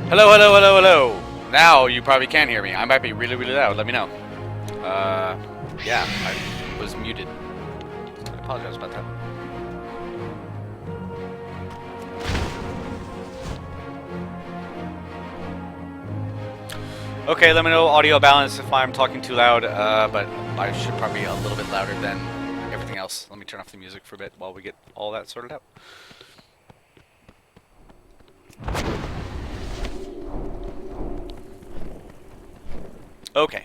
Hello, hello, hello, hello. Now you probably can hear me. I might be really, really loud. Let me know. Yeah, I was muted. I apologize about that. Okay, let me know audio balance if I'm talking too loud, but I should probably be a little bit louder than everything else. Let me turn off the music for a bit while we get all that sorted out. Okay.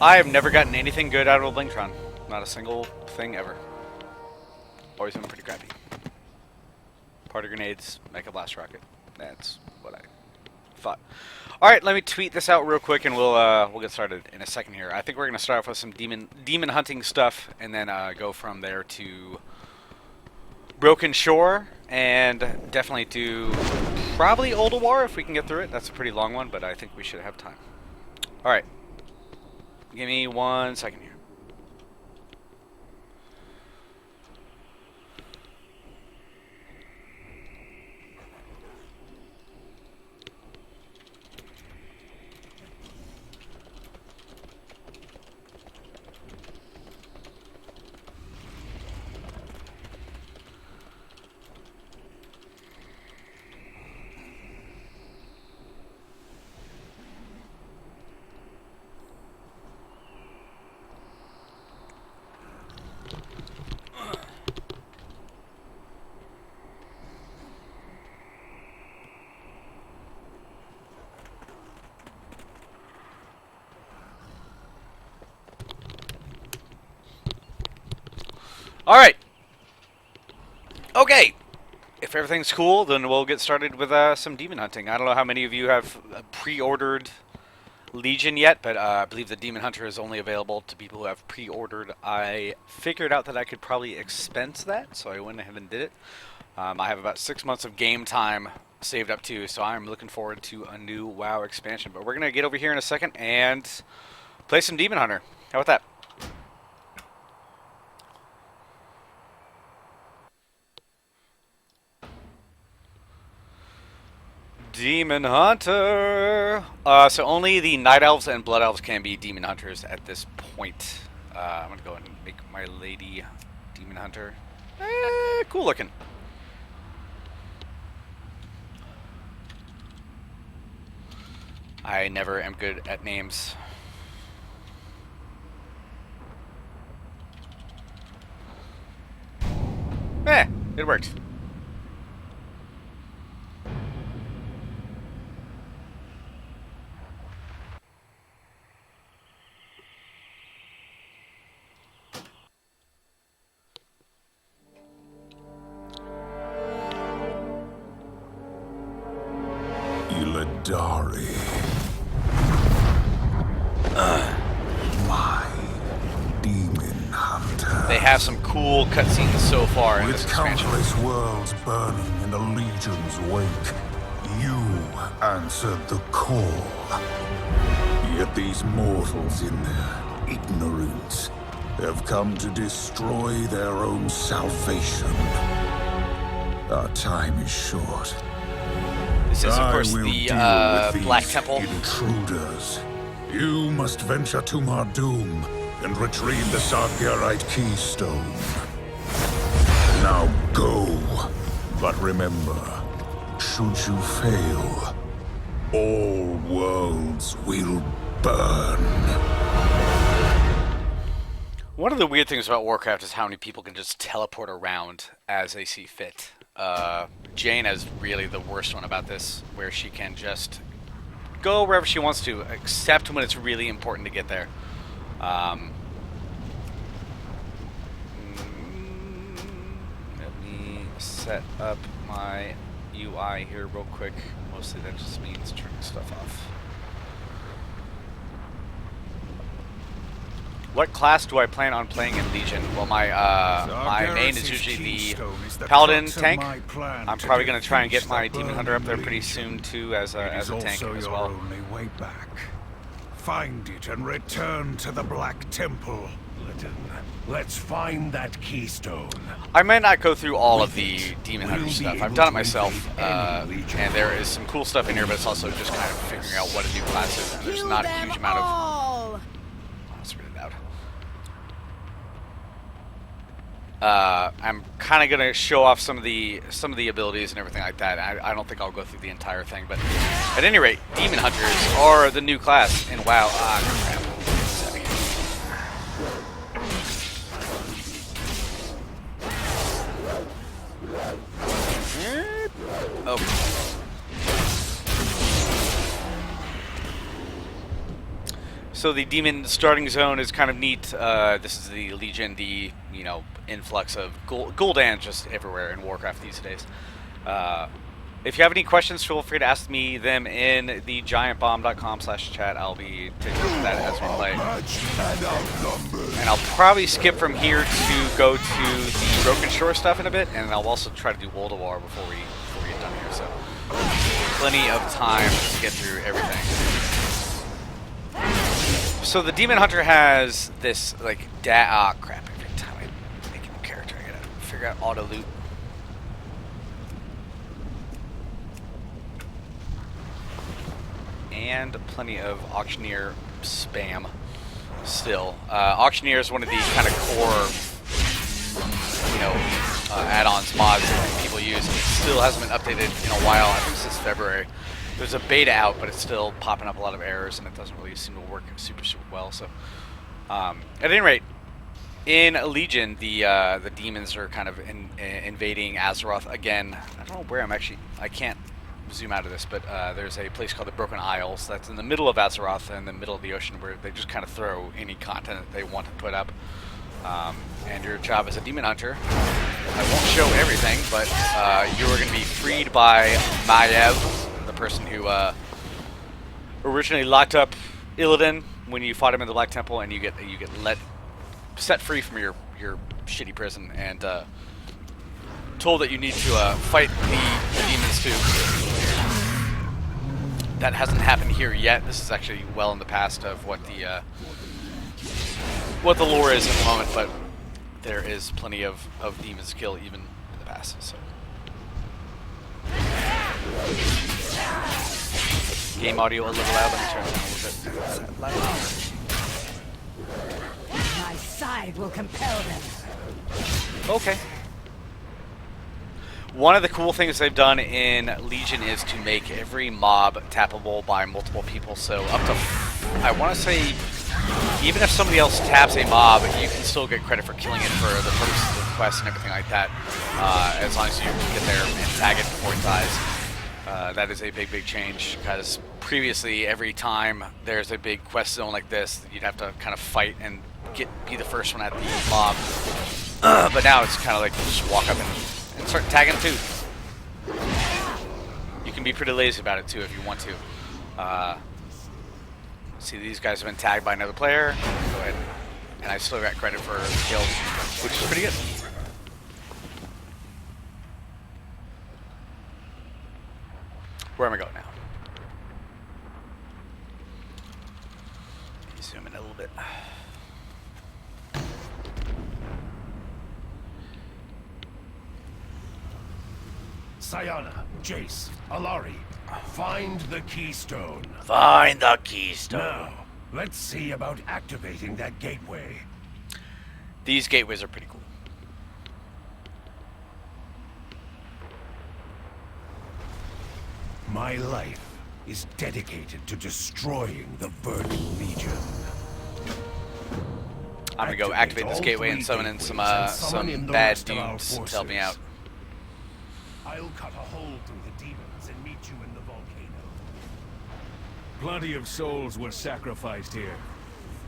I have never gotten anything good out of a Blingtron. Not a single thing ever. Always been pretty crappy. Party grenades, Mecha Blast Rocket. That's what I thought. Alright, let me tweet this out real quick and we'll get started in a second here. I think we're gonna start off with some demon hunting stuff and then go from there to Broken Shore and definitely do probably Oldawar if we can get through it. That's a pretty long one, but I think we should have time. Alright. Give me 1 second here. Alright. Okay. If everything's cool, then we'll get started with some demon hunting. I don't know how many of you have pre-ordered Legion yet, but I believe the Demon Hunter is only available to people who have pre-ordered. I figured out that I could probably expense that, so I went ahead and did it. I have about 6 months of game time saved up too, so I'm looking forward to a new WoW expansion. But we're going to get over here in a second and play some Demon Hunter. How about that? Demon Hunter! So only the Night Elves and Blood Elves can be Demon Hunters at this point. I'm going to go and make my lady Demon Hunter. Cool looking. I never am good at names. It worked. Dari. My demon hunter. They have some cool cutscenes so far in this With expansion. countless worlds burning in the Legion's wake, you answered the call. Yet these mortals in their ignorance have come to destroy their own salvation. Our time is short. This is, of course, the Black Temple. Intruders. You must venture to Mardum and retrieve the Sargerite keystone. Now go. But remember, should you fail, all worlds will burn. One of the weird things about Warcraft is how many people can just teleport around as they see fit. Jane is really the worst one about this, where she can just go wherever she wants to, except when it's really important to get there. Let me set up my UI here real quick. Mostly that just means turning stuff off. What class do I plan on playing in Legion? Well, my main is usually the Paladin tank. I'm probably going to try and get my Demon Hunter up there pretty soon too as a tank as well. Only way back. Find it and return to the Black Temple. simpleton. Let's find that keystone. I might not go through all of the Demon Hunter stuff. I've done it myself, and there is some cool stuff in here, but it's also just kind of figuring out what a new class is, and there's not a huge amount of... Let's read it out. I'm kind of gonna show off some of the abilities and everything like that. I don't think I'll go through the entire thing, but at any rate, Demon Hunters are the new class in WoW. Ah, crap. Okay. So the demon starting zone is kind of neat. This is the Legion, the influx of Gul'dan just everywhere in Warcraft these days. If you have any questions, feel free to ask me them in the giantbomb.com/chat. I'll be taking that as we play. And I'll probably skip from here to go to the Broken Shore stuff in a bit, and I'll also try to do World of War before we get done here. So plenty of time to get through everything. So the Demon Hunter has this like crap! Every time I make a new character, I gotta figure out auto loot. And plenty of auctioneer spam still. Auctioneer is one of the kind of core, add-ons, mods that people use. It still hasn't been updated in a while. I think since February. There's a beta out, but it's still popping up a lot of errors, and it doesn't really seem to work super well. So, at any rate, in Legion, the demons are kind of invading Azeroth again. I don't know where I'm actually. I can't zoom out of this, but there's a place called the Broken Isles that's in the middle of Azeroth, in the middle of the ocean, where they just kind of throw any content that they want to put up. And your job as a demon hunter, I won't show everything, but you are going to be freed by Maiev, the person who originally locked up Illidan when you fought him in the Black Temple, and you get set free from your shitty prison, and told that you need to fight the demons too. That hasn't happened here yet. This is actually well in the past of what the lore is at the moment, but there is plenty of demons to kill even in the past. So. Game audio a little loud. Let me turn it down a little bit. My side will compel them. Okay. One of the cool things they've done in Legion is to make every mob tappable by multiple people. So up to, I want to say, even if somebody else taps a mob, you can still get credit for killing it for the purposes of the quest and everything like that, as long as you get there and tag it before it dies. That is a big change, because previously every time there's a big quest zone like this, you'd have to kind of fight and be the first one at the mob. But now it's kind of like you just walk up and start tagging too. You can be pretty lazy about it too if you want to. See, these guys have been tagged by another player. Go ahead, and I still got credit for kills, which is pretty good. Where am I going now? Let me zoom in a little bit. Sayana, Jace, Alari, find the keystone. Find the keystone. Now, let's see about activating that gateway. These gateways are pretty cool. My life is dedicated to destroying the Burning Legion. I'm gonna go activate this gateway and summon in some bad dudes to help me out. I'll cut a hole through the demons and meet you in the volcano. Plenty of souls were sacrificed here.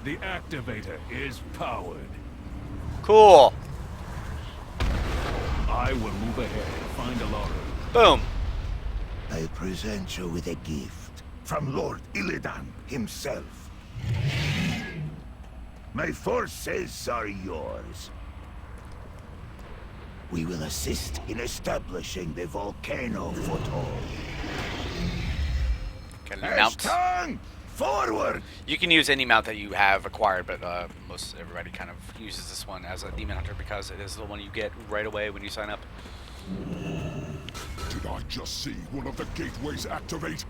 The activator is powered. Cool. I will move ahead and find Alari. Boom. I present you with a gift from Lord Illidan himself. My forces are yours. We will assist in establishing the volcano foothold. Can you mount? Tongue, Forward! You can use any mount that you have acquired, but most everybody kind of uses this one as a demon hunter because it is the one you get right away when you sign up. Did I just see one of the gateways activate?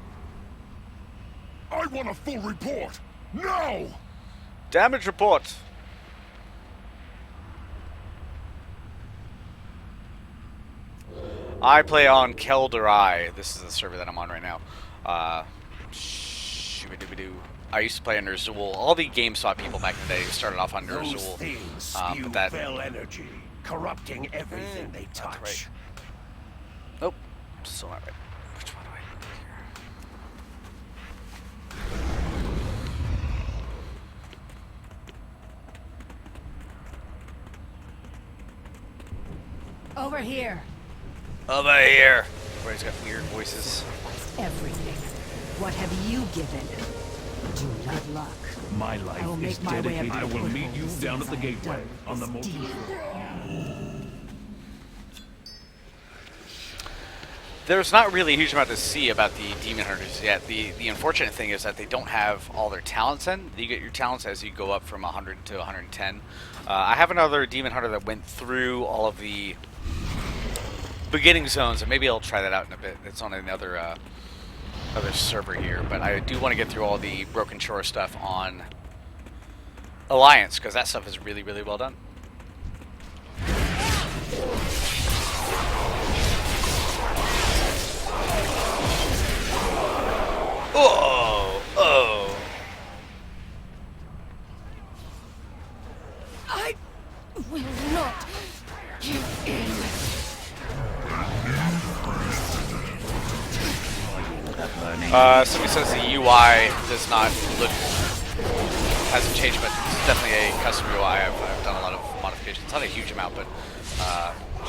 I want a full report! Now! Damage report. I play on Kel'thuzan. This is the server that I'm on right now. Shoo-ba-doo-ba-doo. I used to play under Zool. All the GameSpot people back in the day started off under Those Zool. things spew But that... fell energy, corrupting everything they touch. That's right. Oh, still not right. Which one do I do here? Over here. Over here. Everybody's got weird voices. Everything. What have you given? Do not luck. My I will life is make my way dedicated. up I the will meet you footholds down at as the I have gateway done on the this most. deed. There's not really a huge amount to see about the Demon Hunters yet. The unfortunate thing is that they don't have all their talents in. You get your talents as you go up from 100 to 110. I have another Demon Hunter that went through all of the beginning zones, and maybe I'll try that out in a bit. It's on another other server here, but I do want to get through all the Broken Shore stuff on Alliance, because that stuff is really, really well done. Oh! Oh! I will not give in. Somebody says the UI does not look, hasn't changed, but it's definitely a custom UI. I've done a lot of modifications, not a huge amount, but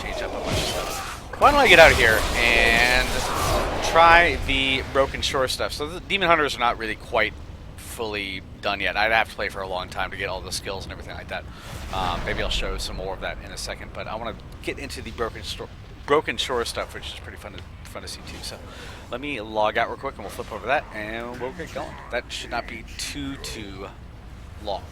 changed up a bunch of stuff. Why don't I get out of here and try the Broken Shore stuff? So the Demon Hunters are not really quite fully done yet. I'd have to play for a long time to get all the skills and everything like that. Maybe I'll show some more of that in a second, but I want to get into the Broken Shore stuff, which is pretty fun to see too. So let me log out real quick and we'll flip over that and we'll get going. That should not be too long.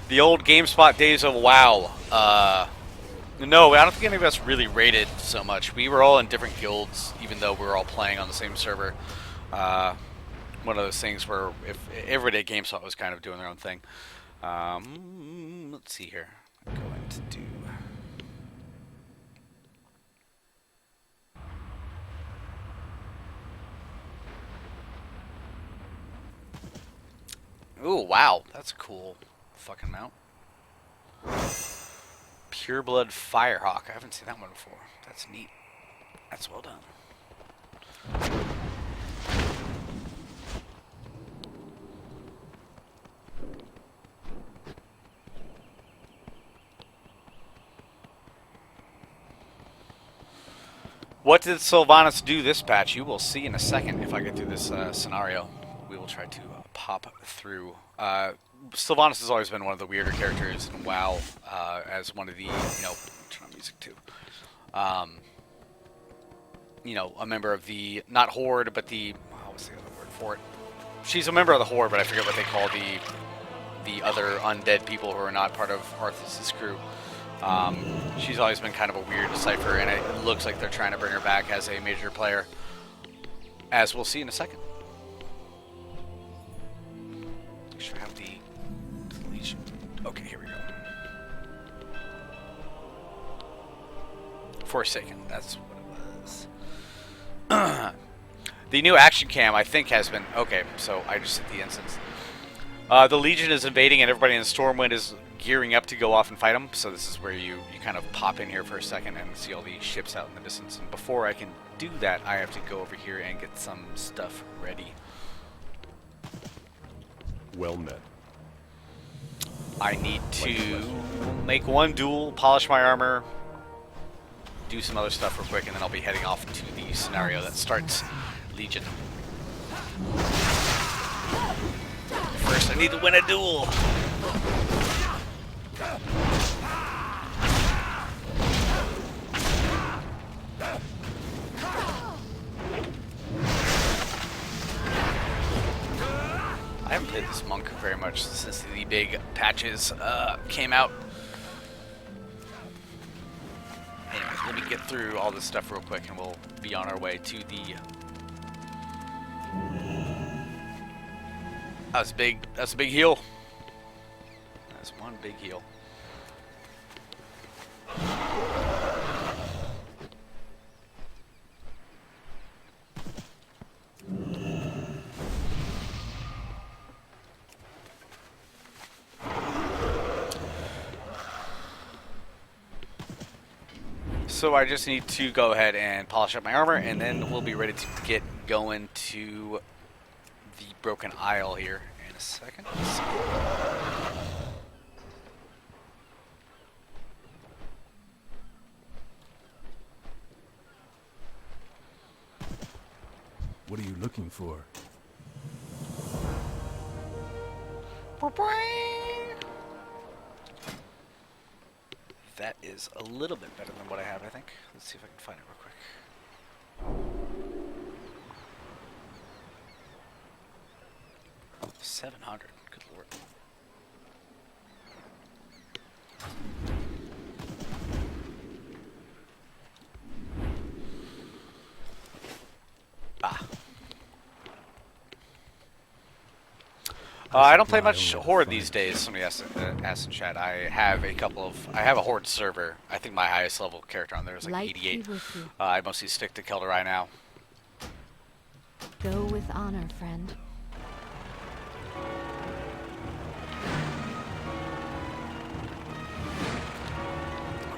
The old GameSpot days of WoW. No, I don't think any of us really raided so much. We were all in different guilds, even though we were all playing on the same server. One of those things where if everyday GameSpot was kind of doing their own thing. Let's see here. I'm going to do... Ooh, wow. That's a cool fucking mount. Pureblood Firehawk. I haven't seen that one before. That's neat. That's well done. What did Sylvanas do this patch? You will see in a second if I get through this scenario. We will try to pop through. Sylvanas has always been one of the weirder characters in WoW, as one of the, turn on music too. A member of the, not Horde, but the, what's the other word for it? She's a member of the Horde, but I forget what they call the other undead people who are not part of Arthas' crew. She's always been kind of a weird cipher, and it looks like they're trying to bring her back as a major player, as we'll see in a second. Make sure I have the Legion. Okay, here we go. Forsaken, that's what it was. The new action cam, I think, has been... Okay, so I just hit the instance. The Legion is invading, and everybody in Stormwind is gearing up to go off and fight them. So this is where you kind of pop in here for a second and see all the ships out in the distance. And before I can do that, I have to go over here and get some stuff ready. Well met. I need to make one duel, polish my armor, do some other stuff real quick, and then I'll be heading off to the scenario that starts Legion. First, I need to win a duel. played this monk very much since the big patches came out. Anyways, let me get through all this stuff real quick, and we'll be on our way to the. That's big. That's a big heal. That's one big heal. So I just need to go ahead and polish up my armor, and then we'll be ready to get going to the Broken Isle here in a second. What are you looking for? That is a little bit better than what I have, I think. Let's see if I can find it real quick. 700. Good lord. Ah. I don't play much Horde these days. Somebody asked in chat. I have a Horde server. I think my highest level character on there is like 88. I mostly stick to Kel'thuzan now. Go with honor, friend.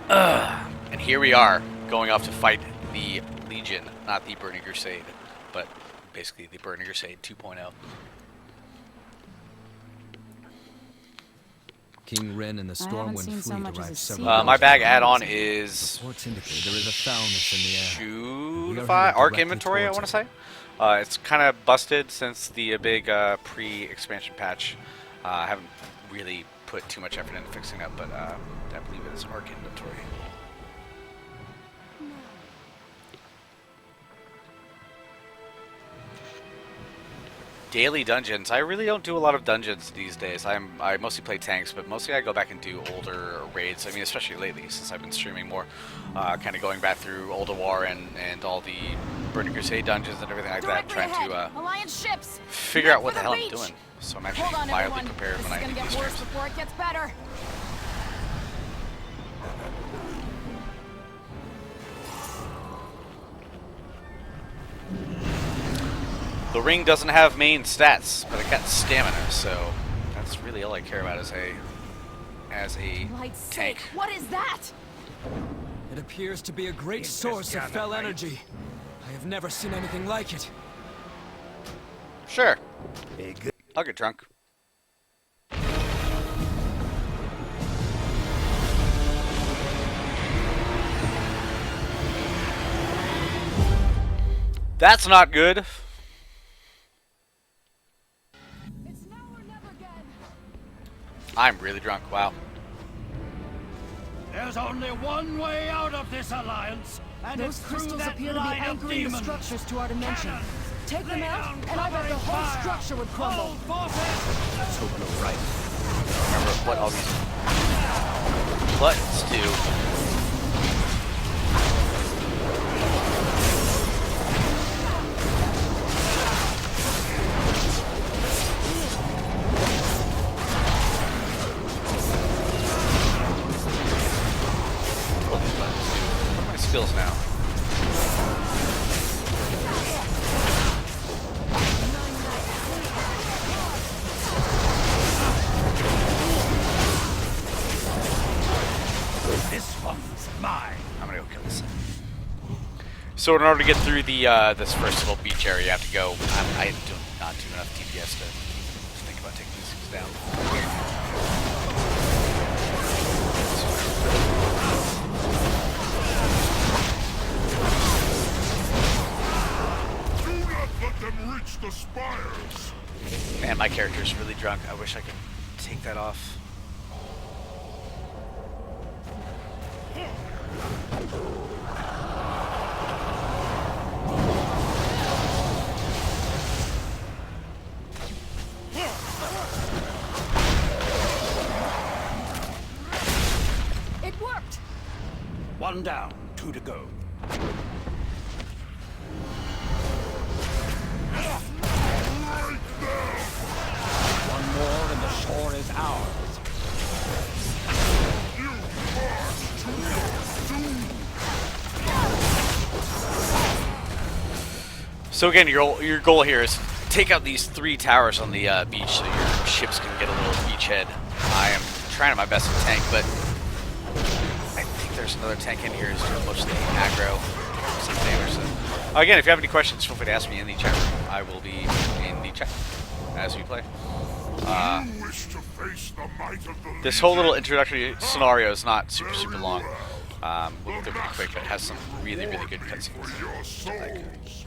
And here we are, going off to fight the Legion, not the Burning Crusade, but basically the Burning Crusade 2.0. King Ren and the Stormwind fleet arrived several my bag add-on is reports indicate there is a foulness in the air. Shoot, Arc Inventory, I want to say. It's kind of busted since the big pre-expansion patch. I haven't really put too much effort into fixing it, but I believe it is Arc Inventory. Daily dungeons. I really don't do a lot of dungeons these days. I mostly play tanks, but mostly I go back and do older raids. I mean, especially lately since I've been streaming more, kind of going back through Old War and all the Burning Crusade dungeons and everything like that, trying to figure out what the hell I'm doing. So I'm actually mildly prepared when I do these streams. Before it gets better. The ring doesn't have main stats, but it got stamina, so that's really all I care about as a tank. What is that? It appears to be a great source of fell energy. I have never seen anything like it. Sure. I'll get drunk. That's not good. I'm really drunk, wow. There's only one way out of this alliance, and Those it's through crystals that appear to be line of anchoring the demons. structures to our dimension. Take them out, and I bet the whole Fire. structure would crumble. Hold forces. Let's hope you're right. Remember what all these buttons do. Skills now. This one's mine. I'm gonna go kill this thing. So in order to get through the this first little beach area, you have to go. I do not do enough DPS to think about taking these things down. Reach the spires. Man, my character's really drunk. I wish I could take that off. One down, 2 to go. One more and the shore is ours. So again, your goal here is take out these 3 towers on the beach so your ships can get a little beachhead. I am trying my best to tank, but I think there's another tank in here who's doing most of the aggro, some damage. So again, if you have any questions, feel free to ask me in the chat room. I will be in the chat as we play. You wish to face the might of the This whole little introductory scenario is not super long. We'll go through pretty quick, but it has some really good cutscenes. your souls.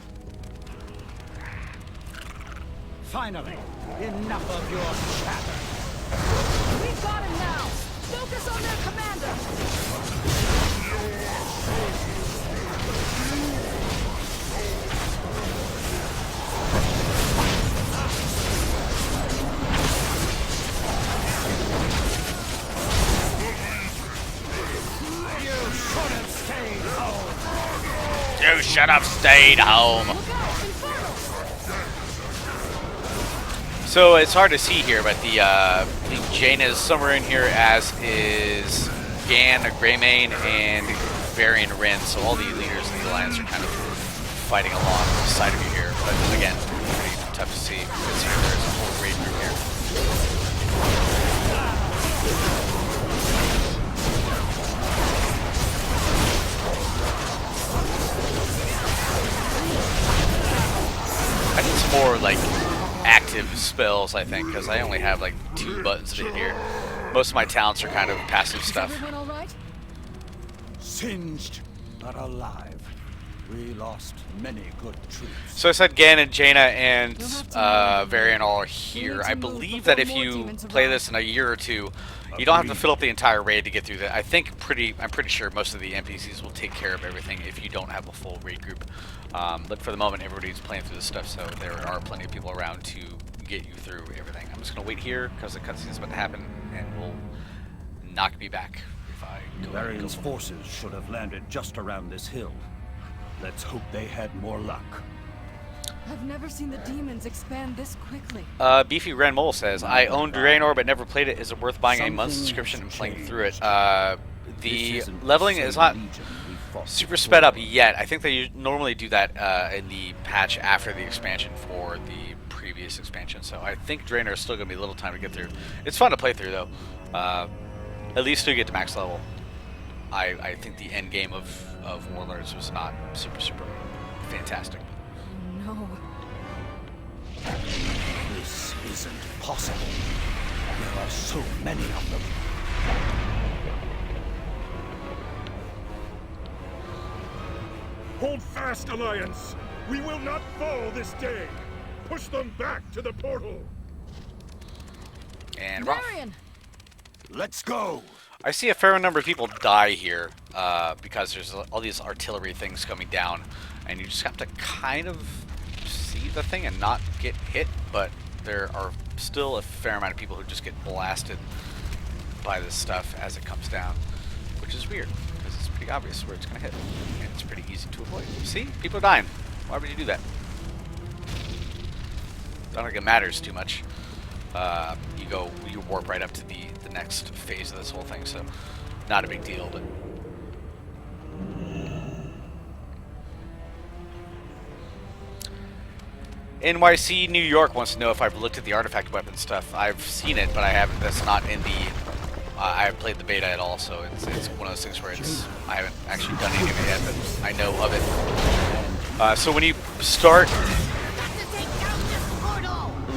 Finally, enough of your chatter. We've got him now! Focus on their commander! You should have stayed home. You should have stayed home. Look out! Infernal! So it's hard to see here, but the Jaina is somewhere in here, as is Gan, Greymane, and Varian Rin. So all the leaders of the Alliance are kind of fighting alongside of you here. But again, pretty tough to see because here there's a whole raid group here. I need some more like active spells, I think, because I only have like 2 buttons in here. Most of my talents are kind of passive stuff. Everyone all right? Singed, but alive. We lost many good troops. So I said Gan and Jaina and Varian all are here. I believe that if you play this in a year or 2, you don't have to fill up the entire raid to get through that. I'm pretty sure most of the NPCs will take care of everything if you don't have a full raid group. But for the moment, everybody's playing through this stuff, so there are plenty of people around to get you through everything. I'm just gonna wait here because the cutscene is about to happen, and we'll knock me back if I go. Varian's forces should have landed just around this hill. Let's hope they had more luck. I've never seen the demons expand this quickly. Beefy Ren Mole says, I own Draenor but never played it. Is it worth buying a month's subscription and playing through it? The leveling is not super sped up yet. I think they normally do that in the patch after the expansion for the previous expansion. So I think Draenor is still going to be a little time to get through. It's fun to play through though. At least to get to max level. I think the end game of Warlords was not super fantastic. No. This isn't possible. There are so many of them. Hold fast, Alliance! We will not fall this day! Push them back to the portal! And Roth. Varian! Let's go! I see a fair number of people die here because there's all these artillery things coming down, and you just have to kind of see the thing and not get hit, but there are still a fair amount of people who just get blasted by this stuff as it comes down, which is weird because it's pretty obvious where it's going to hit, and it's pretty easy to avoid. See? People are dying. Why would you do that? I don't think it matters too much. You warp right up to the next phase of this whole thing, so not a big deal, but NYC New York wants to know if I've looked at the artifact weapon stuff. I've seen it, but I haven't. That's not in the. I haven't played the beta at all, so it's one of those things where I haven't actually done any of it yet, but I know of it. So when you start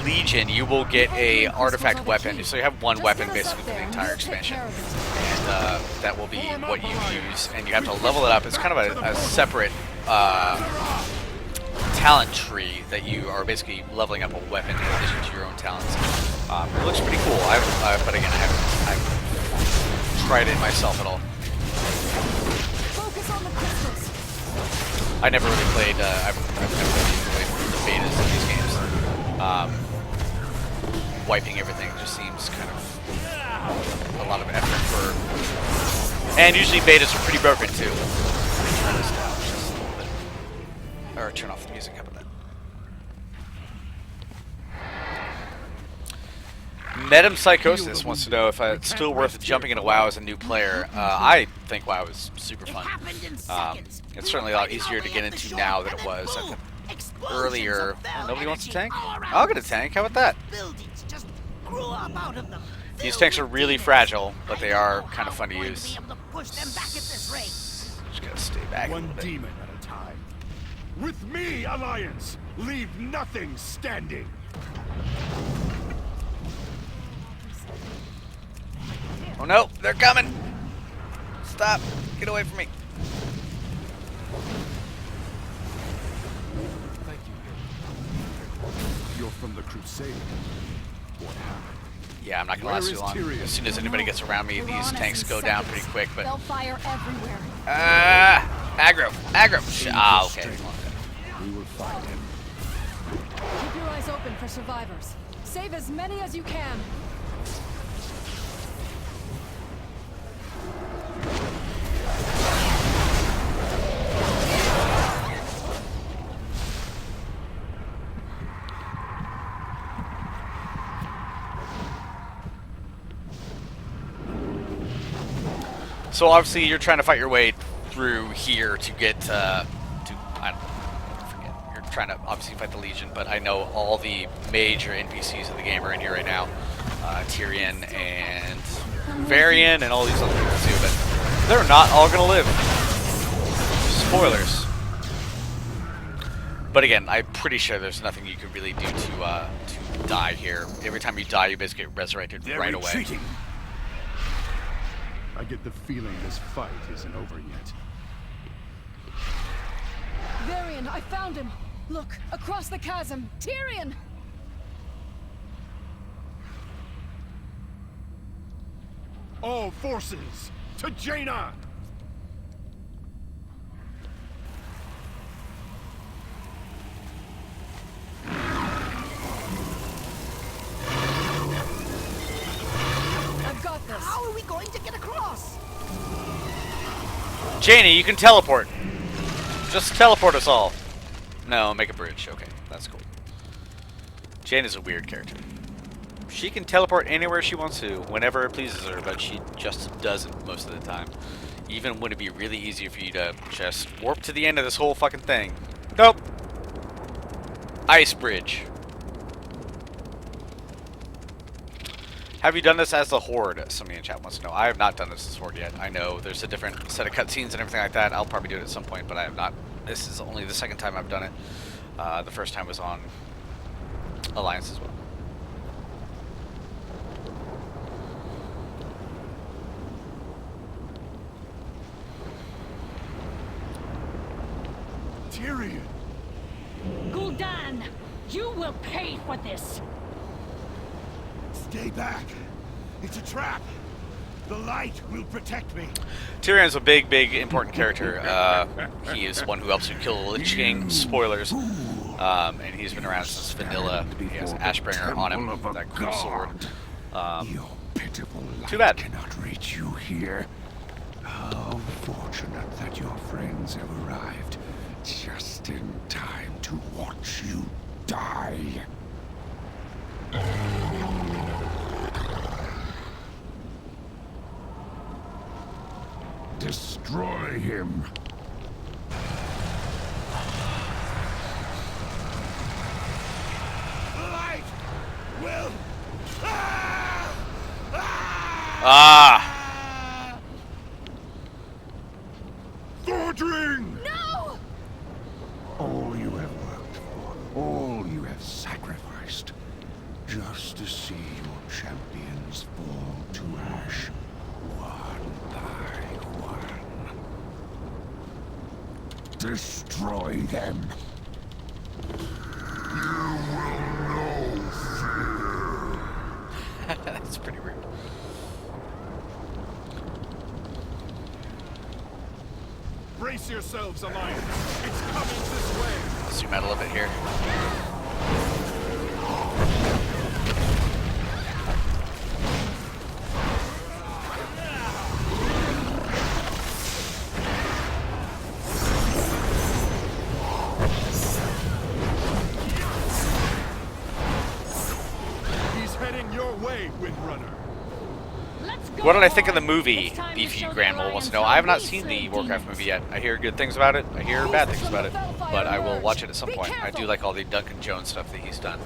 Legion, you will get a artifact weapon. So you have one weapon basically for the entire expansion, and that will be what you use. And you have to level it up. It's kind of a separate talent tree that you are basically leveling up a weapon in addition to your own talents. It looks pretty cool. But again, I haven't tried it myself at all. Focus on the crystals. I never really played. I've never really played the betas of these games. Wiping everything just seems kind of a lot of effort for And usually betas are pretty broken too. Turn this down just a little bit. Or turn off the music, how about that? Medem Psychosis wants to know if it's still worth jumping into WoW as a new player. I think WoW is super fun. It's certainly a lot easier to get into now than it was earlier. Oh, nobody wants a tank? I'll get a tank. How about that? These tanks are really fragile, but they are kind of fun to use. Just gotta stay back. One demon at a time. With me, Alliance, leave nothing standing. Oh no, they're coming! Stop! Get away from me! Thank you. You're from the Crusade. What happened? Yeah, I'm not gonna last too long. As soon as anybody gets around me, these tanks go down pretty quick, but... They'll fire everywhere. Aggro! Aggro! Ah, okay. We will find him. Keep your eyes open for survivors. Save as many as you can. So obviously you're trying to fight your way through here to get I forget. You're trying to obviously fight the Legion, but I know all the major NPCs of the game are in here right now. Tyrion and Varian and all these other people too, but they're not all gonna live. Spoilers. But again, I'm pretty sure there's nothing you can really do to die here. Every time you die, you basically get resurrected right away. I get the feeling this fight isn't over yet. Varian, I found him. Look, across the chasm. Tyrion! All forces, to Jaina! I've got this. How are we going to get across? Janie, you can teleport. Just teleport us all. No, make a bridge. Okay, that's cool. Jane is a weird character. She can teleport anywhere she wants to, whenever it pleases her, but she just doesn't most of the time. Even would it be really easy for you to just warp to the end of this whole fucking thing? Nope. Ice bridge. Have you done this as the Horde? Somebody in chat wants to know. I have not done this as Horde yet. I know there's a different set of cutscenes and everything like that. I'll probably do it at some point, but I have not. This is only the second time I've done it. The first time was on Alliance as well. Tyrion! Gul'dan, you will pay for this. Stay back. It's a trap. The light will protect me. Tyrion's a big, important character. He is one who helps you kill the Lich King. Spoilers. And he's been around since vanilla. He has Ashbringer on him, that cool sword. Your pitiful light Too bad. cannot reach you here. How fortunate that your friends have arrived just in time to watch you die. Destroy him. Light will. Thordring! No! All you have worked for, all you have sacrificed, just to see your champions fall to ash, one by one. Destroy them. You will know fear. That's pretty rude. Brace yourselves, Alliance. It's coming this way. I'll zoom out a little bit here. Windrunner. Let's go. What did I think of the movie? It's time to Beefy show the Grand Mole wants to know. Alliance I have how not we seen the slay Warcraft demons. movie yet. I hear good things about it. I hear bad things about it. But I will watch it at some point. I do like all the Duncan Jones stuff that he's done.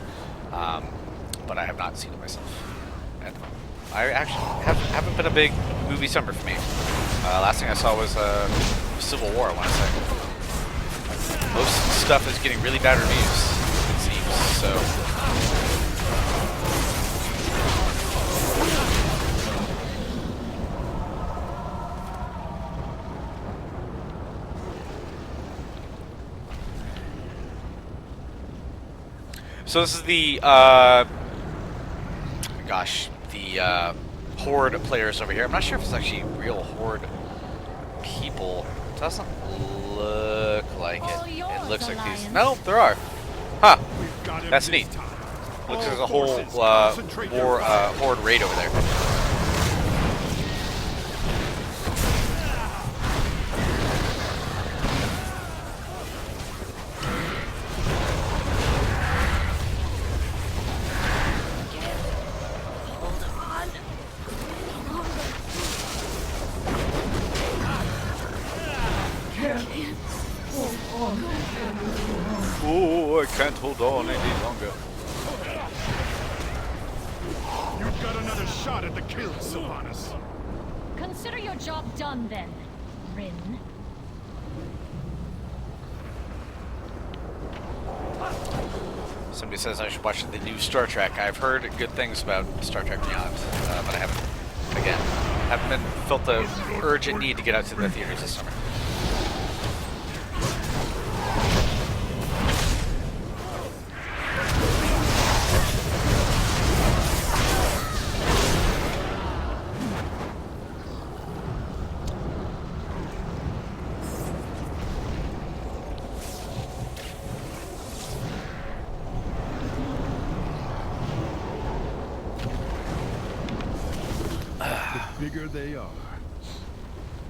But I have not seen it myself. And I actually haven't been a big movie summer for me. Last thing I saw was Civil War, I want to say. Most stuff is getting really bad reviews, it seems. So. So this is the, the Horde players over here. I'm not sure if it's actually real Horde people. It doesn't look like it. It looks like these. No, there are. Huh. That's neat. Looks like there's a whole Horde raid over there. Oh, I can't hold on any longer. You've got another shot at the kill, Sylvanas. Consider your job done then, Rin. Somebody says I should watch the new Star Trek. I've heard good things about Star Trek Beyond, but I haven't felt the urgent need to get out to the theaters this summer. Bigger they are.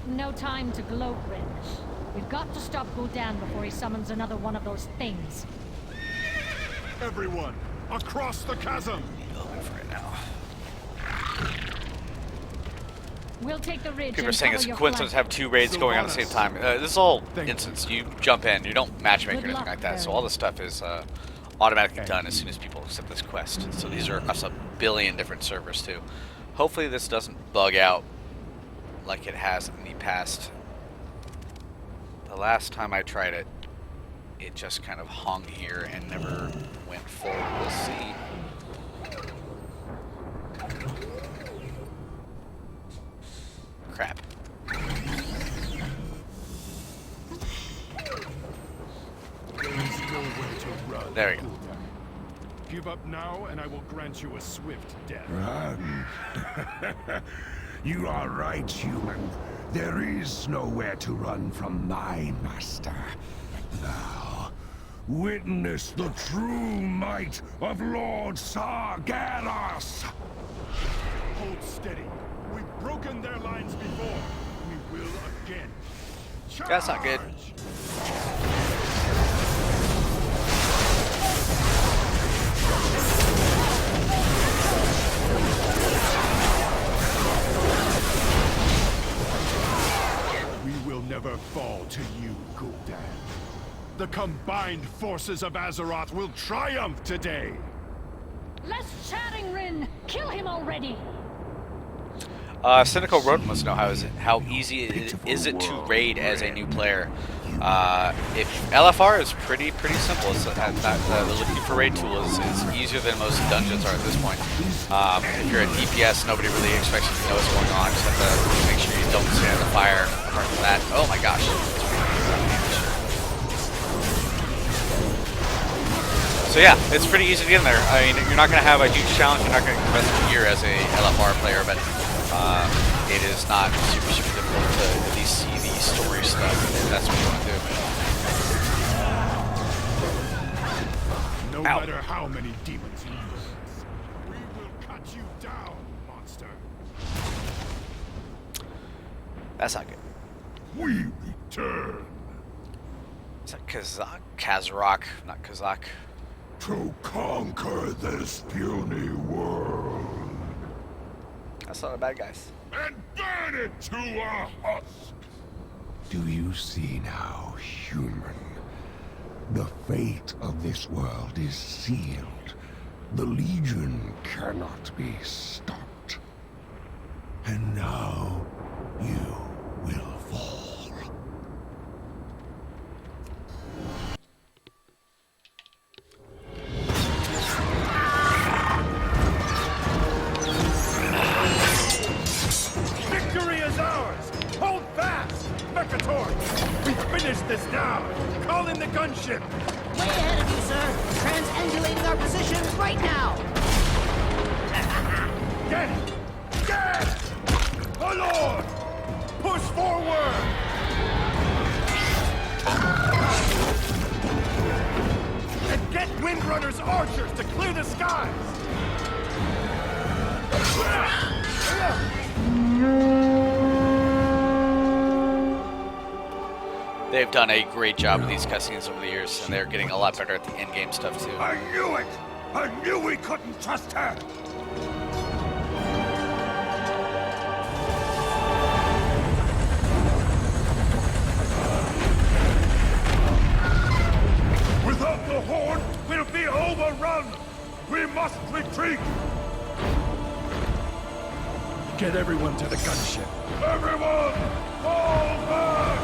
No time to gloat, Rin. We've got to stop Gul'dan before he summons another one of those things. Everyone, across the chasm! For right now. We'll take the ridge. People are and saying cover it's a your coincidence to have two raids going on at the same time. This is all instance. You jump in, you don't matchmake or Good anything luck, like that. So Barry. all this stuff is automatically done as soon as people accept this quest. So these are across a billion different servers too. Hopefully this doesn't bug out like it has in the past. The last time I tried it, it just kind of hung here and never went forward. We'll see. Crap. There's nowhere to run. There we go. Give up now, and I will grant you a swift death. Run. You are right, human. There is nowhere to run from my master. Now, witness the true might of Lord Sargeras. Hold steady. We've broken their lines before. We will again. That's not good. We will never fall to you, Gul'dan. The combined forces of Azeroth will triumph today. Less chatting, Rin. Kill him already. Cynical Rodent wants to know how easy is it to raid as a new player. If LFR is pretty simple. It's, the looking for raid tool is easier than most dungeons are at this point. If you're a DPS, nobody really expects you to know what's going on. Just have to make sure you don't stand in the fire. Apart from that, oh my gosh. So yeah, it's pretty easy to get in there. I mean, you're not going to have a huge challenge. You're not going to get the best of gear as a LFR player, but it is not super difficult to at least see the story stuff if that's what you want to do. No Ow. matter how many demons you use, we will cut you down, monster. That's not good. We return Is that Kazakh? Kazrock, not Kazakh. to conquer this puny world. That's not a bad guys. And burn it to a husk! Do you see now, human? The fate of this world is sealed. The Legion cannot be stopped. And now, you will fall. Victory is ours! Hold fast! Mercator! We finish this now! Call in the gunship! Way ahead of you, sir. Transangulating our position right now. Get it! Get it! Oh, Lord! Push forward! And get Windrunner's archers to clear the skies! They've done a great job with these cutscenes over the years, and they're getting a lot better at the in-game stuff too. I knew it! I knew we couldn't trust her! Without the horn, we'll be overrun! We must retreat! Get everyone to the gunship. Everyone, fall back!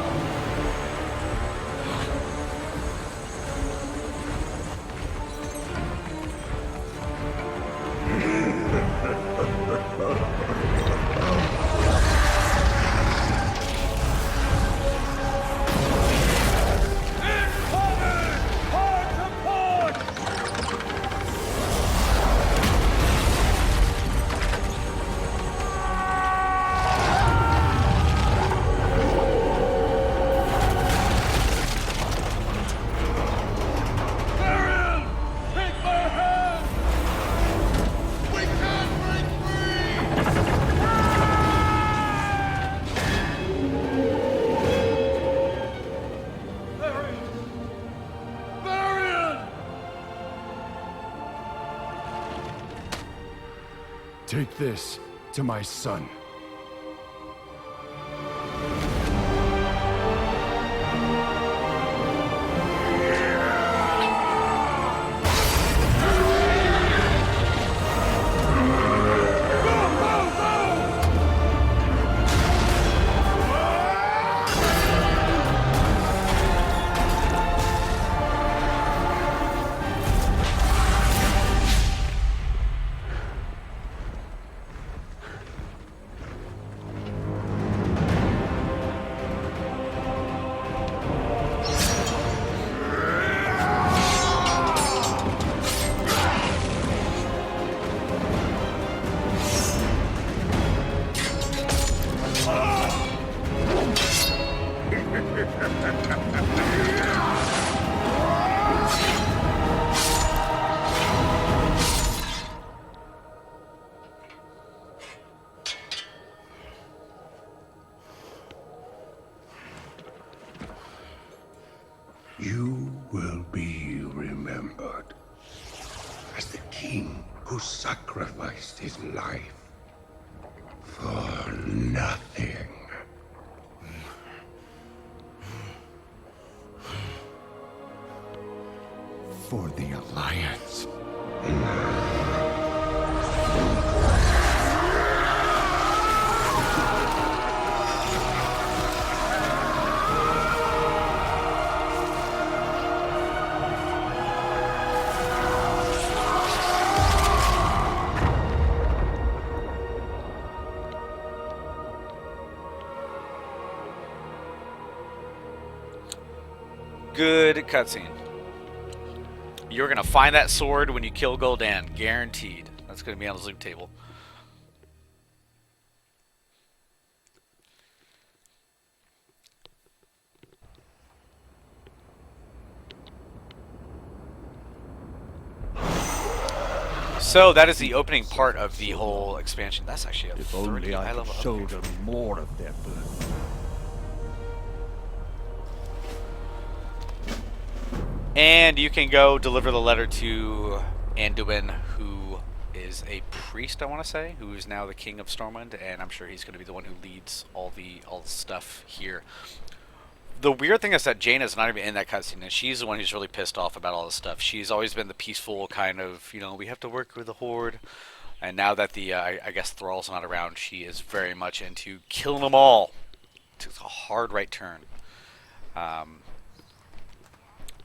Take this to my son. You will be remembered as the king who sacrificed his life for nothing. For the Alliance. Good cutscene. You're gonna find that sword when you kill Gul'dan, guaranteed. That's gonna be on the loot table. So that is the opening part of the whole expansion. That's actually a If 30 only I high could level show upgrade. them more of their blood. And you can go deliver the letter to Anduin, who is a priest, I want to say, who is now the king of Stormwind, and I'm sure he's going to be the one who leads all the stuff here. The weird thing is that Jaina's not even in that cutscene, and she's the one who's really pissed off about all this stuff. She's always been the peaceful kind of, you know, we have to work with the Horde. And now that the, I guess, Thrall's not around, she is very much into killing them all. It's a hard right turn.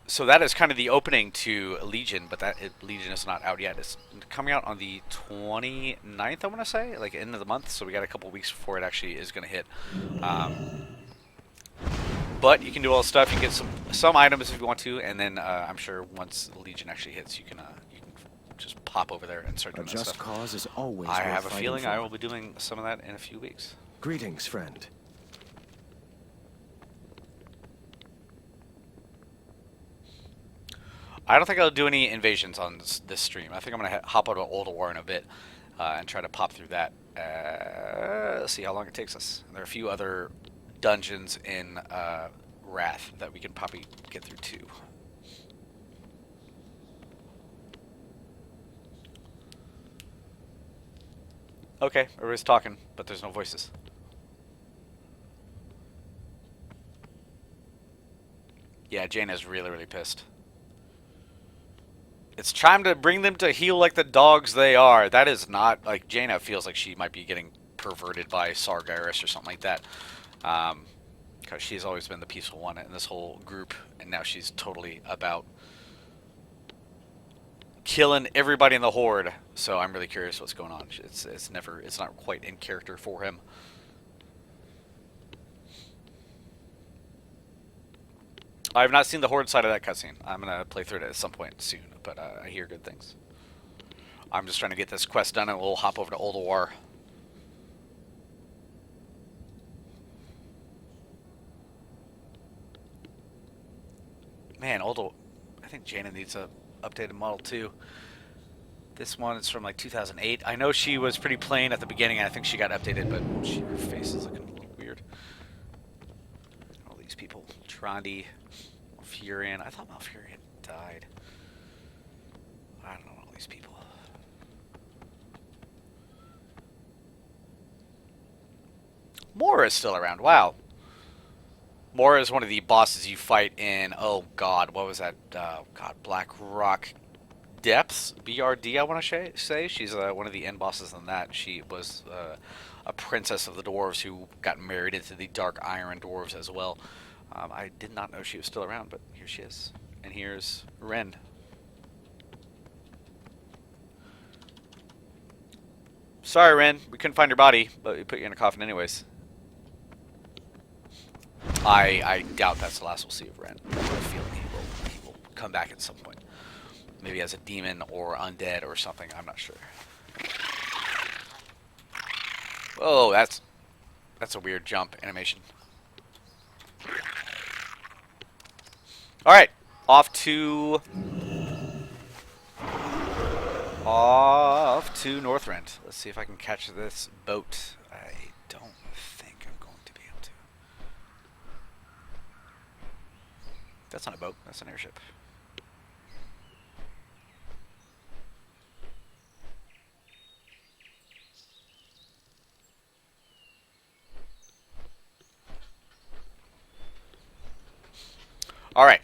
So that is kind of the opening to Legion, but Legion is not out yet. It's coming out on the 29th, I want to say, like end of the month. So we got a couple weeks before it actually is going to hit. But you can do all the stuff. You can get some items if you want to, and then I'm sure once Legion actually hits, you can just pop over there and start doing that stuff. A just cause is always I worth have a fighting feeling for. I will be doing some of that in a few weeks. Greetings, friend. I don't think I'll do any invasions on this stream. I think I'm going to hop out of Old War in a bit and try to pop through that. Let's see how long it takes us. There are a few other dungeons in Wrath that we can probably get through too. Okay, everybody's talking, but there's no voices. Yeah, Jaina's really, really pissed. It's time to bring them to heel like the dogs they are. That is not, like, Jaina feels like she might be getting perverted by Sargeras or something like that. Because she's always been the peaceful one in this whole group, and now she's totally about killing everybody in the Horde. So I'm really curious what's going on. It's not quite in character for him. I have not seen the Horde side of that cutscene. I'm gonna play through it at some point soon, but I hear good things. I'm just trying to get this quest done, and we'll hop over to Old War. Man, I think Jaina needs a updated model too. This one is from like 2008. I know she was pretty plain at the beginning, and I think she got updated, but her face is looking a little weird. All these people. Trondi, Malfurion. I thought Malfurion died. I don't know all these people. Mora is still around. Wow. Mora is one of the bosses you fight in, oh god, what was that? God, Black Rock Depths? BRD, I want to say. She's one of the end bosses in that. She was a princess of the dwarves who got married into the Dark Iron dwarves as well. I did not know she was still around, but here she is. And here's Ren. Sorry, Ren, we couldn't find your body, but we put you in a coffin anyways. I doubt that's the last we'll see of Ren. I have a feeling he will come back at some point. Maybe as a demon or undead or something, I'm not sure. Whoa, that's a weird jump animation. Alright, off to Northrend. Let's see if I can catch this boat. I don't think I'm going to be able to. That's not a boat, that's an airship. Alright.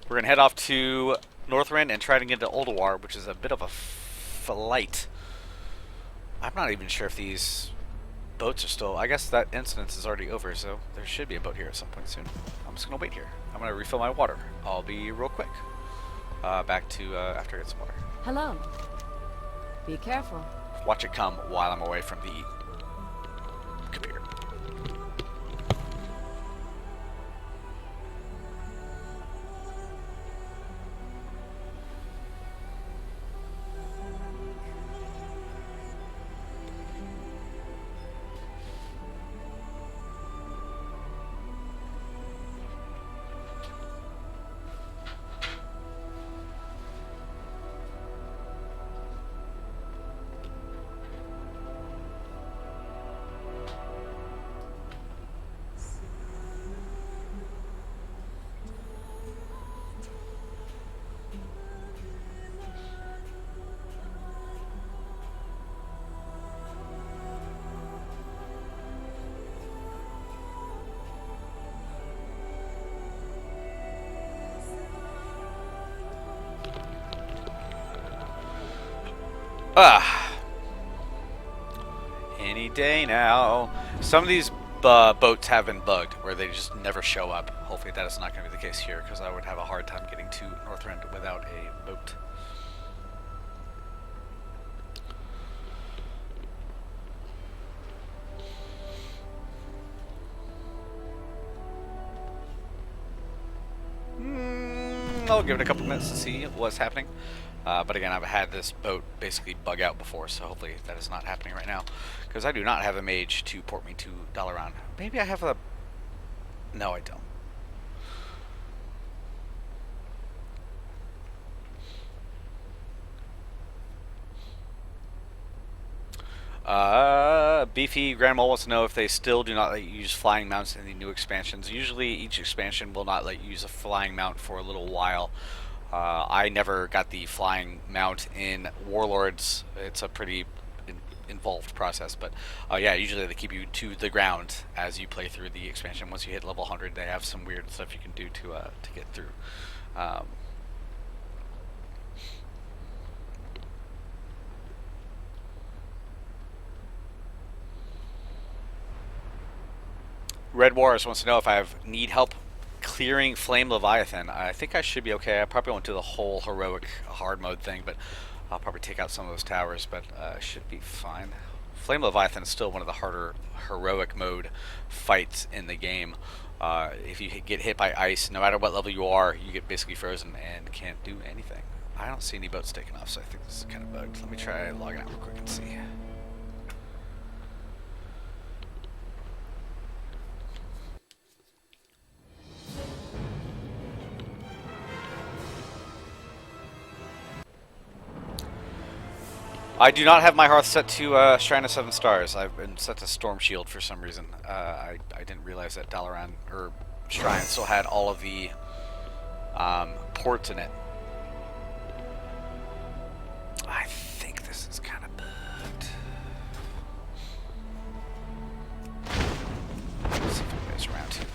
We're going to head off to Northrend and try to get to Ulduar, which is a bit of a flight. I'm not even sure if these boats are still... I guess that incident is already over, so there should be a boat here at some point soon. I'm just going to wait here. I'm going to refill my water. I'll be real quick. Back to after I get some water. Hello. Be careful. Watch it come while I'm away from the computer. Any day now. Some of these boats have been bugged, where they just never show up. Hopefully that is not going to be the case here, because I would have a hard time getting to Northrend without a boat. I'll give it a couple minutes to see what's happening. But again, I've had this boat basically bug out before, so hopefully that is not happening right now. Because I do not have a mage to port me to Dalaran. Maybe I have a... No, I don't. Beefy Grand Mole wants to know if they still do not let you use flying mounts in the new expansions. Usually each expansion will not let you use a flying mount for a little while. I never got the flying mount in Warlords. It's a pretty involved process, but yeah, usually they keep you to the ground as you play through the expansion. Once you hit level 100, they have some weird stuff you can do to get through. Red Wars wants to know if I need help clearing Flame Leviathan. I think I should be okay. I probably won't do the whole heroic hard mode thing, but I'll probably take out some of those towers, but I should be fine. Flame Leviathan is still one of the harder heroic mode fights in the game. If you get hit by ice, no matter what level you are, you get basically frozen and can't do anything. I don't see any boats taking off, so I think this is kind of bugged. Let me try logging out real quick and see. I do not have my hearth set to Shrine of Seven Stars. I've been set to Storm Shield for some reason. I didn't realize that Dalaran or Shrine still had all of the ports in it. I think this is kind of bugged. Let's see if anybody's around too.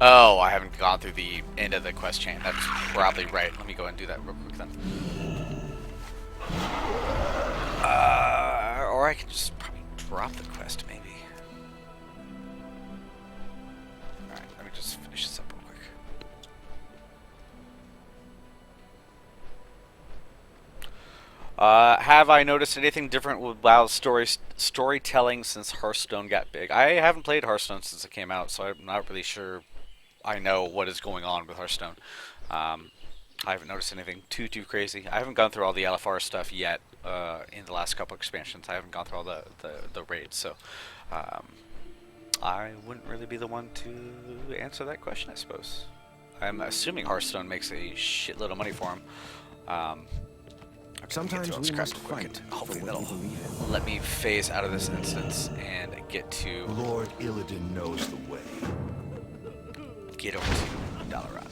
Oh, I haven't gone through the end of the quest chain. That's probably right. Let me go and do that real quick then. Or I can just probably drop the quest, maybe. Alright, let me just finish this up real quick. Have I noticed anything different with WoW's storytelling since Hearthstone got big? I haven't played Hearthstone since it came out, so I'm not really sure I know what is going on with Hearthstone. I haven't noticed anything too crazy. I haven't gone through all the LFR stuff yet in the last couple expansions. I haven't gone through all the raids, so I wouldn't really be the one to answer that question, I suppose. I'm assuming Hearthstone makes a shitload of money for them. Sometimes we must fight. Hopefully that'll let me phase out of this instance and get to Lord Illidan knows the way. Get over to Dalaran.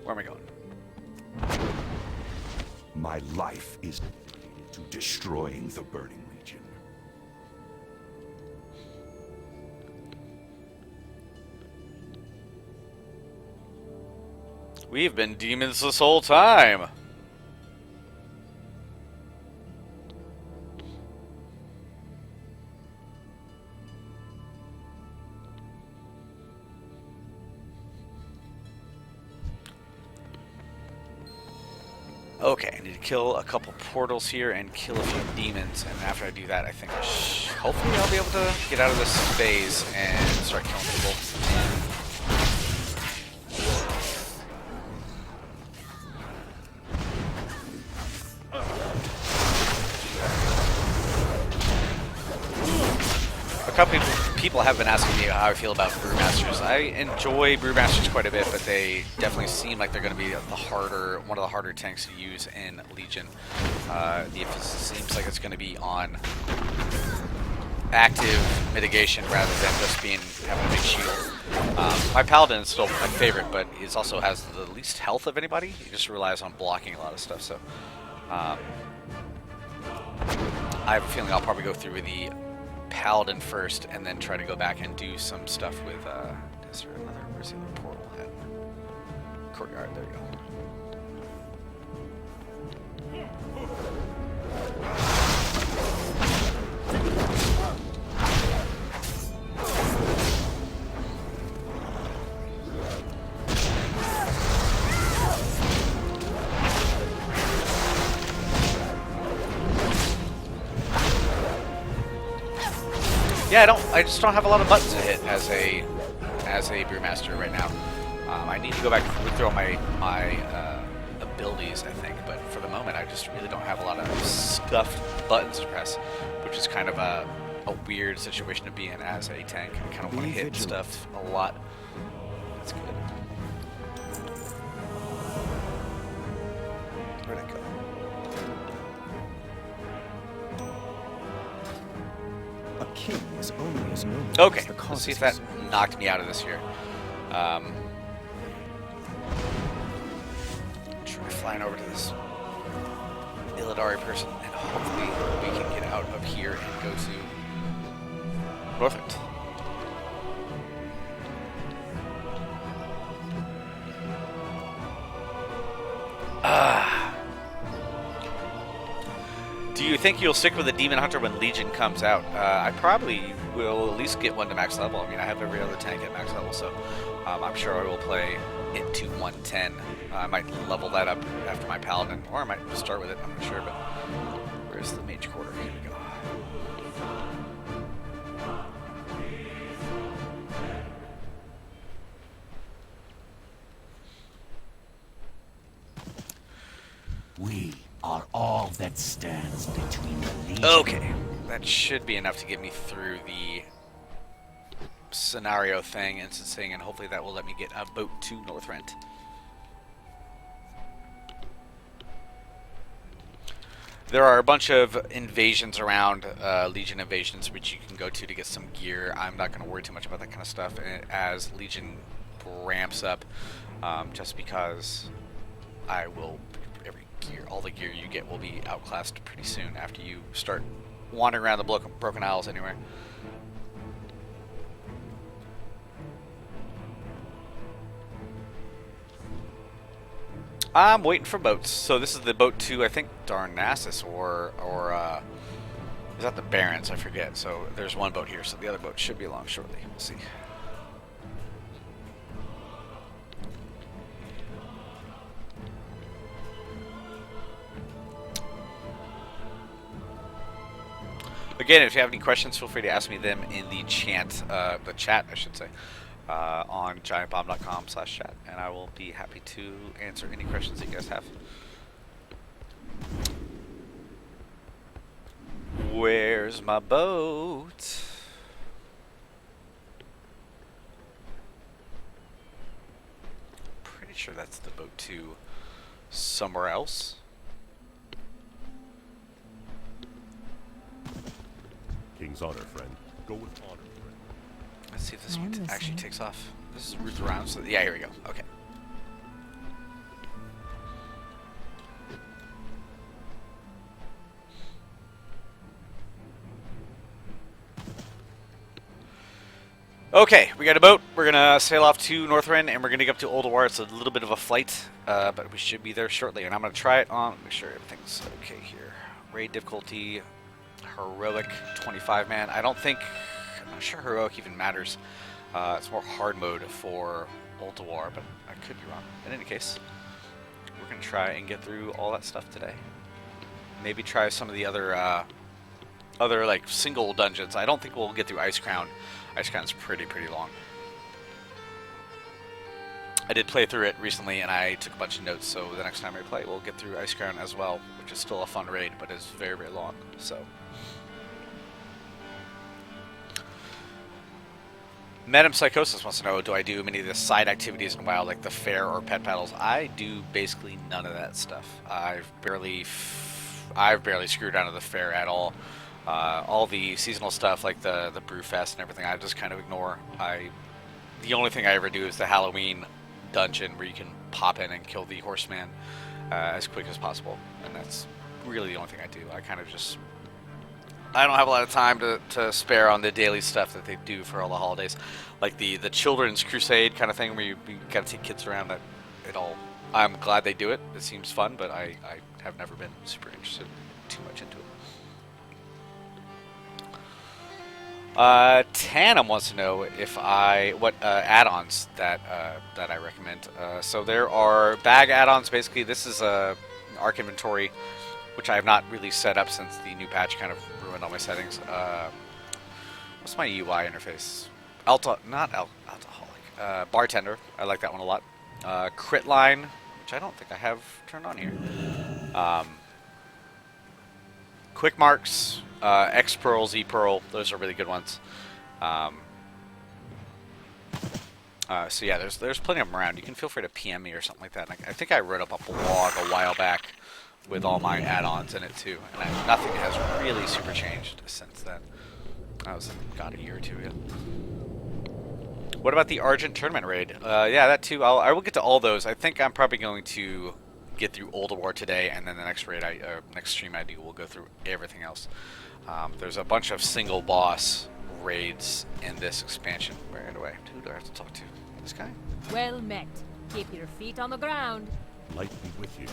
Where am I going? My life is to destroying the Burning Legion. We've been demons this whole time. Okay, I need to kill a couple portals here and kill a few demons, and after I do that, I think hopefully I'll be able to get out of this phase and start killing people. A couple people have been asking me how I feel about Brewmasters. I enjoy Brewmasters quite a bit, but they definitely seem like they're going to be one of the harder tanks to use in Legion. The emphasis seems like it's going to be on active mitigation rather than just having a big shield. My paladin is still my favorite, but he also has the least health of anybody. He just relies on blocking a lot of stuff. So I have a feeling I'll probably go through the paladin first, and then try to go back and do some stuff with. Is there another? Where's the other portal at? Courtyard. There you go. Yeah, I just don't have a lot of buttons to hit as a brewmaster right now. I need to go back and through all my abilities, I think, but for the moment, I just really don't have a lot of scuffed buttons to press, which is kind of a weird situation to be in as a tank. I kind of want to hit stuff a lot. That's good. Where'd it go? A king is only as noble Okay, as the let's causes see if he that serves. knocked me out of this here. Try flying over to this Illidari person, and hopefully we can get out of here and go to Northland. Do you think you'll stick with the Demon Hunter when Legion comes out? I probably will at least get one to max level. I mean, I have every other tank at max level, so I'm sure I will play it to 110. I might level that up after my Paladin, or I might start with it, I'm not sure, but where's the Mage Quarter? Here we go. We are all that stands between the Legion. Okay, that should be enough to get me through the scenario thing, instancing, and hopefully that will let me get a boat to Northrend. There are a bunch of invasions around, Legion invasions, which you can go to get some gear. I'm not going to worry too much about that kind of stuff as Legion ramps up, just because I will... all the gear you get will be outclassed pretty soon after you start wandering around the Broken Isles anywhere. I'm waiting for boats. So this is the boat to, I think, Darnassus or is that the Barrens? I forget. So there's one boat here, so the other boat should be along shortly. We'll see. Again, if you have any questions, feel free to ask me them in the chat, I should say, on giantbomb.com/chat, and I will be happy to answer any questions that you guys have. Where's my boat? Pretty sure that's the boat to somewhere else. King's honor, friend. Go with honor, friend. Let's see if this one actually takes off. This is route around, so yeah, here we go. Okay. Okay, we got a boat. We're gonna sail off to Northrend, and we're gonna get up to Ulduar. It's a little bit of a flight, but we should be there shortly. And I'm gonna try it on. Make sure everything's okay here. Raid difficulty. Heroic 25-man. I'm not sure heroic even matters. It's more hard mode for Ulduar, but I could be wrong. In any case, we're gonna try and get through all that stuff today. Maybe try some of the other like single dungeons. I don't think we'll get through Ice Crown. Ice Crown's pretty long. I did play through it recently, and I took a bunch of notes, so the next time we play, we'll get through Ice Crown as well, which is still a fun raid, but is very long, so. Madam Psychosis wants to know, do I do many of the side activities in WoW, like the fair or pet battles? I do basically none of that stuff. I've barely screwed out of the fair at all. All the seasonal stuff like the Brewfest and everything, I just kind of ignore. The only thing I ever do is the Halloween dungeon where you can pop in and kill the horseman as quick as possible, and that's really the only thing I do. I don't have a lot of time to spare on the daily stuff that they do for all the holidays, like the children's crusade kind of thing where you gotta take kids around. I'm glad they do it. It seems fun, but I have never been super interested too much into it. Tannum wants to know what add-ons that I recommend. So there are bag add-ons. Basically, this is an Arc inventory, which I have not really set up since the new patch kind of ruined all my settings. What's my UI interface? Alcoholic. Bartender. I like that one a lot. Crit line, which I don't think I have turned on here. Quick marks, X Pearl, Z Pearl. Those are really good ones. So yeah, there's plenty of them around. You can feel free to PM me or something like that. I think I wrote up a blog a while back with all my add-ons in it too, and nothing has really super changed since then. I was a year or two ago. What about the Argent Tournament raid? Yeah, that too. I will get to all those. I think I'm probably going to get through Old War today, and then the next raid, next stream I do, will go through everything else. There's a bunch of single boss raids in this expansion. Where do I have to talk to? This guy? Well met. Keep your feet on the ground. Light be with you.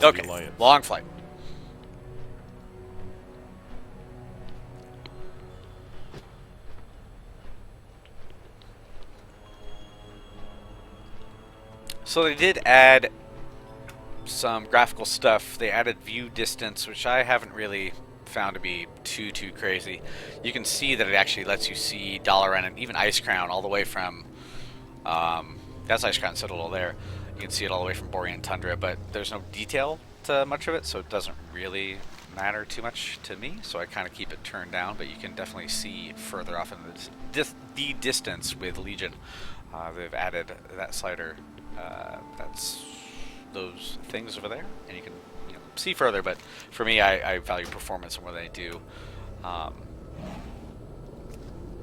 Okay, long flight. So they did add some graphical stuff. They added view distance, which I haven't really found to be too crazy. You can see that it actually lets you see Dalaran and even Ice Crown all the way from that's Ice Crown Citadel there. You can see it all the way from Borean Tundra, but there's no detail to much of it, so it doesn't really matter too much to me. So I kind of keep it turned down, but you can definitely see further off in the distance with Legion. They've added that slider. That's those things over there, and you can see further. But for me, I value performance more than I do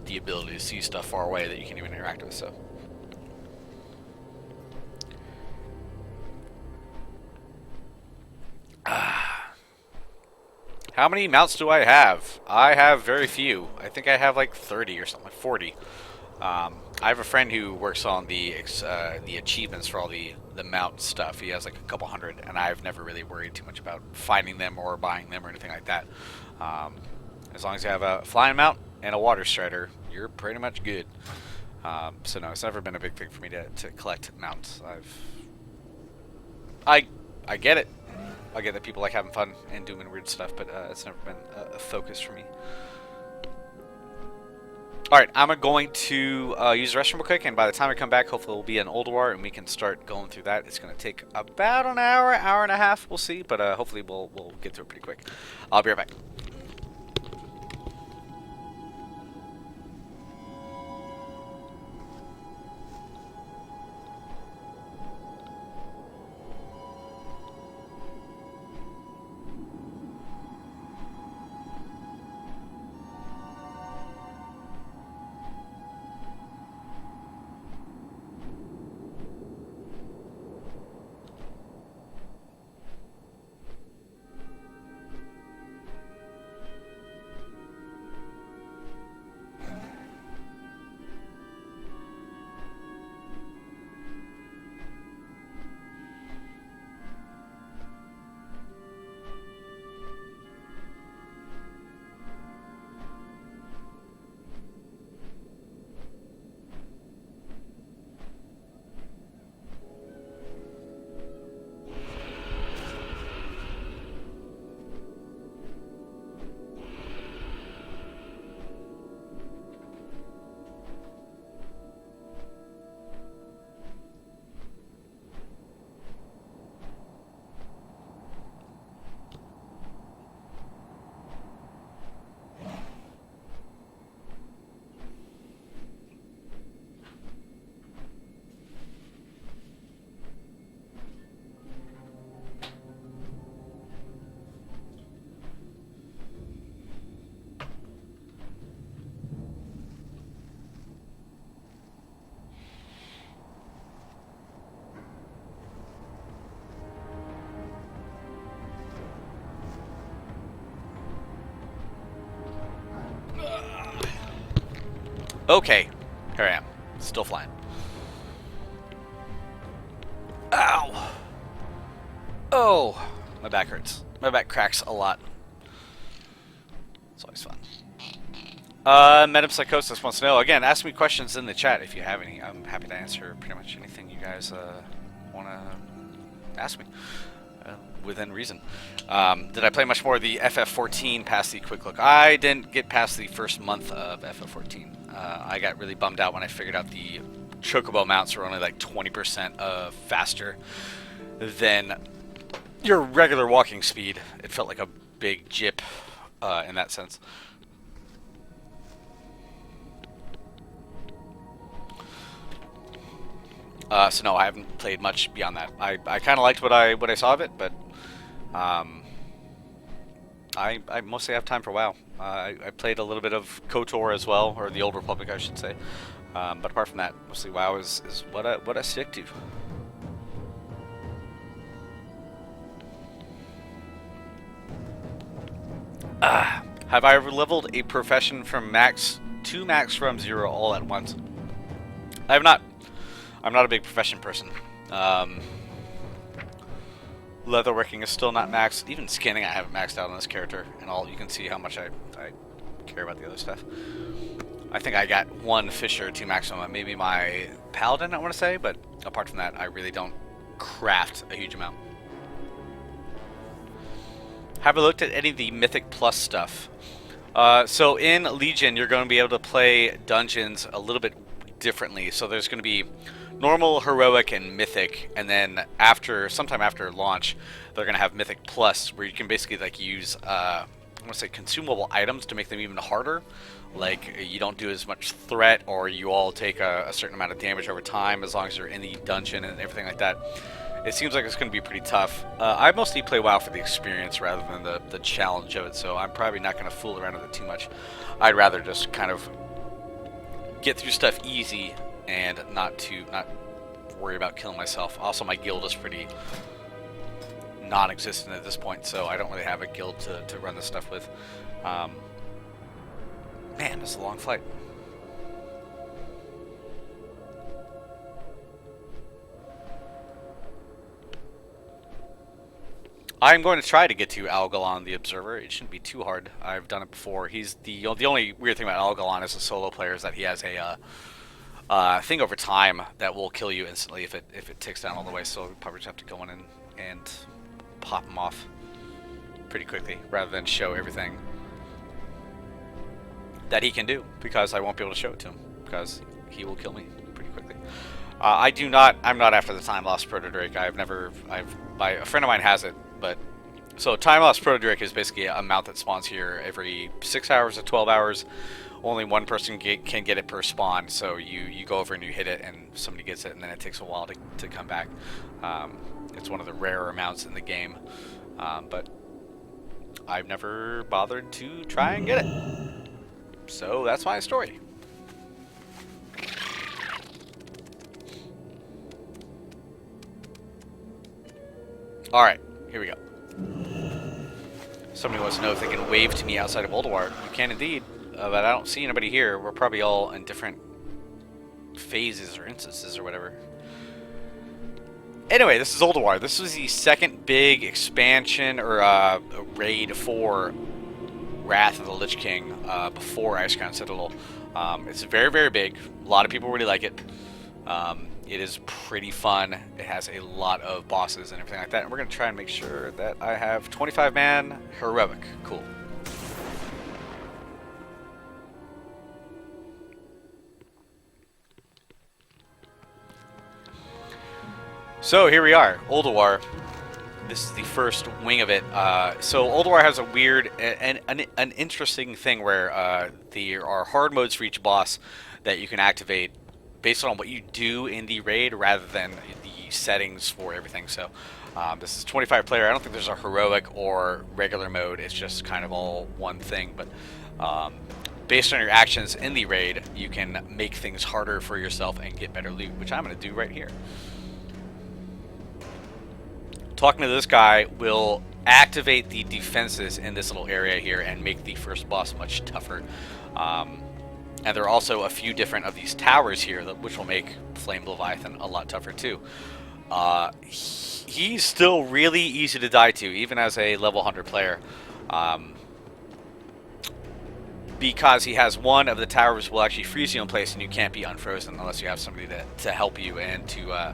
the ability to see stuff far away that you can even interact with. So. How many mounts do I have? I have very few. I think I have like 30 or something, like 40. I have a friend who works on the achievements for all the mount stuff. He has like a couple hundred, and I've never really worried too much about finding them or buying them or anything like that. As long as you have a flying mount and a water strider, you're pretty much good. So no, it's never been a big thing for me to collect mounts. I get it. I get that people like having fun and doing weird stuff, but it's never been a focus for me. Alright, I'm going to use the restroom real quick, and by the time I come back, hopefully we'll be in Old War, and we can start going through that. It's going to take about an hour and a half, we'll see, but hopefully we'll get through it pretty quick. I'll be right back. Okay, here I am. Still flying. Ow! Oh, my back hurts. My back cracks a lot. It's always fun. Metapsychosis wants to know, again, ask me questions in the chat if you have any. I'm happy to answer pretty much anything you guys want to ask me, within reason. Did I play much more of the FF14 past the quick look? I didn't get past the first month of FF14. I got really bummed out when I figured out the chocobo mounts were only like 20% faster than your regular walking speed. It felt like a big jip in that sense. So no, I haven't played much beyond that. I kind of liked what I saw of it, but I mostly have time for WoW. I played a little bit of KOTOR as well, or the Old Republic, I should say. But apart from that, mostly WoW is what I stick to. Have I ever leveled a profession from max to max from 0 all at once? I have not. I'm not a big profession person. Leatherworking is still not maxed. Even skinning I haven't maxed out on this character. And all you can see how much I care about the other stuff. I think I got 1 Fisher to maximum. Maybe my Paladin, I want to say. But apart from that, I really don't craft a huge amount. Have I looked at any of the Mythic Plus stuff? So in Legion, you're going to be able to play dungeons a little bit differently. So there's going to be normal, heroic, and mythic, and then sometime after launch, they're going to have Mythic Plus, where you can basically like use I want to say consumable items to make them even harder. Like you don't do as much threat, or you all take a certain amount of damage over time as long as you're in the dungeon and everything like that. It seems like it's going to be pretty tough. I mostly play WoW for the experience rather than the challenge of it, so I'm probably not going to fool around with it too much. I'd rather just kind of get through stuff easy and not worry about killing myself. Also, my guild is pretty non-existent at this point, so I don't really have a guild to run this stuff with. Man, this is a long flight. I'm going to try to get to Algalon the Observer. It shouldn't be too hard. I've done it before. He's the only weird thing about Algalon as a solo player is that he has a thing over time that will kill you instantly if it ticks down all the way. So we probably just have to go in and pop him off pretty quickly rather than show everything that he can do, because I won't be able to show it to him because he will kill me pretty quickly. I'm not after the Time Lost Proto-Drake. A friend of mine has it, but so Time Lost Proto-Drake is basically a mount that spawns here every 6 hours or 12 hours. Only one person can get it per spawn, so you go over and you hit it and somebody gets it, and then it takes a while to come back. It's one of the rarer mounts in the game, but I've never bothered to try and get it. So that's my story. Alright, here we go. Somebody wants to know if they can wave to me outside of Ulduar. You can indeed, but I don't see anybody here. We're probably all in different phases or instances or whatever. Anyway, this is Ulduar. This was the second big expansion or raid for Wrath of the Lich King before Icecrown Citadel. It's very, very big. A lot of people really like it. It is pretty fun. It has a lot of bosses and everything like that. And we're going to try and make sure that I have 25-man heroic. Cool. So here we are, Ulduar. This is the first wing of it. So Ulduar has a weird and an interesting thing where there are hard modes for each boss that you can activate based on what you do in the raid rather than the settings for everything. So this is 25 player. I don't think there's a heroic or regular mode. It's just kind of all one thing. But based on your actions in the raid, you can make things harder for yourself and get better loot, which I'm going to do right here. Talking to this guy will activate the defenses in this little area here and make the first boss much tougher. And there are also a few different of these towers here, which will make Flame Leviathan a lot tougher too. He's still really easy to die to, even as a level 100 player. Because he has one of the towers will actually freeze you in place, and you can't be unfrozen unless you have somebody to help you and to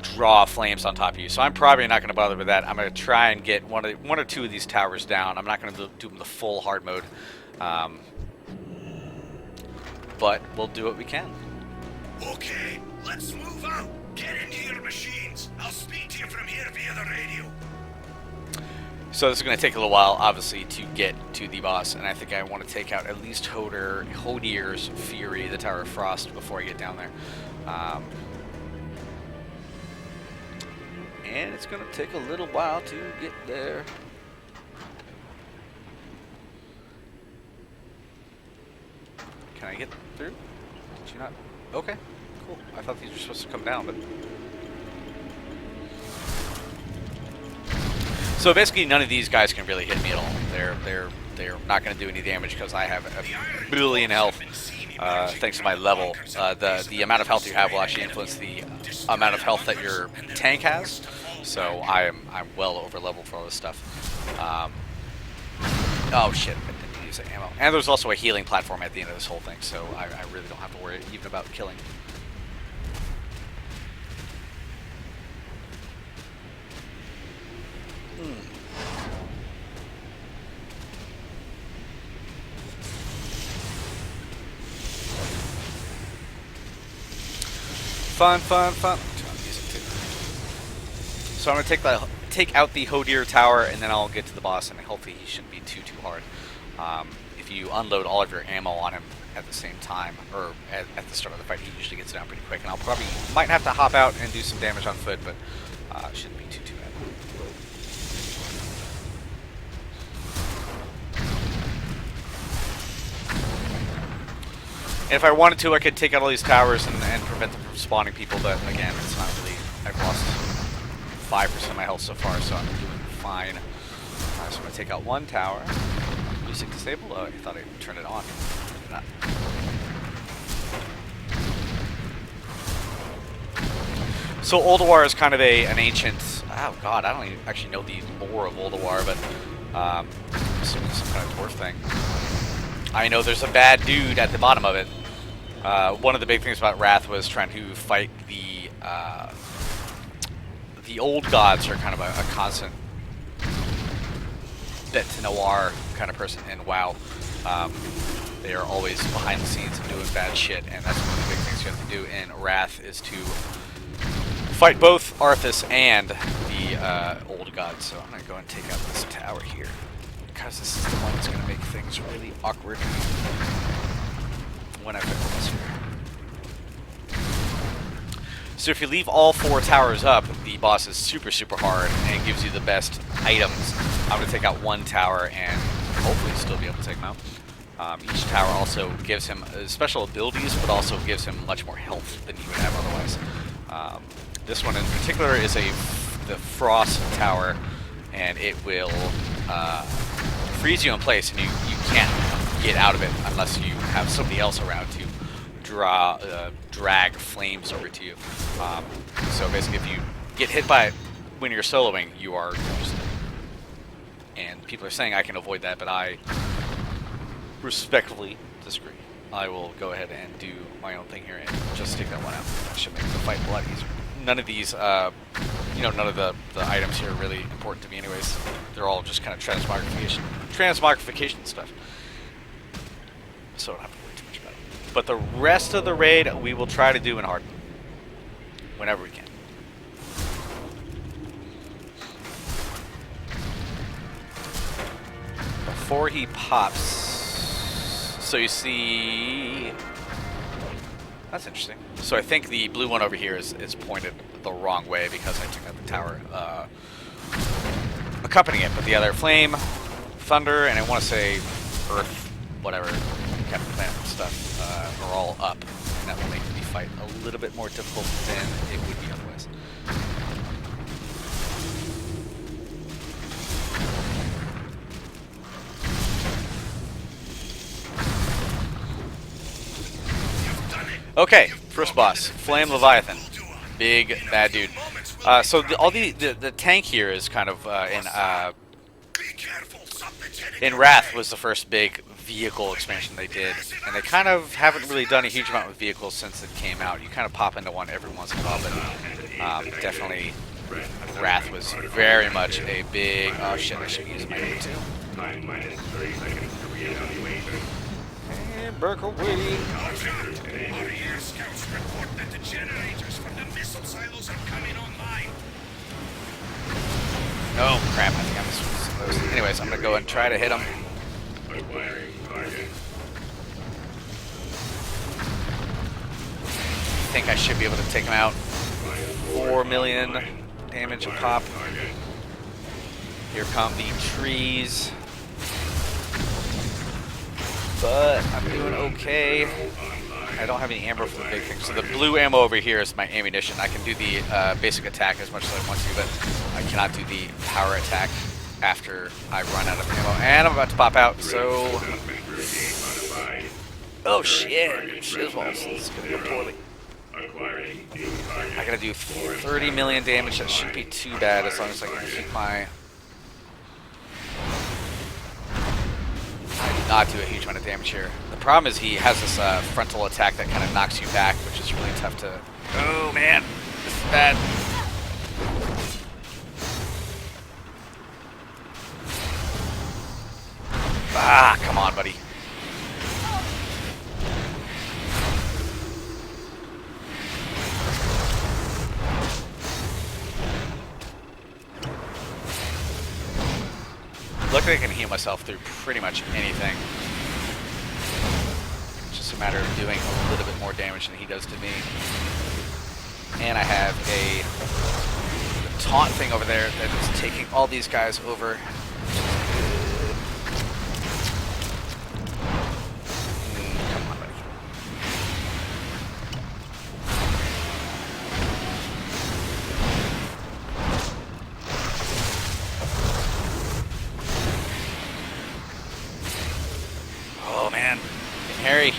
draw flames on top of you. So I'm probably not going to bother with that. I'm going to try and get one or two of these towers down. I'm not going to do them the full hard mode. But we'll do what we can. Okay, let's move out. Get into your machines. I'll speak to you from here via the radio. So this is going to take a little while, obviously, to get to the boss, and I think I want to take out at least Hodier's Fury, the Tower of Frost, before I get down there. And it's going to take a little while to get there. Can I get through? Did you not? Okay, cool. I thought these were supposed to come down, but... So basically, none of these guys can really hit me at all. They're not going to do any damage because I have a billion health. Thanks to my level, the amount of health you have will actually influence the amount of health that your tank has. So I'm well over level for all this stuff. Oh shit! I didn't use that ammo. And there's also a healing platform at the end of this whole thing, so I really don't have to worry even about killing. Fun. So I'm gonna take out the Hodier Tower, and then I'll get to the boss, and hopefully he shouldn't be too hard. If you unload all of your ammo on him at the same time, or at the start of the fight, he usually gets down pretty quick. And I'll might have to hop out and do some damage on foot, but shouldn't be too bad. And if I wanted to, I could take out all these towers and prevent them from spawning people, but again, it's not really... I've lost 5% of my health so far, so I'm doing fine. So I'm going to take out one tower. Music disabled? Oh, I thought I turned it on. Maybe not. So Ulduar is kind of an ancient... Oh god, I don't even actually know the lore of Ulduar, but... some kind of dwarf thing. I know there's a bad dude at the bottom of it. One of the big things about Wrath was trying to fight the old gods are kind of a constant bête noir kind of person in WoW. They are always behind the scenes and doing bad shit, and that's one of the big things you have to do in Wrath is to fight both Arthas and the old gods. So I'm going to go and take out this tower here, because this is the one that's going to make things really awkward when I put this here. So if you leave all 4 towers up, the boss is super hard and gives you the best items. I'm going to take out one tower and hopefully still be able to take him out. Each tower also gives him special abilities, but also gives him much more health than he would have otherwise. This one in particular is the Frost Tower, and it will freeze you in place, and you can't get out of it unless you have somebody else around to drag flames over to you. So basically, if you get hit by it when you're soloing, you are used. And people are saying I can avoid that, but I respectfully disagree. I will go ahead and do my own thing here and just take that one out. That should make the fight a lot easier. None of these, none of the items here are really important to me anyways. They're all just kind of transmogrification stuff. So I don't have to worry too much about it. But the rest of the raid, we will try to do in hard. Whenever we can. Before he pops, so you see, that's interesting. So I think the blue one over here is pointed the wrong way because I took out the tower accompanying it. But the other flame, thunder, and I want to say earth, whatever, Captain Planet stuff, are all up, and that will make the fight a little bit more difficult than it would be otherwise. Okay, first boss, Flame Leviathan, big bad dude. So the tank here is kind of in Wrath was the first big vehicle expansion they did, and they kind of haven't really done a huge amount with vehicles since it came out. You kind of pop into one every once in a while, but definitely Wrath was very much a big. Oh shit! I should be using my name too. And Burke away. Scouts report that the generators from the missile silos are coming online. Oh crap! I think I missed some of those. Anyways, I'm gonna go and try to hit him. I think I should be able to take him out. 4 million damage a pop. Here come the trees. But I'm doing okay. I don't have any ammo for the big thing. So the blue ammo over here is my ammunition. I can do the basic attack as much as I want to, but I cannot do the power attack after I run out of ammo. And I'm about to pop out, so... Oh shit! Shizballs. This is gonna go poorly. I gotta do 30 million damage. That shouldn't be too bad as long as I can keep my... I did not do a huge amount of damage here. The problem is he has this frontal attack that kind of knocks you back, which is really tough to... Oh man, this is bad. Ah, come on, buddy. Luckily I can heal myself through pretty much anything. It's just a matter of doing a little bit more damage than he does to me. And I have a taunt thing over there that is taking all these guys over. Come on, buddy. Oh man, Harry.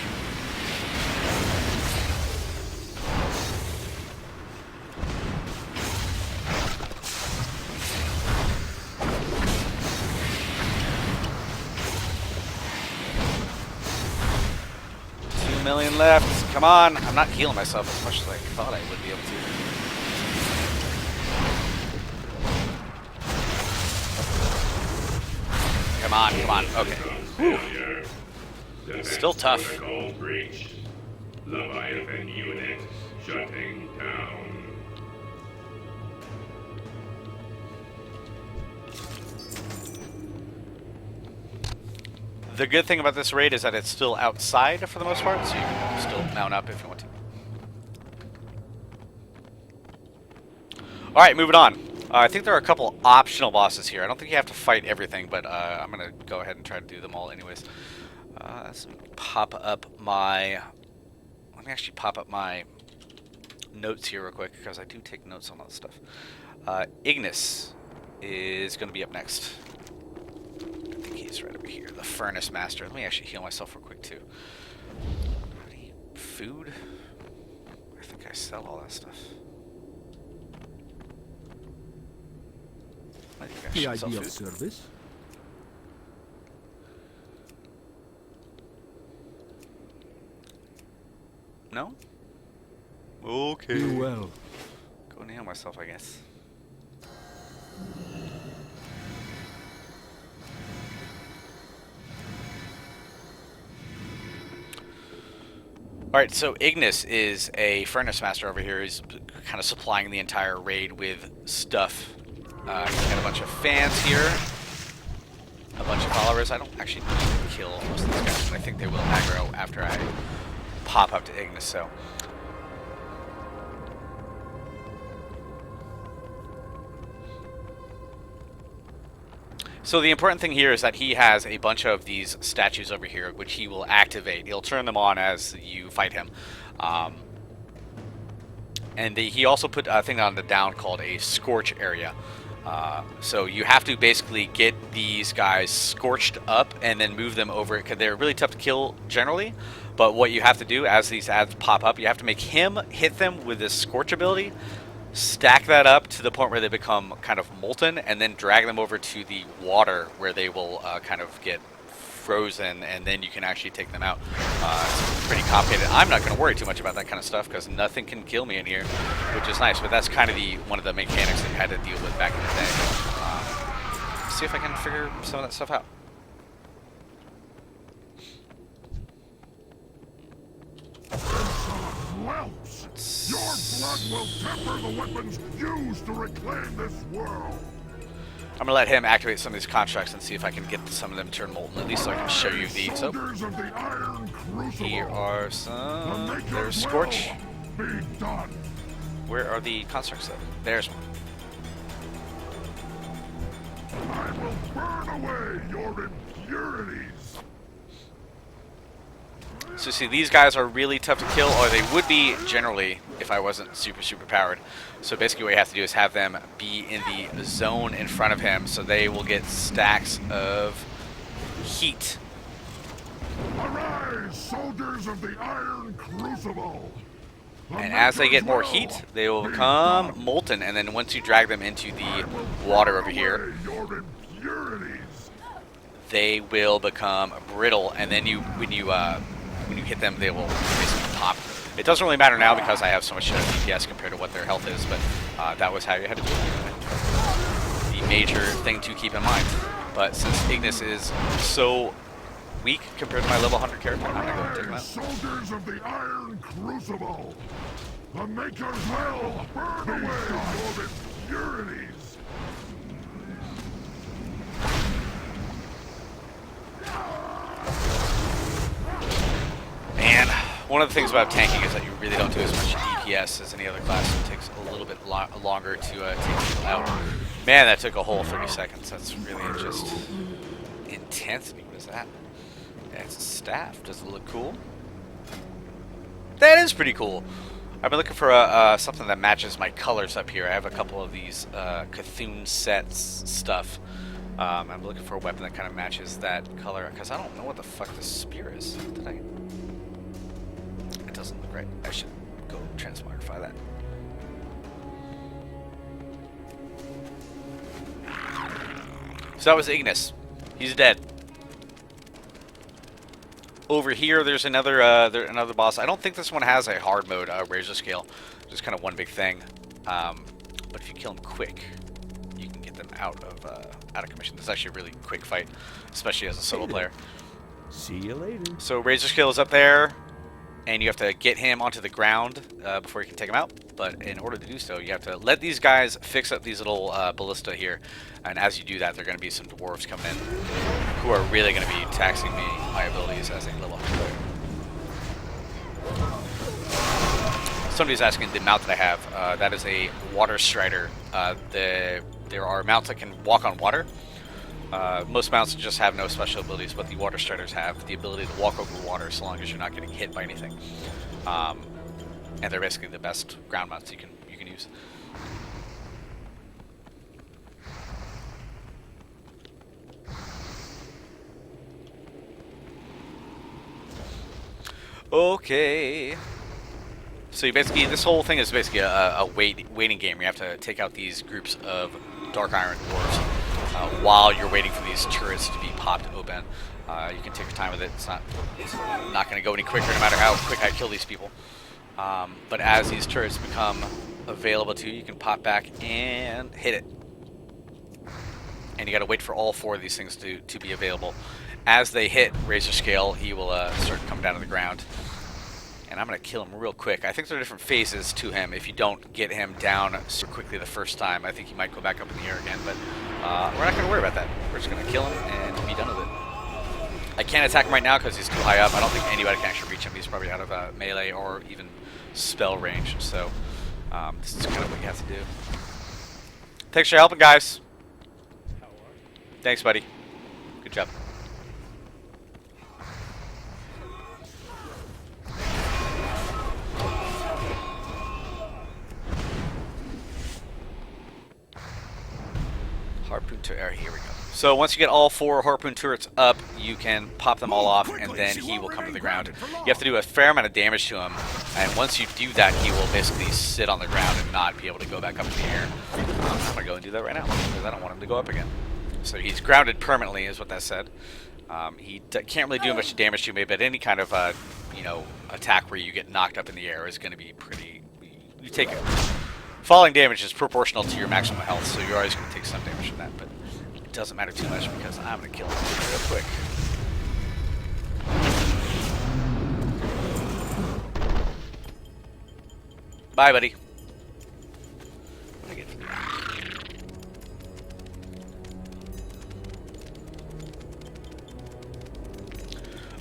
$2 million left. Come on. I'm not healing myself as much as I thought I would be able to. Come on, come on. Okay. Whew. Still tough. Leviathan unit shutting down. The good thing about this raid is that it's still outside for the most part, so you can still mount up if you want to. Alright, moving on. I think there are a couple optional bosses here. I don't think you have to fight everything, but I'm going to go ahead and try to do them all anyways. Let's pop up my... Let me actually pop up my notes here real quick, because I do take notes on all this stuff. Ignis is going to be up next. I think he's right over here. The Furnace Master. Let me actually heal myself real quick, too. Any food? I think I sell all that stuff. I think I should sell food. Service? No? Okay. Do well. Go nail myself, I guess. Alright, so Ignis is a Furnace Master over here. He's kind of supplying the entire raid with stuff. He's got a bunch of fans here. A bunch of followers. I don't actually need to kill most of these guys, but I think they will aggro after I pop up to Ignis, so... So the important thing here is that he has a bunch of these statues over here, which he will activate. He'll turn them on as you fight him. And he also put a thing on the down called a Scorch area. So you have to basically get these guys scorched up and then move them over, because they're really tough to kill generally. But what you have to do as these ads pop up, you have to make him hit them with this Scorch ability, stack that up to the point where they become kind of molten, and then drag them over to the water where they will kind of get frozen, and then you can actually take them out. It's pretty complicated. I'm not going to worry too much about that kind of stuff because nothing can kill me in here, which is nice. But that's kind of one of the mechanics that you had to deal with back in the day. See if I can figure some of that stuff out. Your blood will temper the weapons used to reclaim this world. I'm gonna let him activate some of these constructs and see if I can get some of them turned molten, at least so I can show you these. So, here are some. There's Scorch. Where are the constructs though? There's one. I will burn away your impurities. So see, these guys are really tough to kill, or they would be generally if I wasn't super powered. So basically what you have to do is have them be in the zone in front of him, so they will get stacks of heat. Arise, soldiers of the Iron Crucible! And as they get more heat, they will become molten, and then once you drag them into the water over here, they will become brittle, and then when you hit them, they will basically pop. It doesn't really matter now because I have so much DPS compared to what their health is, but that was how you had to do it. The major thing to keep in mind. But since Ignis is so weak compared to my level 100 character, I'm going to go and take him out. Soldiers of the Iron Crucible! The Makers will burn away your impurities! And one of the things about tanking is that you really don't do as much DPS as any other class. It takes a little bit longer to take people out. Man, that took a whole 30 seconds. That's really just intensity. What is that? It's a staff. Does it look cool? That is pretty cool. I've been looking for something that matches my colors up here. I have a couple of these Cthulhu sets stuff. I'm looking for a weapon that kind of matches that color because I don't know what the fuck this spear is. It doesn't look right. I should go transmogrify that. So that was Ignis. He's dead. Over here, there's another boss. I don't think this one has a hard mode razor scale. Just kind of one big thing. But if you kill him quick, you can get them out of commission. This is actually a really quick fight, especially as a solo player. See you later. So razor scale is up there, and you have to get him onto the ground before you can take him out. But in order to do so, you have to let these guys fix up these little ballista here. And as you do that, there are going to be some dwarves coming in who are really going to be taxing my abilities as a level 100 player. Somebody's asking the mount that I have. That is a water strider. There are mounts that can walk on water. Most mounts just have no special abilities, but the water striders have the ability to walk over water so long as you're not getting hit by anything. And they're basically the best ground mounts you can use. Okay. So you basically, this whole thing is basically a waiting game. You have to take out these groups of Dark Iron dwarves while you're waiting for these turrets to be popped open. You can take your time with it. It's not going to go any quicker no matter how quick I kill these people. But as these turrets become available to you, you can pop back and hit it. And you got to wait for all 4 of these things to be available. As they hit razor scale, he will start coming down to the ground. And I'm going to kill him real quick. I think there are different phases to him. If you don't get him down so quickly the first time, I think he might go back up in the air again. But we're not going to worry about that. We're just going to kill him and be done with it. I can't attack him right now because he's too high up. I don't think anybody can actually reach him. He's probably out of melee or even spell range. So this is kind of what you have to do. Thanks for helping, guys. Thanks, buddy. Good job. Harpoon to air. Here we go. So once you get all 4 harpoon turrets up, you can pop them all off, and then he will come to the ground. You have to do a fair amount of damage to him, and once you do that, he will basically sit on the ground and not be able to go back up in the air. I'm going to go and do that right now, because I don't want him to go up again. So he's grounded permanently, is what that said. He can't really do much damage to me, but any kind of you know, attack where you get knocked up in the air is going to be pretty... You take it. Falling damage is proportional to your maximum health, so you're always going to take some damage from that, but it doesn't matter too much because I'm going to kill him real quick. Bye, buddy.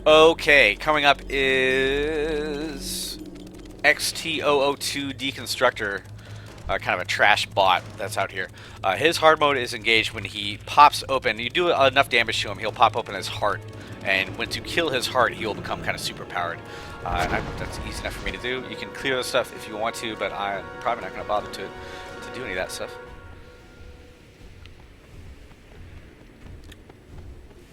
Okay, coming up is XT002 Deconstructor, kind of a trash bot that's out here. His hard mode is engaged when he pops open. You do enough damage to him, he'll pop open his heart, and when to kill his heart, he will become kind of super powered. That's easy enough for me to do. You can clear this stuff if you want to, but I'm probably not going to bother to do any of that stuff.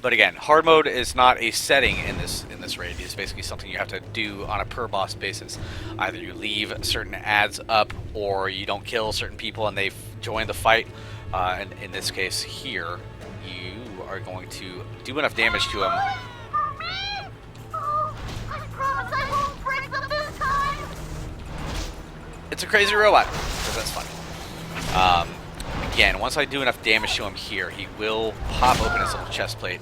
But again, hard mode is not a setting in this raid. It's basically something you have to do on a per boss basis. Either you leave certain ads up, or you don't kill certain people and they join the fight. And in this case here, you are going to do enough damage to him. It's a crazy robot, because that's funny. Again, once I do enough damage to him here, he will pop open his little chest plate.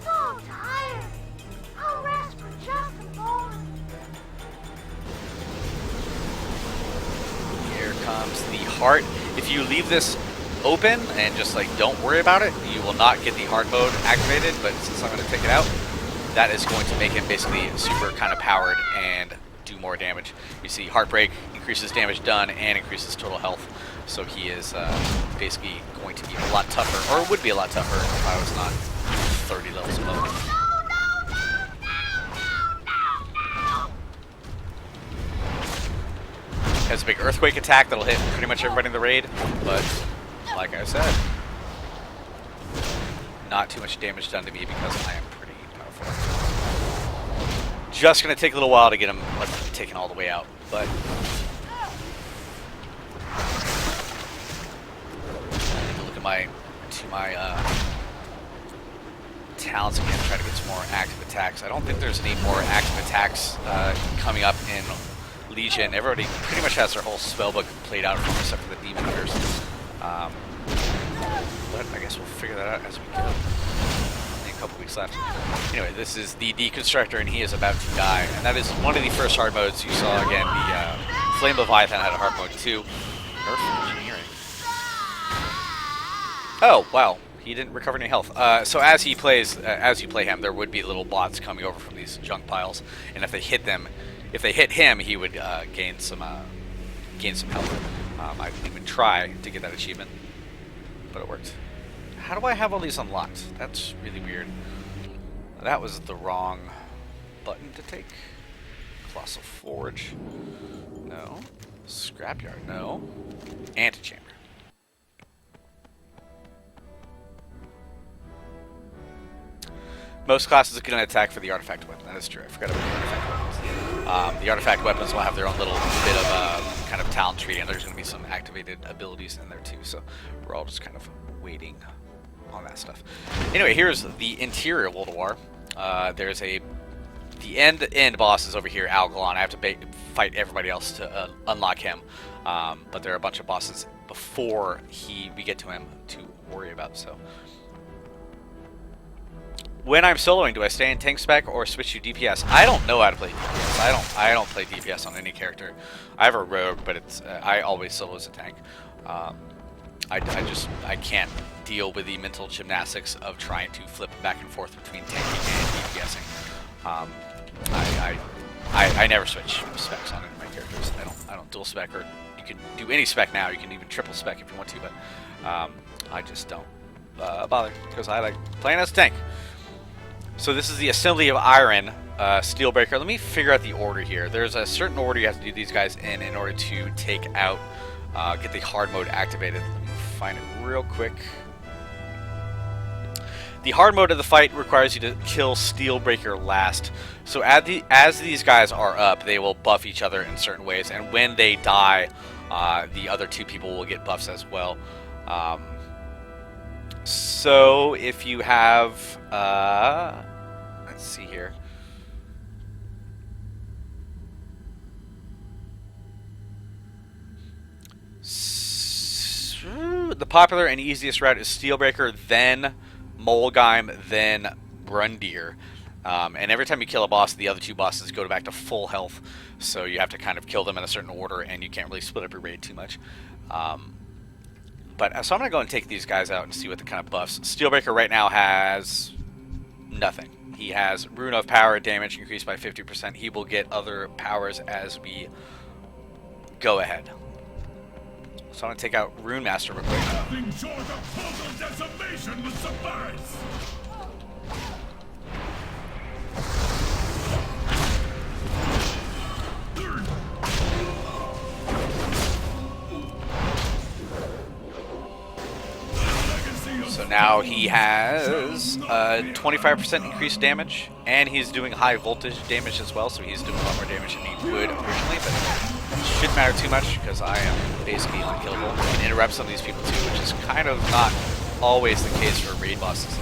Here comes the heart. If you leave this open and just like don't worry about it, you will not get the hard mode activated, but since I'm going to take it out, that is going to make him basically super kind of powered and do more damage. You see Heartbreak increases damage done and increases total health. So he is basically going to be a lot tougher, or would be a lot tougher if I was not 30 levels above him. Has a big earthquake attack that'll hit pretty much everybody in the raid, but like I said, not too much damage done to me because I am pretty powerful. Just gonna take a little while to get him taken all the way out, but my talents again, try to get some more active attacks. I don't think there's any more active attacks coming up in Legion. Everybody pretty much has their whole spellbook played out for them, except for the Demon Hunters. But I guess we'll figure that out as we go. Only a couple weeks left. Anyway, this is the Deconstructor, and he is about to die. And that is one of the first hard modes you saw. Again, the Flame Leviathan had a hard mode too. Nerf engineering. Oh, wow. He didn't recover any health. So as he plays, as you play him, there would be little bots coming over from these junk piles, and if they hit them, if they hit him, he would gain some health. I didn't even try to get that achievement, but it worked. How do I have all these unlocked? That's really weird. That was the wrong button to take. Colossal Forge. No. Scrapyard. No. Antechamber. Most classes can attack for the artifact weapon. That is true. I forgot about the artifact weapons. The artifact weapons will have their own little bit of kind of talent tree, and there's going to be some activated abilities in there too. So we're all just kind of waiting on that stuff. Anyway, here's the interior World of War. There's the end boss is over here, Algalon. I have to fight everybody else to unlock him, but there are a bunch of bosses before we get to him to worry about. So. When I'm soloing, do I stay in tank spec or switch to DPS? I don't know how to play DPS. I don't play DPS on any character. I have a rogue, but it's I always solo as a tank. I can't deal with the mental gymnastics of trying to flip back and forth between tanking and DPSing. I never switch specs on any of my characters. I don't dual spec, or you can do any spec now. You can even triple spec if you want to, but I just don't bother because I like playing as a tank. So this is the Assembly of Iron Steelbreaker. Let me figure out the order here. There's a certain order you have to do these guys in order to take out, get the hard mode activated. Let me find it real quick. The hard mode of the fight requires you to kill Steelbreaker last. So as these guys are up, they will buff each other in certain ways, and when they die, the other two people will get buffs as well. So if you have, let's see here. The popular and easiest route is Steelbreaker, then Molgheim, then Brundir. And every time you kill a boss, the other two bosses go back to full health. So you have to kind of kill them in a certain order, and you can't really split up your raid too much. So I'm going to go and take these guys out and see what the kind of buffs. Steelbreaker right now has nothing. He has Rune of Power, damage increased by 50%. He will get other powers as we go ahead. So I'm going to take out Rune Master real quick. Nothing short of total decimation would suffice. So now he has 25% increased damage, and he's doing high voltage damage as well, so he's doing a lot more damage than he would originally, but it shouldn't matter too much because I am basically unkillable. I can interrupt some of these people too, which is kind of not always the case for raid bosses.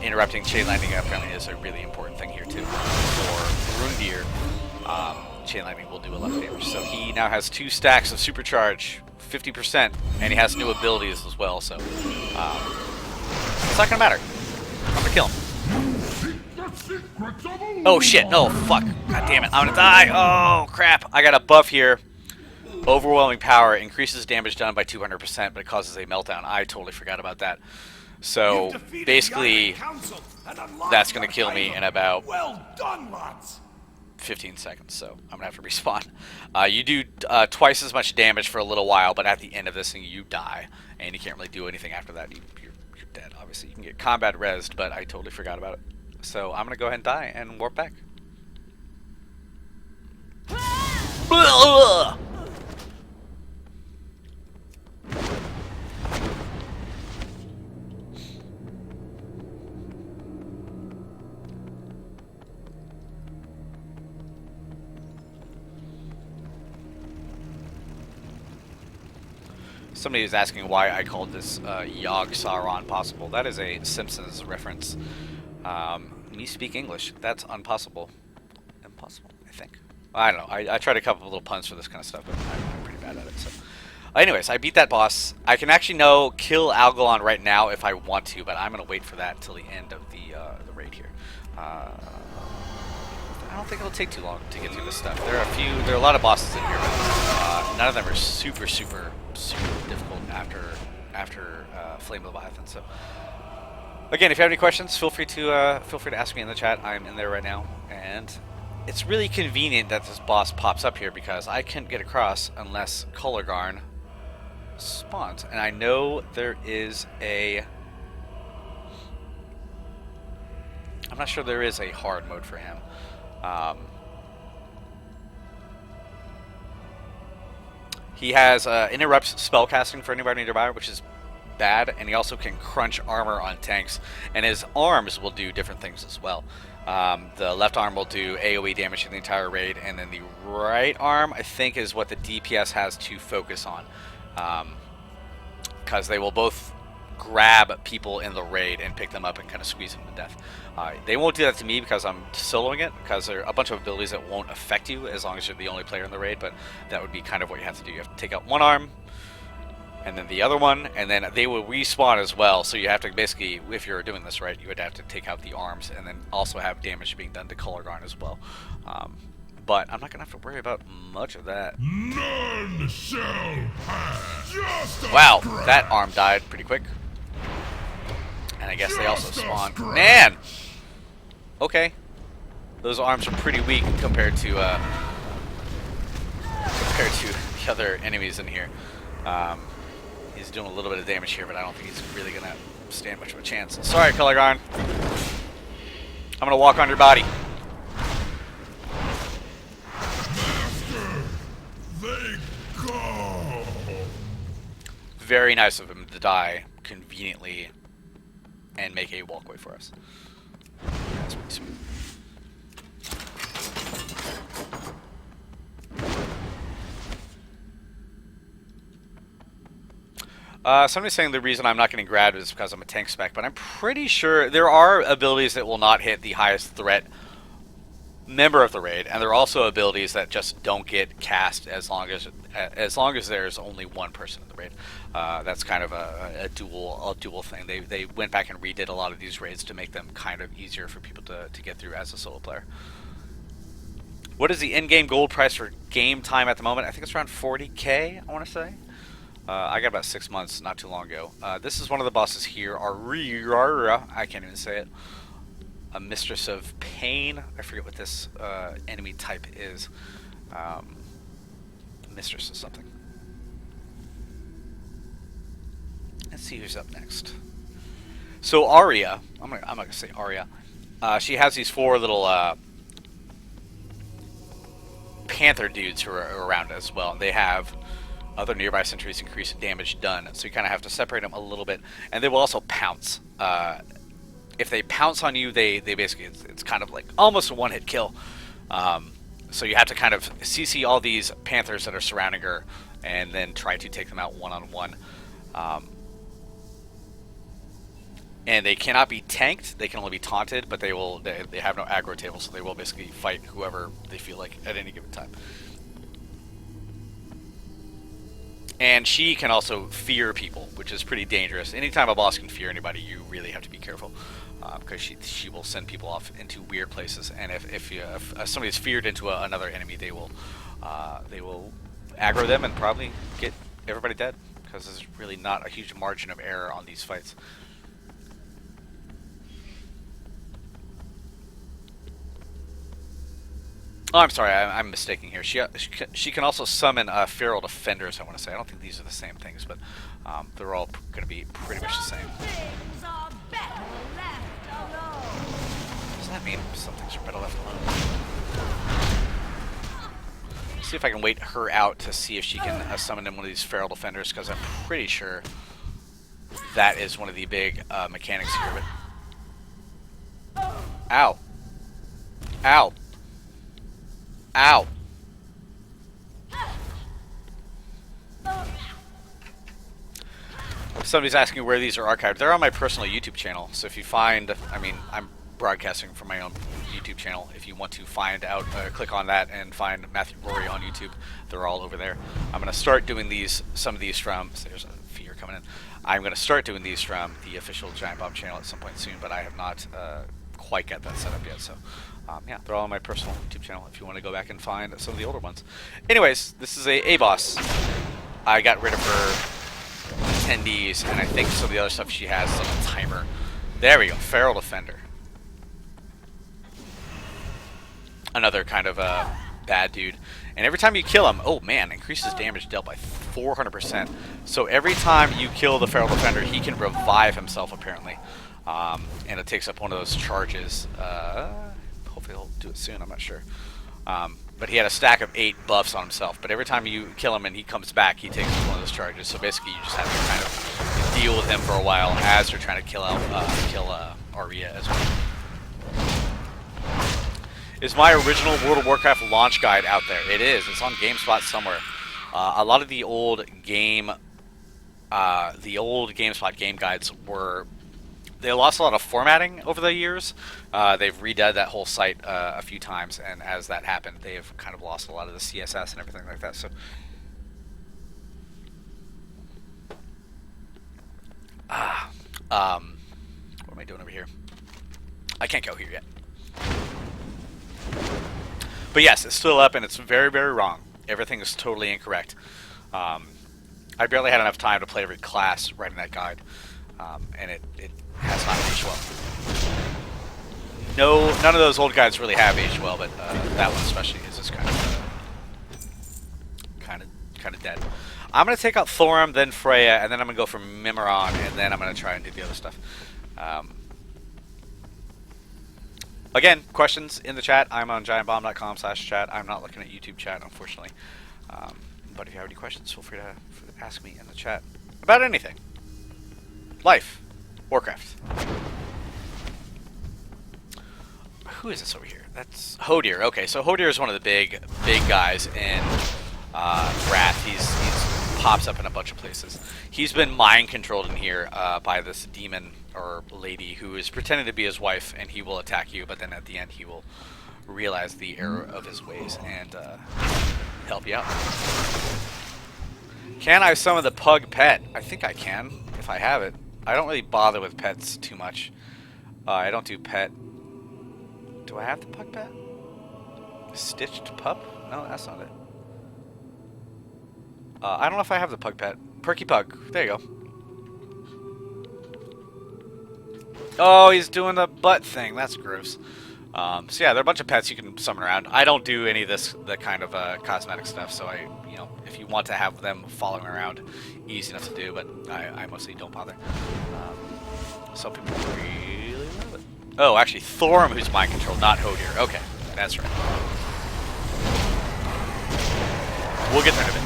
Interrupting chain lightning apparently is a really important thing here too. For Rundir, chain lightning will do a lot of damage. So he now has 2 stacks of supercharge, 50%, and he has new abilities as well, so it's not gonna matter. I'm gonna kill him. Oh shit, no, fuck. God damn it, I'm gonna die. Oh crap, I got a buff here. Overwhelming power increases damage done by 200%, but it causes a meltdown. I totally forgot about that. So basically, that's gonna kill me in about 15 seconds, so I'm gonna have to respawn. You do twice as much damage for a little while, but at the end of this thing, you die, and you can't really do anything after that. You're dead, obviously. You can get combat rezzed, but I totally forgot about it. So I'm gonna go ahead and die and warp back. Somebody is asking why I called this Yogg Sauron possible. That is a Simpsons reference. Me speak English. That's impossible. Impossible, I think. I don't know. I tried a couple of little puns for this kind of stuff, but I'm pretty bad at it. So, anyways, I beat that boss. I can actually kill Algalon right now if I want to, but I'm gonna wait for that till the end of the raid here. I don't think it'll take too long to get through this stuff. There are a lot of bosses in here, but none of them are super difficult after Flame Leviathan. So, again, if you have any questions, feel free to ask me in the chat. I'm in there right now, and it's really convenient that this boss pops up here because I can't get across unless Kolagharn spawns, and I know there is a. I'm not sure there is a hard mode for him. He has interrupts spellcasting for anybody nearby, which is bad, and he also can crunch armor on tanks, and his arms will do different things as well. The left arm will do AoE damage to the entire raid, and then the right arm, I think, is what the DPS has to focus on, because they will both grab people in the raid and pick them up and kind of squeeze them to death. They won't do that to me because I'm soloing it, because there are a bunch of abilities that won't affect you as long as you're the only player in the raid, but that would be kind of what you have to do. You have to take out one arm, and then the other one, and then they will respawn as well, so you have to basically, if you're doing this right, you would have to take out the arms, and then also have damage being done to Kolagharn as well. But I'm not going to have to worry about much of that. None shall pass. Wow, that arm died pretty quick. And I guess they also spawn. Man! Okay. Those arms are pretty weak compared to the other enemies in here. He's doing a little bit of damage here, but I don't think he's really going to stand much of a chance. Sorry, Kolagharn. I'm going to walk on your body. Master, they go. Very nice of him to die conveniently and make a walkway for us. That's pretty sweet. Somebody's saying the reason I'm not getting grabbed is because I'm a tank spec, but I'm pretty sure there are abilities that will not hit the highest threat member of the raid, and there are also abilities that just don't get cast as long as there's only one person in the raid. That's kind of a dual thing. They went back and redid a lot of these raids to make them kind of easier for people to get through as a solo player. What is the in-game gold price for game time at the moment? I think it's around 40k, I want to say. I got about 6 months not too long ago. This is one of the bosses here. I can't even say it. A Mistress of Pain. I forget what this enemy type is. Mistress of something. Let's see who's up next. So Arya, I'm not gonna say Arya. She has these 4 little panther dudes who are around as well. They have other nearby sentries increase damage done, so you kind of have to separate them a little bit, and they will also pounce. If they pounce on you, they basically, it's kind of like almost a one-hit kill. So you have to kind of CC all these panthers that are surrounding her, and then try to take them out one-on-one. And they cannot be tanked; they can only be taunted. But they have no aggro table, so they will basically fight whoever they feel like at any given time. And she can also fear people, which is pretty dangerous. Anytime a boss can fear anybody, you really have to be careful, because she will send people off into weird places. And if somebody's feared into another enemy, they will aggro them and probably get everybody dead, because there's really not a huge margin of error on these fights. Oh, I'm sorry, I'm mistaking here. She can also summon feral defenders, I want to say. I don't think these are the same things, but they're all going to be pretty much the same. Does that mean some things are better left alone? See if I can wait her out to see if she can summon in one of these feral defenders, because I'm pretty sure that is one of the big mechanics here. But ow. Ow. Ow. Somebody's asking where these are archived. They're on my personal YouTube channel. So if you find, I mean, I'm broadcasting from my own YouTube channel. If you want to find out, click on that and find Matthew Rory on YouTube. They're all over there. I'm going to start doing some of these from, so there's a fear coming in. I'm going to start doing these from the official Giant Bomb channel at some point soon, but I have not quite got that set up yet. So yeah, they're all on my personal YouTube channel if you want to go back and find some of the older ones. Anyways, this is a boss. I got rid of her attendees, and I think some of the other stuff she has is on a timer. There we go, Feral Defender. Another kind of bad dude. And every time you kill him, oh man, increases damage dealt by 400%. So every time you kill the Feral Defender, he can revive himself apparently. And it takes up one of those charges. Hopefully he'll do it soon, I'm not sure. But he had a stack of 8 buffs on himself. But every time you kill him and he comes back, he takes one of those charges. So basically you just have to kind of deal with him for a while as you're trying to kill Arya as well. Is my original World of Warcraft launch guide out there? It is. It's on GameSpot somewhere. A lot of the old GameSpot game guides they lost a lot of formatting over the years. They've redone that whole site a few times, and as that happened, they've kind of lost a lot of the CSS and everything like that. So, what am I doing over here? I can't go here yet. But yes, it's still up, and it's very, very wrong. Everything is totally incorrect. I barely had enough time to play every class writing that guide, and it has not aged well. No, none of those old guides really have aged well, but that one especially is just kind of dead. I'm gonna take out Thorum, then Freya, and then I'm gonna go for Mimiron, and then I'm gonna try and do the other stuff. Again, questions in the chat. I'm on giantbomb.com/chat. I'm not looking at YouTube chat, unfortunately. But if you have any questions, feel free to ask me in the chat about anything. Life. Warcraft. who is this over here? That's Hodir. Okay, so Hodir is one of the big guys in Wrath. He's pops up in a bunch of places. He's been mind controlled in here by this demon or lady who is pretending to be his wife, and he will attack you. But then at the end, he will realize the error of his ways and help you out. Can I summon the pug pet? I think I can if I have it. I don't really bother with pets too much. I don't do pet. Do I have the pug pet? Stitched pup? No, that's not it. I don't know if I have the pug pet. Perky Pug. There you go. Oh, he's doing the butt thing. That's gross. So yeah, there are a bunch of pets you can summon around. I don't do any of the kind of cosmetic stuff. So you know, if you want to have them following around, easy enough to do. But I mostly don't bother. Some people really love it. Oh, actually, Thorum, who's mind controlled, not Hodir. Okay, that's right. We'll get there in a bit.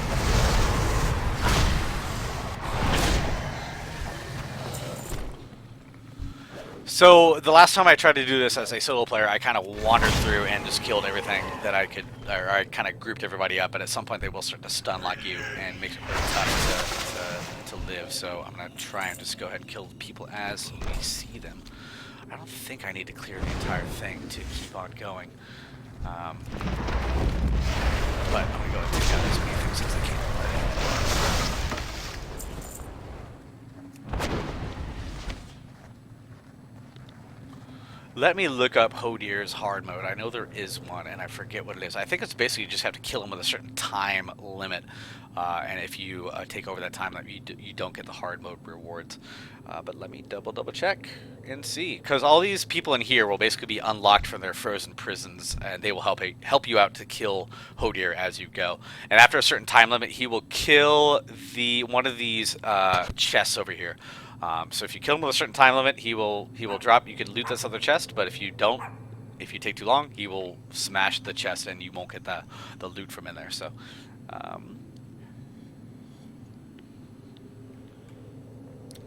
So the last time I tried to do this as a solo player, I kind of wandered through and just killed everything that I could, or I kind of grouped everybody up. But at some point, they will start to stun lock you and make it really tough to live. So I'm gonna try and just go ahead and kill people as we see them. I don't think I need to clear the entire thing to keep on going. But I'm gonna go ahead and take out as many things as I can. Let me look up Hodir's hard mode. I know there is one, and I forget what it is. I think it's basically you just have to kill him with a certain time limit, and if you take over that time limit, you don't get the hard mode rewards. But let me double check and see, because all these people in here will basically be unlocked from their frozen prisons, and they will help you out to kill Hodir as you go. And after a certain time limit, he will kill one of these chests over here. So if you kill him with a certain time limit, he will drop. You can loot this other chest, but if you don't, if you take too long, he will smash the chest and you won't get the loot from in there. So,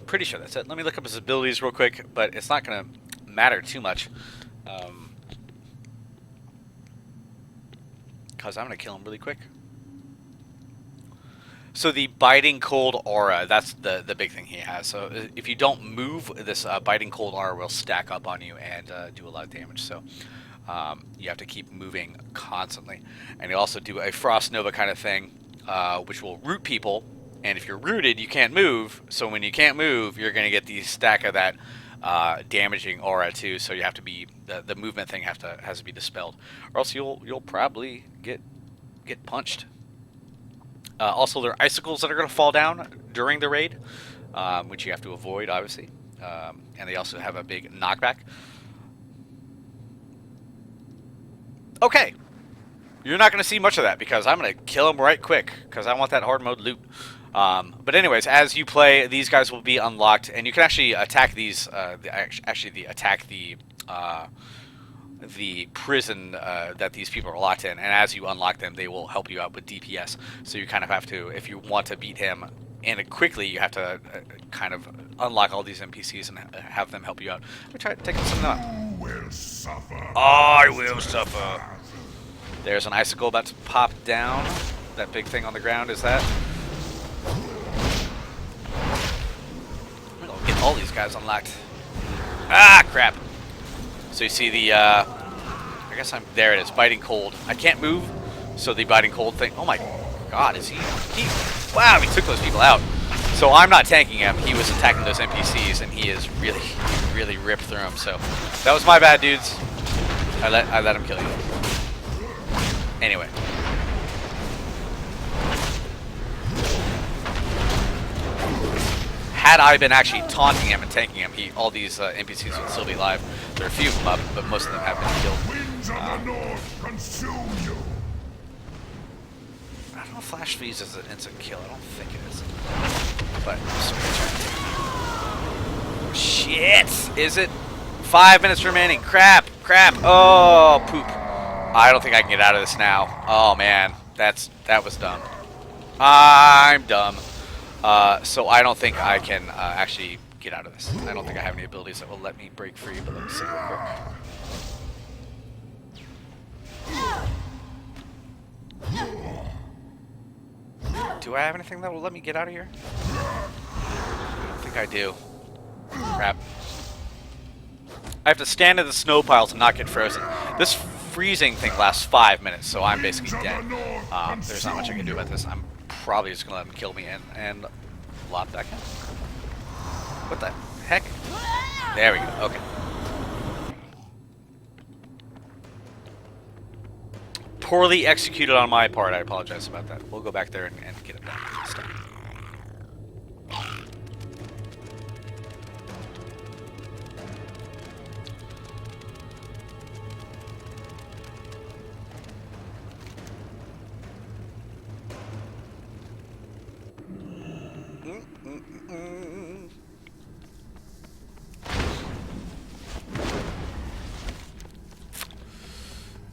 pretty sure that's it. Let me look up his abilities real quick, but it's not going to matter too much, because I'm going to kill him really quick. So the biting cold aura, that's the big thing he has. So if you don't move, this biting cold aura will stack up on you and do a lot of damage. So you have to keep moving constantly. And you also do a frost nova kind of thing, which will root people. And if you're rooted, you can't move. So when you can't move, you're going to get the stack of that damaging aura too. So you have to be the movement thing has to be dispelled, or else you'll probably get punched. Also, there are icicles that are going to fall down during the raid, which you have to avoid, obviously. And they also have a big knockback. Okay. You're not going to see much of that because I'm going to kill him right quick because I want that hard mode loot. But anyways, as you play, these guys will be unlocked, and you can actually attack these. Attack the prison that these people are locked in, and as you unlock them, they will help you out with DPS. So you kind of have to, if you want to beat him and quickly, you have to kind of unlock all these NPCs and have them help you out. Let me try taking some out. You will suffer. I will suffer. There's an icicle about to pop down. That big thing on the ground is that. I'm gonna get all these guys unlocked. Ah, crap. So you see the, I guess there it is, biting cold. I can't move, so the biting cold thing, oh my god, wow, he took those people out. So I'm not tanking him, he was attacking those NPCs, and he is really ripped through them, so that was my bad, dudes. I let him kill you. Anyway. Had I been actually taunting him and tanking him, all these NPCs would still be alive. There are a few of them up, but most of them have been killed. Winds of the North consume you. I don't know if Flash Freeze is an instant kill. I don't think it is. But shit! Is it? 5 minutes remaining. Crap! Oh, poop! I don't think I can get out of this now. Oh man, that was dumb. I'm dumb. So I don't think I can actually get out of this. I don't think I have any abilities that will let me break free, but let me see real quick. Do I have anything that will let me get out of here? I think I do. Crap. I have to stand in the snow pile to not get frozen. This freezing thing lasts 5 minutes, so I'm basically dead. There's not much I can do about this. I'm probably just going to let him kill me and lob back in. What the heck? There we go. Okay. Poorly executed on my part. I apologize about that. We'll go back there and get it done this time.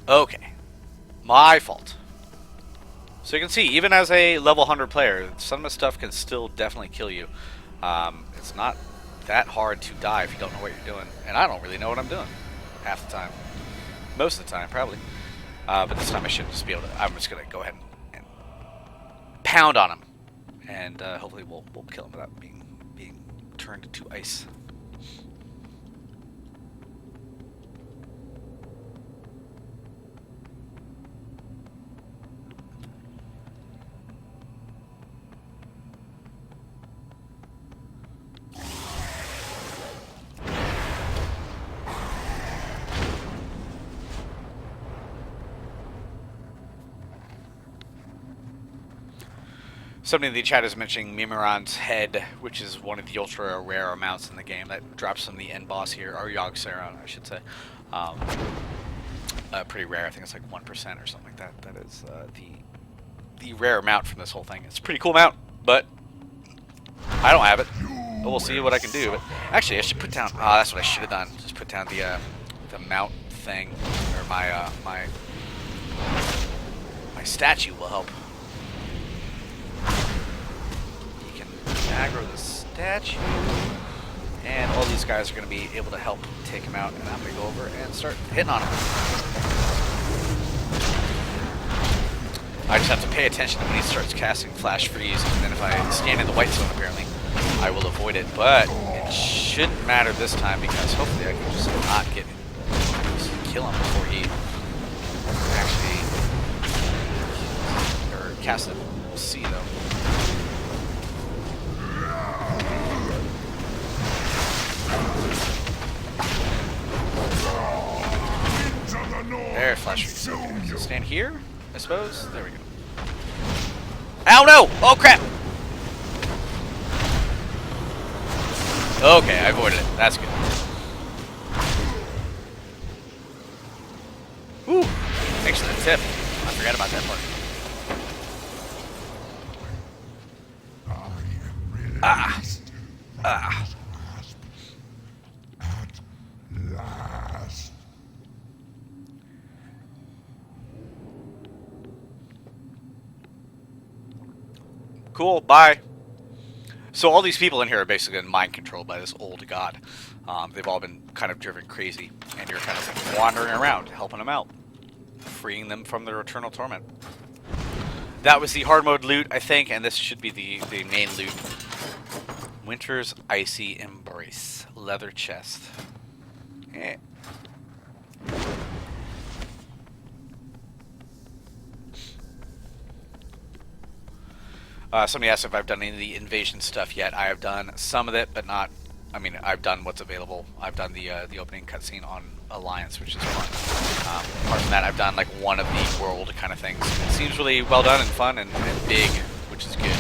Okay. My fault. So you can see, even as a level 100 player, some of the stuff can still definitely kill you. It's not that hard to die if you don't know what you're doing. And I don't really know what I'm doing half the time. Most of the time, probably. But this time I should just be able to... I'm just going to go ahead and pound on him. And hopefully we'll kill him without being turned to ice. Somebody in the chat is mentioning Mimiron's head, which is one of the ultra rare amounts in the game that drops from the end boss here, or Yogg-Saron, I should say. Pretty rare. I think it's like 1% or something like that. That is the rare amount from this whole thing. It's a pretty cool amount, but I don't have it. But we'll see what I can do. But actually, I should put down. That's what I should have done. Just put down the mount thing, or my statue will help. Aggro the statue, and all these guys are going to be able to help take him out, and I'm going to go over and start hitting on him. I just have to pay attention when he starts casting Flash Freeze, and then if I stand in the white zone, apparently, I will avoid it, but it shouldn't matter this time, because hopefully I can just not get him. Just kill him before he actually, or cast it. We'll see, though. There, Flash Freeze. Okay. Stand here, I suppose. There we go. Ow, no! Oh, crap! Okay, I avoided it. That's good. Whew. Thanks for the tip. I forgot about that part. Ah! Ah! Cool, bye. So all these people in here are basically mind controlled by this old god. They've all been kind of driven crazy, and you're kind of wandering around, helping them out, freeing them from their eternal torment. That was the hard mode loot, I think, and this should be the main loot. Winter's Icy Embrace. Leather chest. Eh. Somebody asked if I've done any of the invasion stuff yet. I have done some of it, but not... I mean, I've done what's available. I've done the opening cutscene on Alliance, which is fun. Apart from that, I've done like one of the world kind of things. It seems really well done and fun and big, which is good.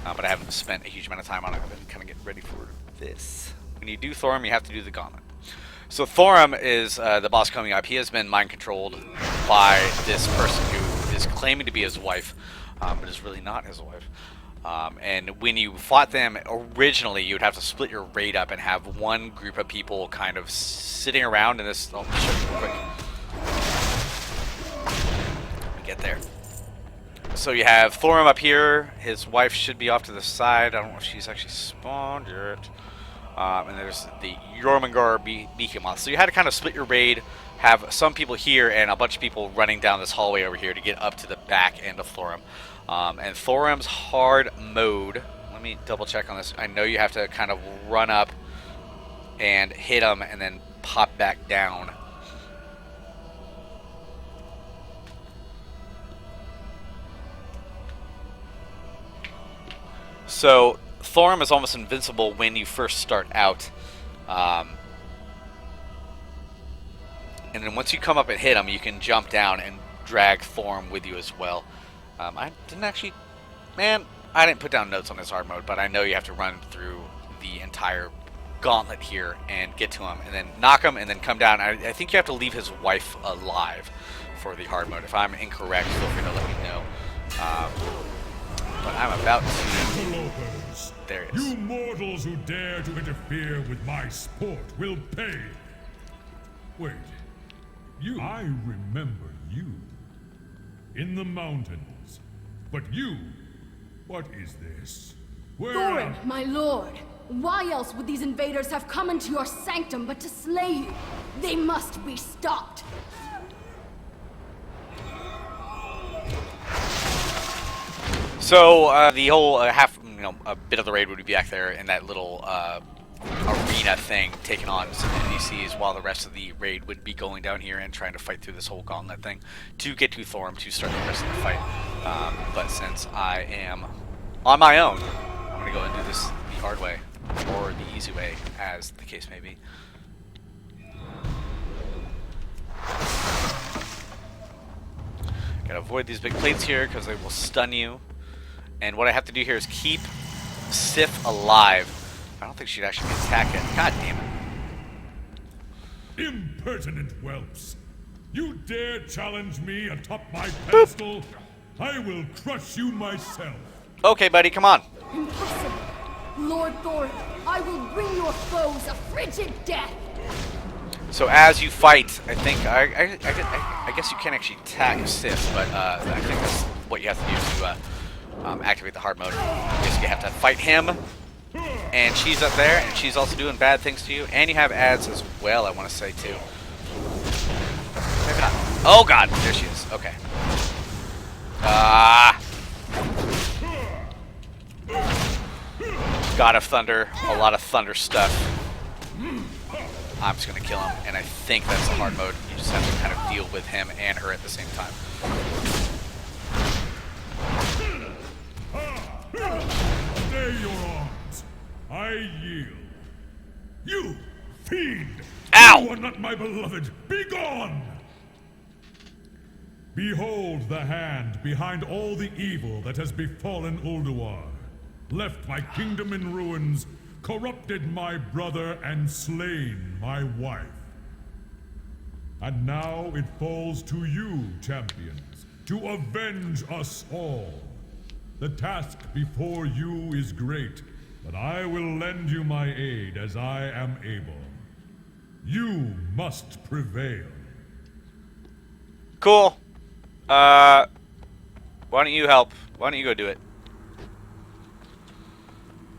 But I haven't spent a huge amount of time on it. I've been kind of getting ready for this. When you do Thorum, you have to do the Gauntlet. So Thorum is the boss coming up. He has been mind-controlled by this person who is claiming to be his wife, but is really not his wife. And when you fought them originally, you would have to split your raid up and have one group of people kind of sitting around in this... Oh, let me show you real quick. Let me get there. So you have Thorum up here. His wife should be off to the side. I don't know if she's actually spawned yet. And there's the Jormungandr Behemoth. So you had to kind of split your raid, have some people here and a bunch of people running down this hallway over here to get up to the back end of Thorum. And Thorum's hard mode, let me double check on this. I know you have to kind of run up and hit him and then pop back down. So Thorum is almost invincible when you first start out. And then once you come up and hit him, you can jump down and drag Thorum with you as well. I didn't actually... Man, I didn't put down notes on this hard mode, but I know you have to run through the entire gauntlet here and get to him, and then knock him, and then come down. I think you have to leave his wife alive for the hard mode. If I'm incorrect, feel free to let me know. But I'm about to... Interlopers. There it is. You mortals who dare to interfere with my sport will pay. Wait. I remember you. In the mountains. But you... What is this? Where... Thorin, my lord! Why else would these invaders have come into your sanctum but to slay you? They must be stopped! So, the whole a bit of the raid would be back there in that little arena thing, taking on some NPCs, while the rest of the raid would be going down here and trying to fight through this whole gauntlet thing to get to Thorum to start the rest of the fight. But since I am on my own, I'm going to go and do this the hard way, or the easy way, as the case may be. Gotta avoid these big plates here because they will stun you. And what I have to do here is keep Sif alive. I don't think she'd actually be attacked yet. God damn it. Impertinent whelps. You dare challenge me atop my pedestal? I will crush you myself. Okay, buddy, come on. Impossible! Lord Thorin, I will bring your foes a frigid death! So as you fight, I think, I guess you can't actually attack Sif, but I think that's what you have to do to activate the hard mode. Basically, you have to fight him, and she's up there, and she's also doing bad things to you, and you have ads as well, I want to say, too. Maybe not. Oh, God, there she is. Okay. God of Thunder, a lot of thunder stuff. I'm just going to kill him, and I think that's the hard mode. You just have to kind of deal with him and her at the same time. Stay your arms. I yield. You fiend! Ow! You are not my beloved. Be gone! Behold the hand behind all the evil that has befallen Ulduar. Left my kingdom in ruins, corrupted my brother, and slain my wife. And now it falls to you, champions, to avenge us all. The task before you is great, but I will lend you my aid as I am able. You must prevail. Cool. Why don't you help? Why don't you go do it?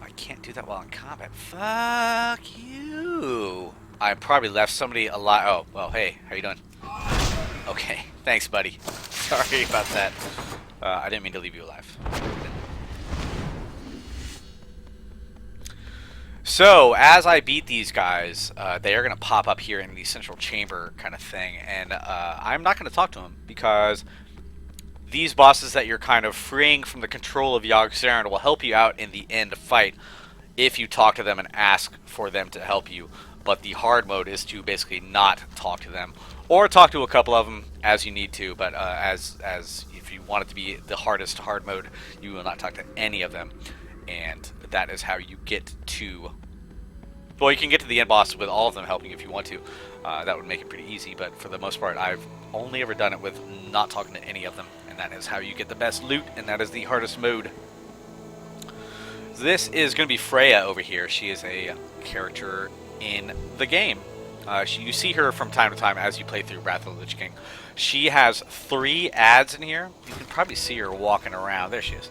I can't do that while in combat. Fuck you. I probably left somebody alive. Oh, well, hey, how you doing? Okay, thanks, buddy. Sorry about that. I didn't mean to leave you alive. So, as I beat these guys, they are going to pop up here in the central chamber kind of thing, and I'm not going to talk to them, because these bosses that you're kind of freeing from the control of Yogg-Saron will help you out in the end fight if you talk to them and ask for them to help you. But the hard mode is to basically not talk to them, or talk to a couple of them as you need to, but as if you want it to be the hardest hard mode, you will not talk to any of them. And that is how you get to... Well, you can get to the end boss with all of them helping if you want to. That would make it pretty easy, but for the most part, I've only ever done it with not talking to any of them. And that is how you get the best loot, and that is the hardest mode. This is going to be Freya over here. She is a character in the game. You see her from time to time as you play through Wrath of the Lich King. She has 3 ads in here. You can probably see her walking around. There she is.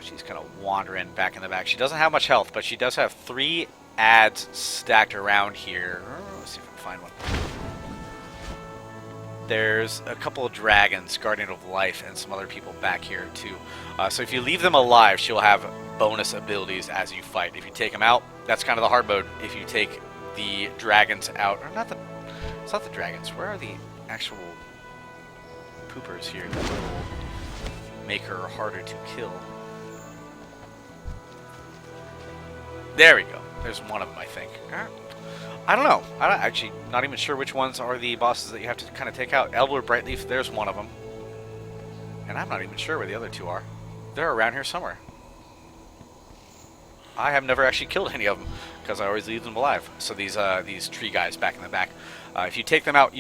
She's kind of wandering back in the back. She doesn't have much health, but she does have 3 ads stacked around here. Let's see if I can find one. there's a couple of dragons, Guardian of Life, and some other people back here too. So if you leave them alive, she'll have bonus abilities as you fight. If you take them out, that's kind of the hard mode. If you take the dragons out, or not the, it's not the dragons. Where are the actual poopers here that will make her harder to kill? There we go. There's one of them, I think. I don't know. I'm actually not even sure which ones are the bosses that you have to kind of take out. Elder Brightleaf, there's one of them. And I'm not even sure where the other two are. They're around here somewhere. I have never actually killed any of them because I always leave them alive. So these tree guys back in the back, if you take them out,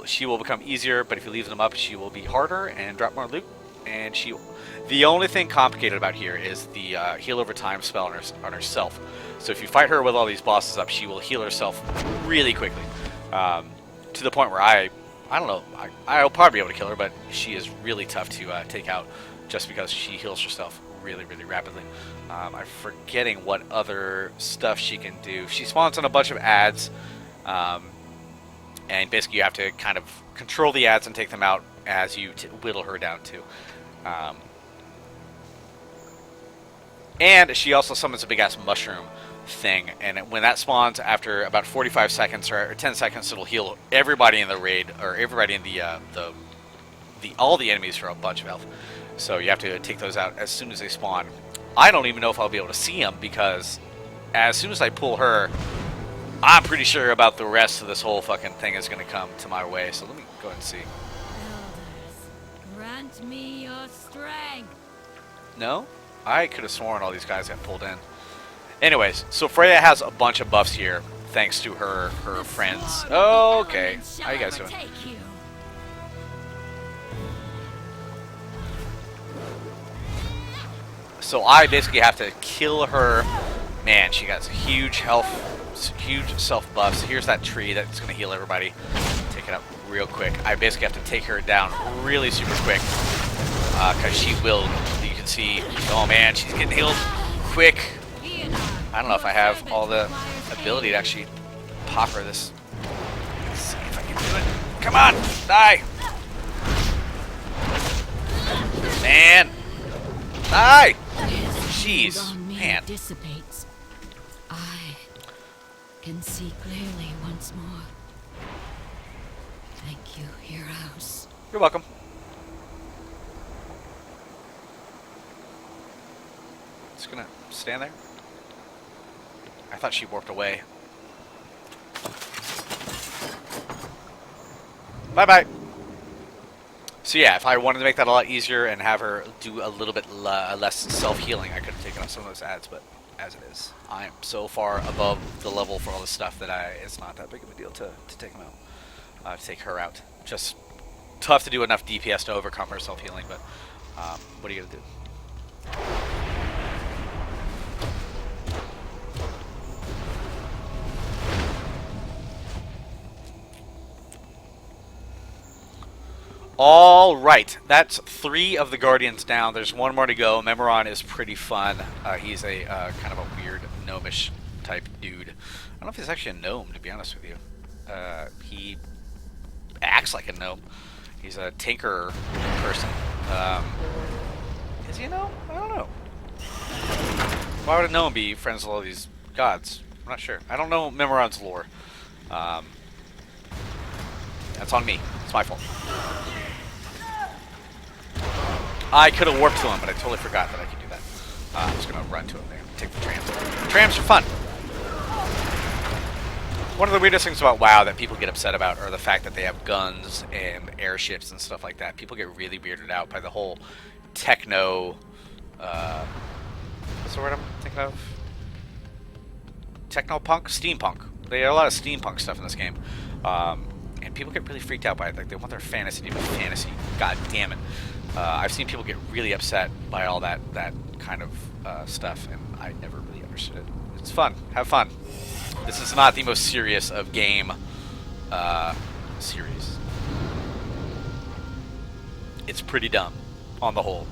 she will become easier. But if you leave them up, she will be harder and drop more loot. And the only thing complicated about here is the heal over time spell on herself. So if you fight her with all these bosses up, she will heal herself really quickly, to the point where I don't know, I'll probably be able to kill her, but she is really tough to take out just because she heals herself really, really rapidly. I'm forgetting what other stuff she can do. She spawns on a bunch of ads, and basically you have to kind of control the ads and take them out as you whittle her down too. And she also summons a big-ass mushroom thing, and when that spawns after about 45 seconds or 10 seconds, it'll heal everybody in the raid, or everybody in all the enemies for a bunch of health. So you have to take those out as soon as they spawn. I don't even know if I'll be able to see them, because as soon as I pull her, I'm pretty sure about the rest of this whole fucking thing is going to come to my way. So let me go ahead and see. Elders, grant me your strength. No? I could have sworn all these guys got pulled in. Anyways, so Freya has a bunch of buffs here, thanks to her friends. Okay, how you guys doing? So I basically have to kill her. Man, she got huge health, huge self buffs. Here's that tree that's going to heal everybody. Take it up real quick. I basically have to take her down really super quick, because she will. You can see, oh man, she's getting healed quick. I don't know if I have all the ability to actually pop her this. Let's see if I can do it. Come on, die! Man! Die! Jeez, man. Dissipates. I can see clearly once more. Thank you, heroes. You're welcome. Just gonna stand there. I thought she warped away. Bye-bye. So yeah, if I wanted to make that a lot easier and have her do a little bit less self-healing, I could have taken out some of those ads, but as it is, I am so far above the level for all this stuff that it's not that big of a deal to take them out. To take her out. Just tough to do enough DPS to overcome her self-healing, but what are you going to do? All right, that's 3 of the Guardians down. There's 1 more to go. Memoron is pretty fun. He's a kind of a weird gnomish type dude. I don't know if he's actually a gnome, to be honest with you. He acts like a gnome. He's a tinker person. Is he a gnome? I don't know. Why would a gnome be friends with all these gods? I'm not sure. I don't know Memoron's lore. That's on me. It's my fault. I could have warped to him, but I totally forgot that I could do that. I'm just going to run to him there. Take the trams. Trams are fun. One of the weirdest things about WoW that people get upset about are the fact that they have guns and airships and stuff like that. People get really weirded out by the whole techno... what's the word I'm thinking of? Techno-punk? Steampunk. They have a lot of steampunk stuff in this game. And people get really freaked out by it. Like, they want their fantasy to be fantasy. God damn it. I've seen people get really upset by all that kind of stuff, and I never really understood it. It's fun. Have fun. This is not the most serious of game series. It's pretty dumb, on the whole.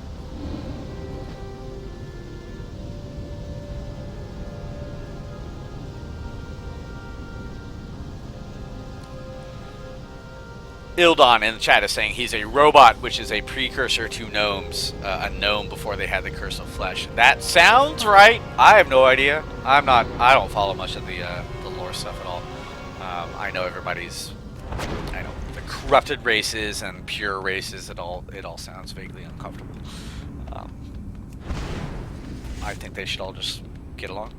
Ildon in the chat is saying he's a robot, which is a precursor to gnomes, a gnome before they had the curse of flesh. That sounds right. I have no idea. I don't follow much of the lore stuff at all. I know everybody's, I know the corrupted races and pure races. It all sounds vaguely uncomfortable. I think they should all just get along.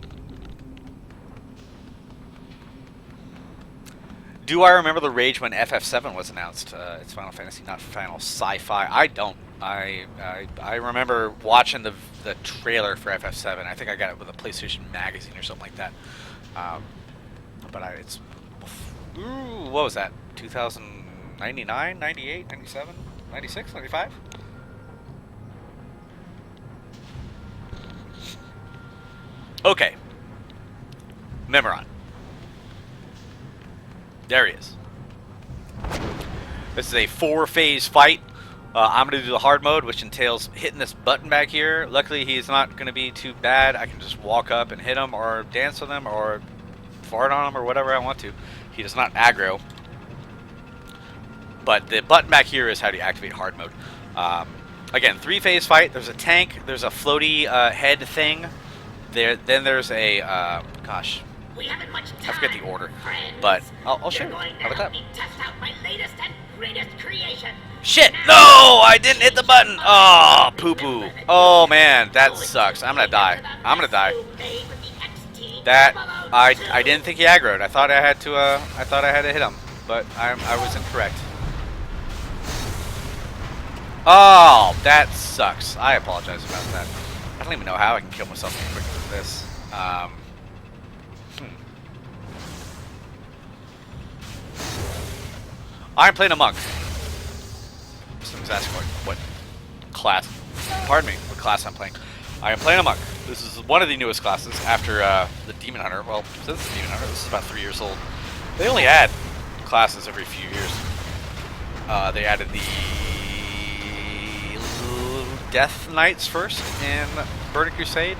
Do I remember the rage when FF7 was announced? It's Final Fantasy, not Final Sci-Fi. I don't. I remember watching the trailer for FF7. I think I got it with a PlayStation magazine or something like that. But it's... Ooh, what was that? 2099, 98, 97, 96, 95? Okay. Memoron. There he is. This is a 4-phase fight. I'm going to do the hard mode, which entails hitting this button back here. Luckily, he's not going to be too bad. I can just walk up and hit him, or dance with him, or fart on him, or whatever I want to. He does not aggro. But the button back here is how to activate hard mode. Again, 3-phase fight. There's a tank. There's a floaty head thing. Then there's a... gosh. We haven't much time, I forget the order, friends. but I'll show you. How about that? Test out my latest and greatest creation. Shit! No! I didn't hit the button! Oh, poo-poo. Oh, man. That sucks. I'm gonna die. I'm gonna die. That... I didn't think he aggroed. I thought I had to hit him. But I was incorrect. Oh, that sucks. I apologize about that. I don't even know how I can kill myself as quickly as this. I'm playing a monk. Someone's asking what class, pardon me, what class I'm playing. I am playing a monk. This is one of the newest classes after the Demon Hunter. Well, since the Demon Hunter, this is about 3 years old. They only add classes every few years. They added the Death Knights first in Burning Crusade.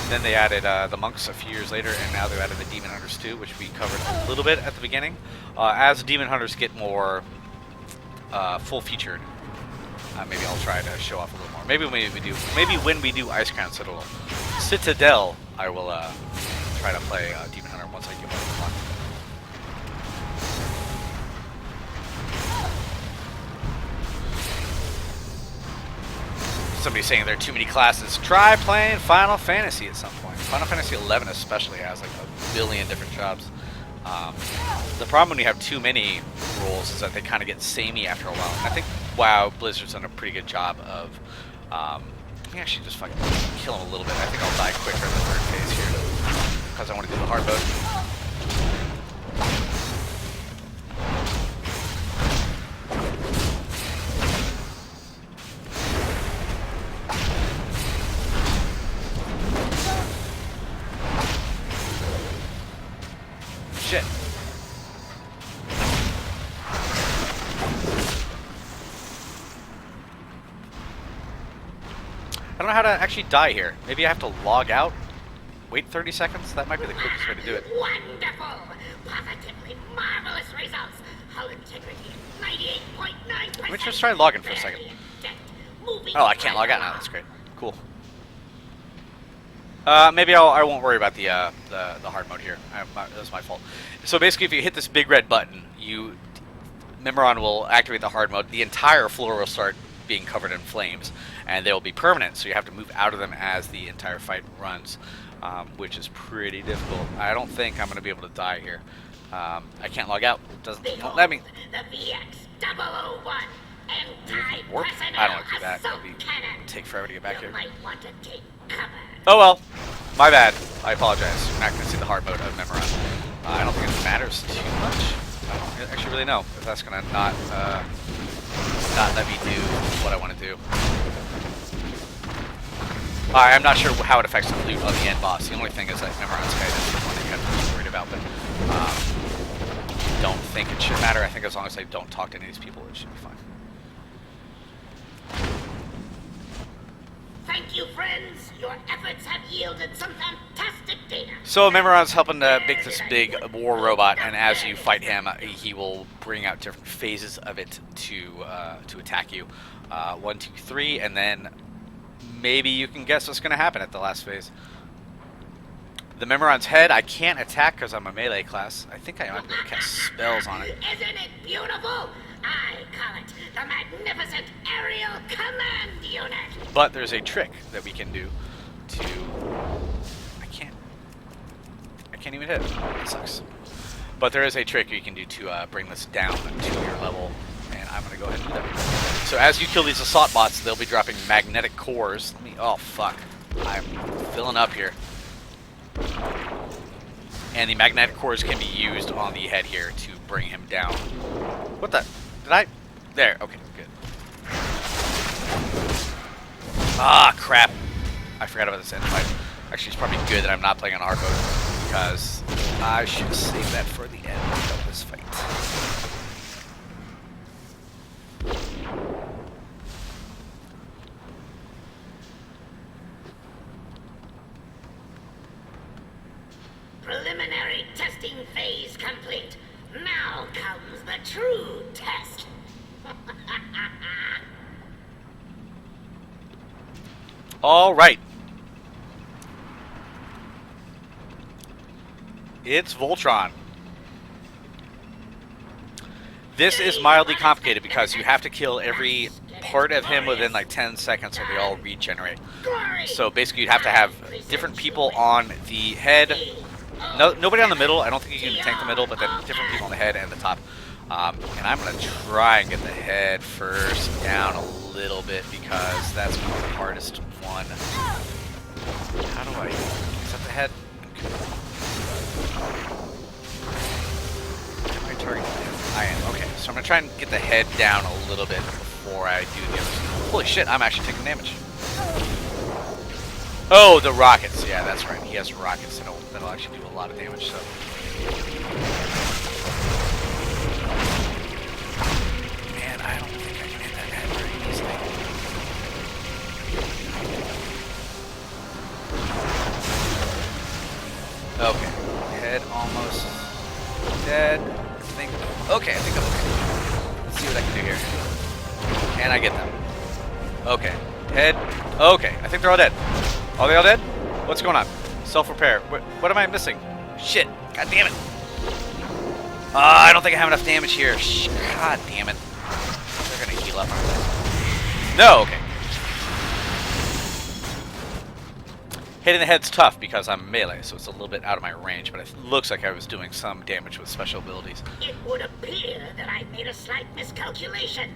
Then they added the monks a few years later, and now they've added the Demon Hunters too, which we covered a little bit at the beginning. As the Demon Hunters get more full-featured, maybe I'll try to show off a little more. Maybe when we do Ice Crown Citadel, I will try to play Demon Hunter once I get more fun. Somebody's saying there are too many classes. Try playing Final Fantasy at some point. Final Fantasy 11 especially has like a billion different jobs. The problem when you have too many roles is that they kind of get samey after a while. And I think WoW Blizzard's done a pretty good job of. Let me actually just fucking kill him a little bit. I think I'll die quicker in the third phase here because I want to do the hard mode. Shit. I don't know how to actually die here. Maybe I have to log out, wait 30 seconds? That might be the quickest way to do it. Wonderful! Positively marvelous results! Hull integrity 98.9%. Let me just try logging for a second. Oh, I can't log out now. That's great. Cool. Maybe I won't worry about the hard mode here. That was my fault. So basically, if you hit this big red button, Memoron will activate the hard mode. The entire floor will start being covered in flames, and they will be permanent. So you have to move out of them as the entire fight runs, which is pretty difficult. I don't think I'm going to be able to die here. I can't log out. It won't let me. The VX-001 Warp? I don't want to do that. It'll take forever to get back here. Might want to take cover. Oh well, my bad. I apologize. You're not going to see the hard mode of Memoron. I don't think it matters too much. I don't actually really know if that's going to not let me do what I want to do. I'm not sure how it affects the loot on the end boss. The only thing is that Memoron's guy is the one that you have to be worried about, but don't think it should matter. I think as long as I don't talk to any of these people, it should be fine. Thank you, friends. Your efforts have yielded some fantastic data. So Memoron's helping to make this big war robot, and as you fight him, he will bring out different phases of it to attack you. 1, 2, 3, and then maybe you can guess what's going to happen at the last phase. The Memoron's head, I can't attack because I'm a melee class. I think I might be able to cast spells on it. Isn't it beautiful? I call it the Magnificent Aerial Command Unit. But there's a trick that we can do to... I can't even hit it. It sucks. But there is a trick you can do to bring this down to your level, and I'm going to go ahead and do that. So as you kill these assault bots, they'll be dropping magnetic cores. Oh, fuck. I'm filling up here. And the magnetic cores can be used on the head here to bring him down. What the? Did I? There. Okay, good. Ah, crap. I forgot about this end fight. Actually, it's probably good that I'm not playing on hard mode, because I should have saved that for the end of this fight. Preliminary testing phase complete. Now comes the true test. All right. It's Voltron. This is mildly complicated because you have to kill every part of him within like 10 seconds or they all regenerate. So basically you'd have to have different people on the head. No, nobody on the middle. I don't think you can tank the middle, but then different people on the head and the top. And I'm going to try and get the head first down a little bit because that's going to be the hardest one. How do I... Is that the head? Am I targeting him? I am. Okay, so I'm going to try and get the head down a little bit before I do the others. Holy shit, I'm actually taking damage. Oh, the rockets. Yeah, that's right. He has rockets that'll actually do a lot of damage, so... Man, I don't think I can hit that head very easily. Okay. Head almost dead. I think... Okay, I think I'm okay. Let's see what I can do here. And I get them. Okay. Head... Okay, I think they're all dead. Are they all dead? What's going on? Self-repair. What am I missing? Shit. God damn it. I don't think I have enough damage here. God damn it. They're going to heal up, aren't they? No, okay. Hitting the head's tough because I'm melee, so it's a little bit out of my range, but it looks like I was doing some damage with special abilities. It would appear that I made a slight miscalculation.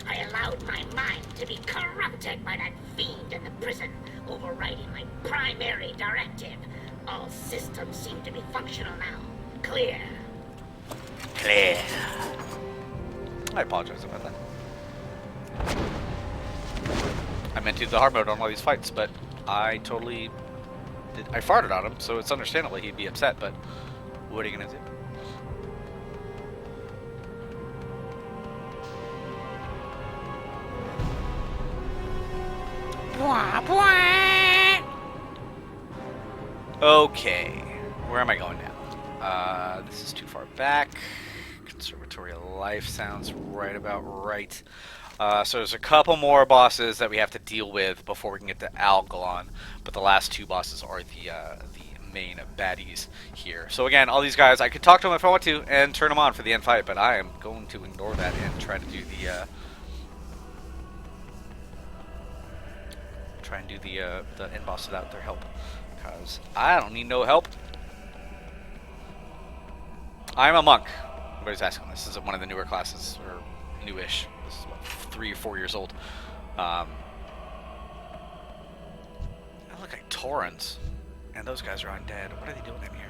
I allowed my mind to be corrupted by that fiend in the prison, overriding my primary directive. All systems seem to be functional now. Clear. Clear. I apologize about that. I meant to do the hard mode on all these fights, but I totally did. I farted on him, so it's understandable he'd be upset, but what are you gonna do? Okay, where am I going now? This is too far back. Conservatory of Life sounds right about right. So there's a couple more bosses that we have to deal with before we can get to Algalon, but the last two bosses are the main baddies here. So again, all these guys, I could talk to them if I want to and turn them on for the end fight, but I am going to ignore that and try to do the end boss without their help, because I don't need no help. I'm a monk. Everybody's asking. This is one of the newer classes, or newish. This is about 3 or 4 years old. I look like Taurens, and those guys are undead. What are they doing in here?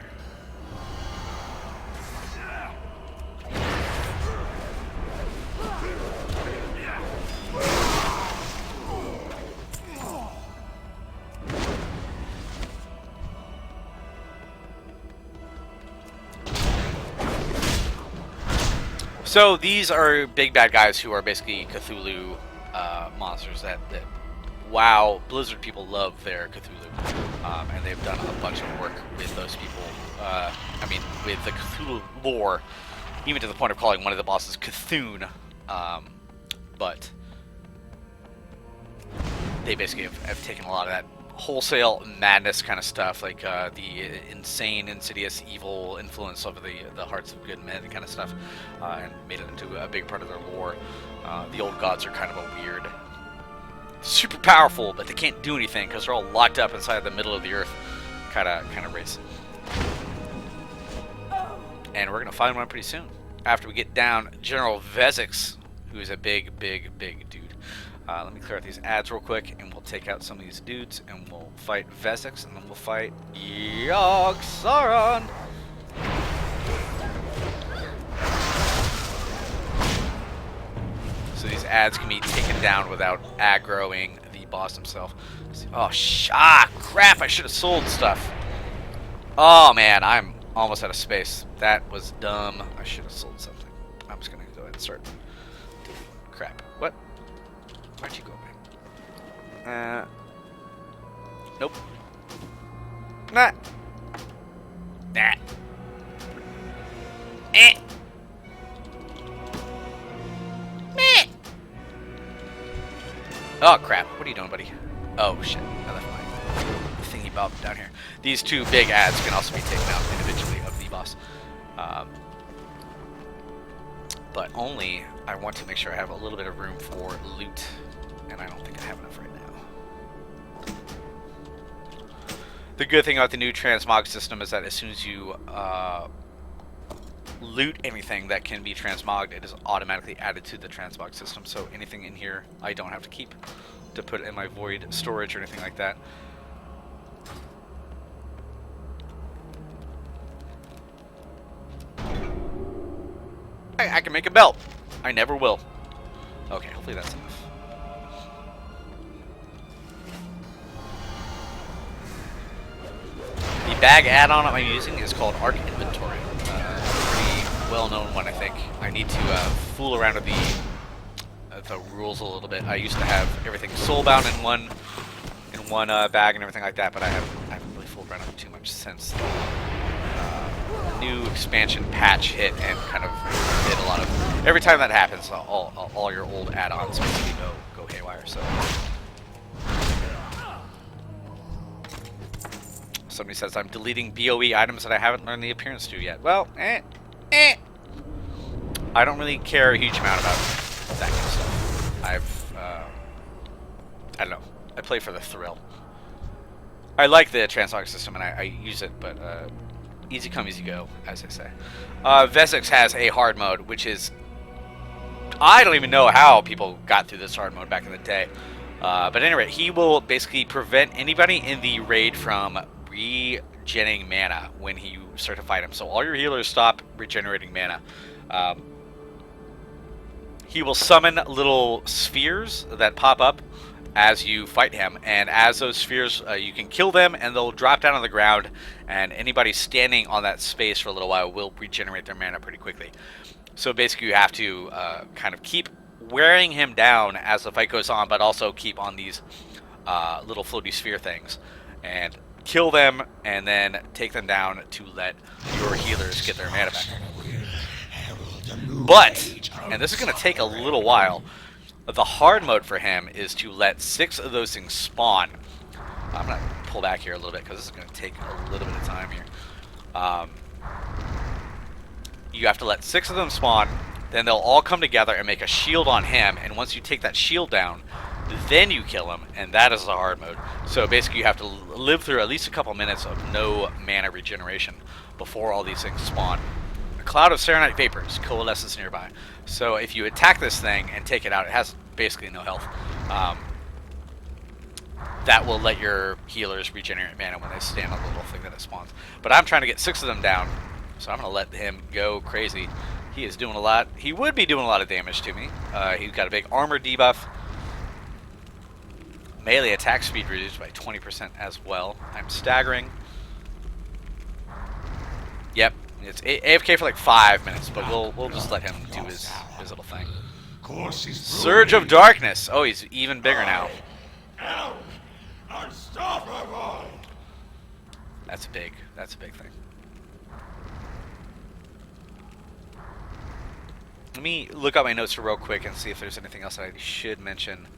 So these are big bad guys who are basically Cthulhu monsters that WoW, Blizzard people love their Cthulhu, and they've done a bunch of work with those people. I mean, with the Cthulhu lore, even to the point of calling one of the bosses Cthulhu. But they basically have taken a lot of that wholesale madness kind of stuff, like the insane, insidious, evil influence of the hearts of good men kind of stuff, and made it into a big part of their lore. The old gods are kind of a weird, super powerful, but they can't do anything because they're all locked up inside the middle of the earth kind of race. And we're gonna find one pretty soon after we get down General Vezix, who's a big dude. Let me clear out these ads real quick, and we'll take out some of these dudes, and we'll fight Vezix, and then we'll fight Yogg-Saron. So these ads can be taken down without aggroing the boss himself. Oh, crap! I should have sold stuff. Oh man, I'm almost out of space. That was dumb. I should have sold something. I'm just gonna go ahead and start. Crap. What? Where'd you go, man? Nope. Nah. Nah. Eh. Meh. Oh, crap. What are you doing, buddy? Oh, shit. I left my thingy bob down here. These two big ads can also be taken out individually of the boss. But only I want to make sure I have a little bit of room for loot, and I don't think I have enough right now. The good thing about the new transmog system is that as soon as you loot anything that can be transmogged, it is automatically added to the transmog system. So anything in here I don't have to keep to put in my void storage or anything like that. I can make a belt. I never will. Okay, hopefully that's enough. The bag add-on I'm using is called Arc Inventory. Pretty well-known one, I think. I need to fool around with the rules a little bit. I used to have everything soulbound in one bag and everything like that, but I haven't really fooled around with it too much since the new expansion patch hit and kind of did a lot of. Every time that happens, all your old add-ons basically go haywire. So. Somebody says I'm deleting BOE items that I haven't learned the appearance to yet. Well, I don't really care a huge amount about that kind of stuff. I don't know. I play for the thrill. I like the transmog system and I use it, but easy come, easy go, as they say. Vezix has a hard mode, which is... I don't even know how people got through this hard mode back in the day. But anyway, he will basically prevent anybody in the raid from regenerating mana when you start to fight him. So all your healers stop regenerating mana. He will summon little spheres that pop up as you fight him, and as those spheres, you can kill them and they'll drop down on the ground, and anybody standing on that space for a little while will regenerate their mana pretty quickly. So basically you have to kind of keep wearing him down as the fight goes on, but also keep on these little floaty sphere things and kill them and then take them down to let your healers get their mana back. But, and this is going to take a little while, the hard mode for him is to let 6 of those things spawn. I'm going to pull back here a little bit because this is going to take a little bit of time here. You have to let 6 of them spawn, then they'll all come together and make a shield on him, and once you take that shield down, then you kill him, and that is the hard mode. So basically you have to live through at least a couple minutes of no mana regeneration before all these things spawn. A cloud of serenite vapors coalesces nearby. So if you attack this thing and take it out, it has basically no health. That will let your healers regenerate mana when they stand on the little thing that it spawns. But I'm trying to get 6 of them down, so I'm going to let him go crazy. He is doing a lot. He would be doing a lot of damage to me. He's got a big armor debuff. Melee attack speed reduced by 20% as well. I'm staggering. Yep, it's AFK for like 5 minutes, but we'll just let him do his little thing. Surge of Darkness. Oh, he's even bigger now. Unstoppable! That's big. That's a big thing. Let me look up my notes real quick and see if there's anything else that I should mention.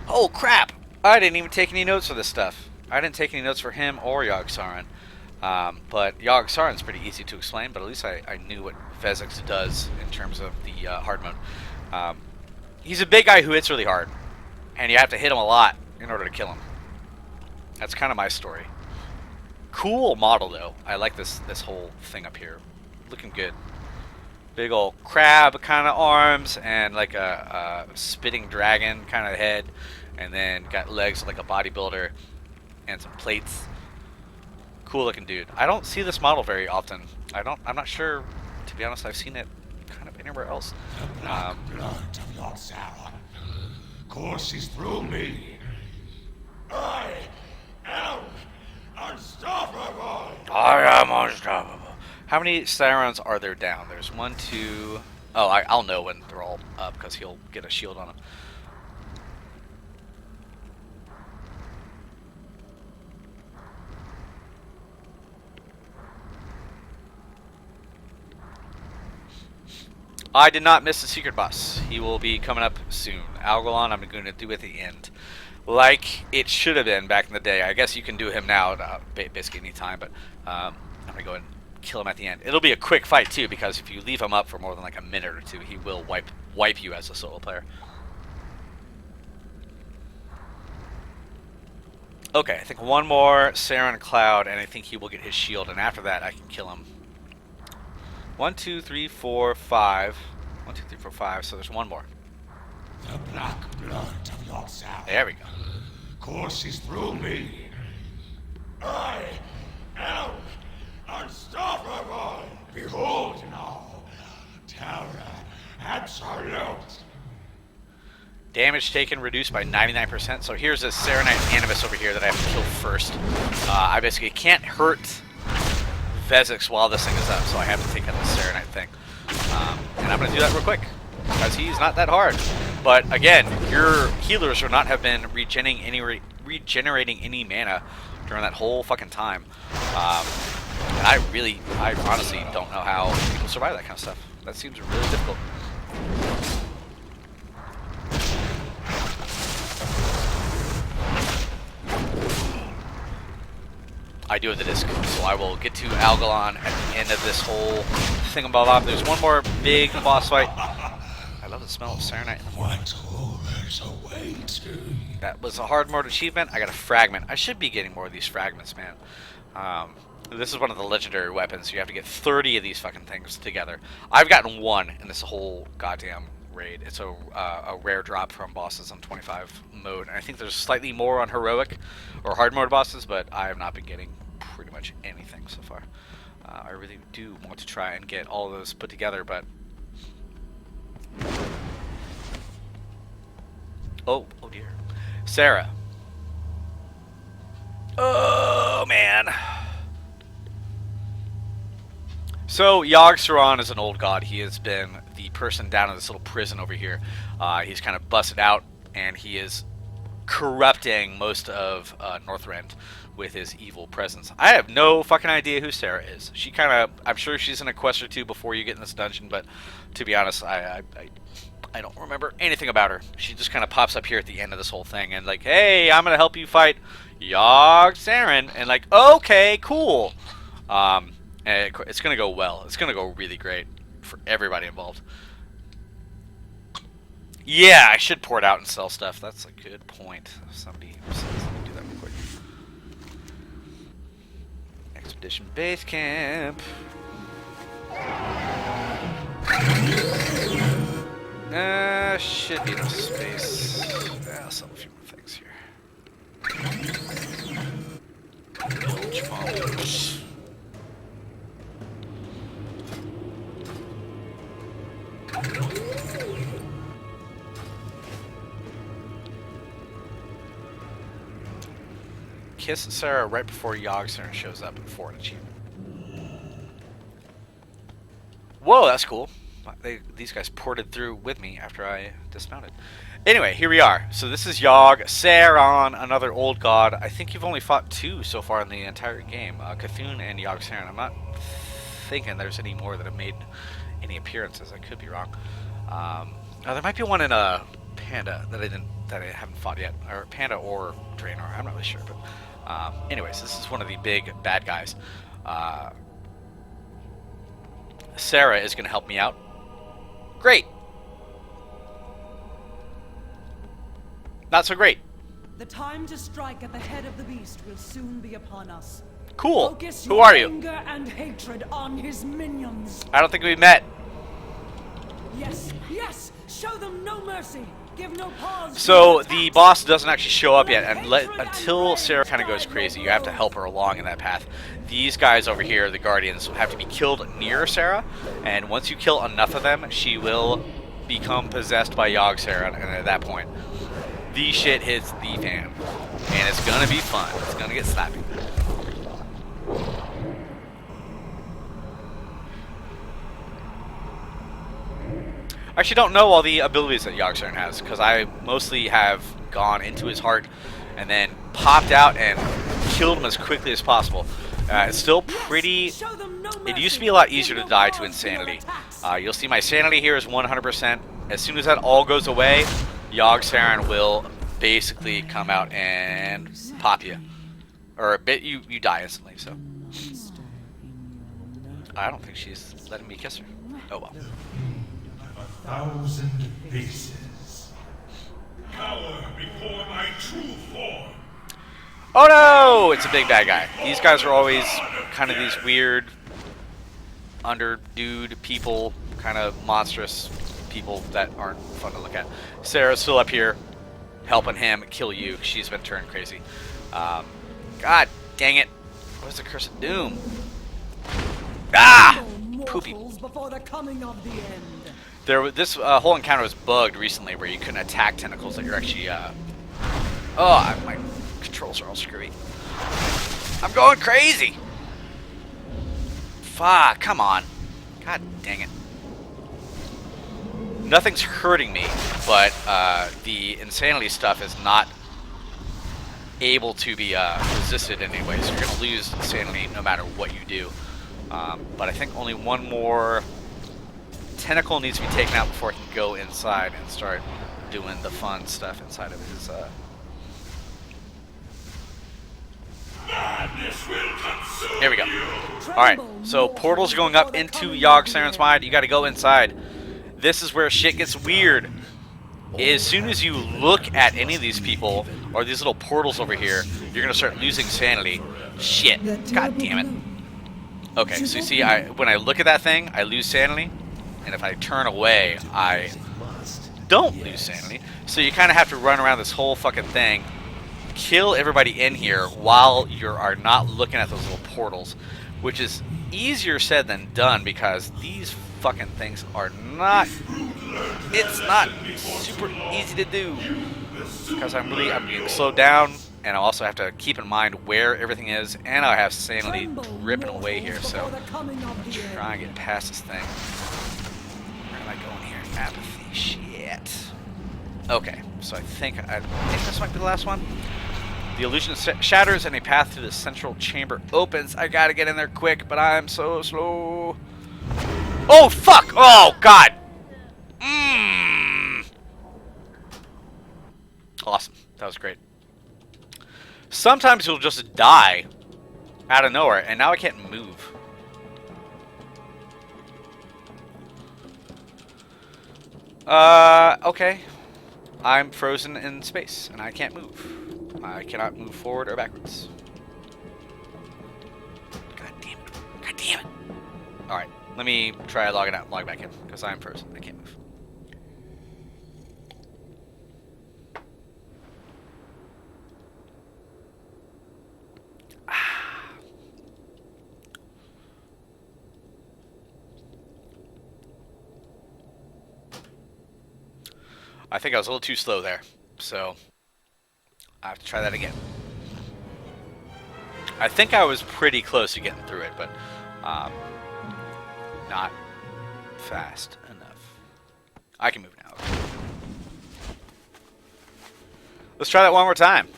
Oh crap! I didn't even take any notes for this stuff. I didn't take any notes for him or Yogg-Saron. But Yogg-Saron's pretty easy to explain, but at least I knew what Vezix does in terms of the hard mode. He's a big guy who hits really hard, and you have to hit him a lot in order to kill him. That's kind of my story. Cool model though. I like this whole thing up here. Looking good. Big old crab kind of arms and like a spitting dragon kind of head, and then got legs like a bodybuilder and some plates. Cool looking dude. I don't see this model very often. I'm not sure, to be honest. I've seen it kind of anywhere else. The black blood of Yogg-Saron courses through me. I am unstoppable. I am unstoppable. How many Sarons are there down? There's 1, 2. Oh, I'll know when they're all up because he'll get a shield on him. I did not miss the secret boss. He will be coming up soon. Algalon, I'm going to do at the end. Like it should have been back in the day. I guess you can do him now, basically any time, but I'm going to go ahead and kill him at the end. It'll be a quick fight too, because if you leave him up for more than like a minute or two, he will wipe you as a solo player. Okay, I think one more Saron Cloud, and I think he will get his shield, and after that I can kill him. 1, 2, 3, 4, 5. 1, 2, 3, 4, 5. So there's one more. The black blood of Yogg-Saron there we go. Courses through me. I am unstoppable. Behold now, terror absolute. Damage taken reduced by 99%. So here's a Saronite Animus over here that I have to kill first. I basically can't hurt Vezix while this thing is up, so I have to take out the Saronite thing. And I'm going to do that real quick, because he's not that hard. But again, your healers should not have been regenerating any mana during that whole fucking time. And I honestly don't know how people survive that kind of stuff. That seems really difficult. I do have the disc, so I will get to Algalon at the end of this whole thingamabob. There's one more big boss fight. I love the smell of Saronite in the morning. That was a hard mode achievement. I got a fragment. I should be getting more of these fragments, man. This is one of the legendary weapons, so you have to get 30 of these fucking things together. I've gotten one in this whole goddamn raid. It's a rare drop from bosses on 25 mode, and I think there's slightly more on heroic or hard mode bosses, but I have not been getting pretty much anything so far. I really do want to try and get all of those put together, but oh dear. Sarah. Oh man. So Yogg-Saron is an old god. He has been the person down in this little prison over here. He's kind of busted out, and he is corrupting most of Northrend with his evil presence. I have no fucking idea who Sarah is. She kind of, I'm sure she's in a quest or two before you get in this dungeon, but to be honest, I don't remember anything about her. She just kind of pops up here at the end of this whole thing and like, hey, I'm gonna help you fight Yogg-Saron, and like, okay, cool. And it's gonna go well. It's gonna go really great for everybody involved. Yeah, I should pour it out and sell stuff. That's a good point. Somebody says, let me do that real quick. Expedition base camp. Should be enough space. I'll sell a few more things here. Bilge. Kiss Sarah right before Yogg-Saron shows up for an achievement. Whoa, that's cool. These guys ported through with me after I dismounted. Anyway, here we are. So this is Yogg Saron, another old god. I think you've only fought 2 so far in the entire game. Cthulhu and Yogg Saron. I'm not thinking there's any more that have made any appearances. I could be wrong. Oh, there might be one in a Panda that I haven't fought yet, or Panda or Draenor. I'm not really sure, but anyways, this is one of the big bad guys. Sarah is going to help me out. Great. Not so great. The time to strike at the head of the beast will soon be upon us. Cool. Focus Who your are you? anger and hatred on his minions. I don't think we met. Yes, yes. Show them no mercy. Give no pause. So the boss doesn't actually show up yet, and until Sarah kind of goes crazy, you have to help her along in that path. These guys over here, the Guardians, have to be killed near Sarah, and once you kill enough of them, she will become possessed by Yogg Saron, and at that point, the shit hits the fan. And it's gonna be fun. It's gonna get slappy. I actually don't know all the abilities that Yogg Saron has, because I mostly have gone into his heart and then popped out and killed him as quickly as possible. It's still pretty... It used to be a lot easier to die to insanity. You'll see my sanity here is 100%. As soon as that all goes away, Yogg Saron will basically come out and pop you. Or a bit, you die instantly, so. I don't think she's letting me kiss her. Oh well. 1,000 faces. Cower before my true form. Oh no! It's a big bad guy. These guys are always kind of these weird, underdude people, kind of monstrous people that aren't fun to look at. Sarah's still up here, helping him kill you. She's been turned crazy. God dang it! What is the Curse of Doom? Ah! Poopy. Before the coming of the end. This whole encounter was bugged recently, where you couldn't attack tentacles that you're actually. Oh, my controls are all screwy. I'm going crazy. Fuck! Come on. God dang it. Nothing's hurting me, but the insanity stuff is not able to be resisted in any way, so you're going to lose insanity no matter what you do. But I think only one more tentacle needs to be taken out before I can go inside and start doing the fun stuff inside of his... Here we go. Alright, so portals going up into Yogg Saron's mind. You got to go inside. This is where shit gets weird. As soon as you look at any of these people, or these little portals over here, you're going to start losing sanity. Shit. God damn it. Okay, so you see, when I look at that thing, I lose sanity. And if I turn away, I don't lose sanity. So you kind of have to run around this whole fucking thing, kill everybody in here while you are not looking at those little portals, which is easier said than done because these fucking things are not... It's not super easy to do because I'm getting slowed down, and I also have to keep in mind where everything is, and I have sanity ripping away here, so try and get past this thing. Where am I going here? Apathy. Shit. Okay, so I think this might be the last one. The illusion shatters and a path to the central chamber opens. I gotta get in there quick, but I'm so slow. Oh, fuck! Oh, God! Awesome. That was great. Sometimes you'll just die out of nowhere, and now I can't move. Okay. I'm frozen in space, and I can't move. I cannot move forward or backwards. God damn it. God damn it. Alright, let me try logging out and log back in, because I'm frozen. I can't move. I think I was a little too slow there, so I have to try that again. I think I was pretty close to getting through it, but not fast enough. I can move now. Let's try that one more time.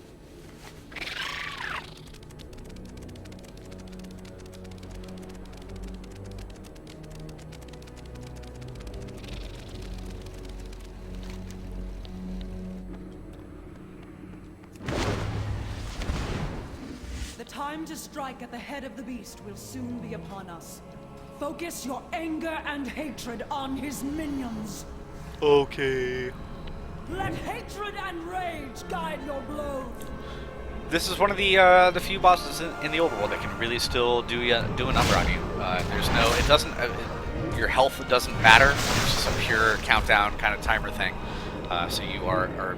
The time to strike at the head of the beast will soon be upon us. Focus your anger and hatred on his minions. Okay. Let hatred and rage guide your blows. This is one of the few bosses in the overworld that can really still do a number on you. There's no, it doesn't, your health doesn't matter. It's just a pure countdown kind of timer thing. So you are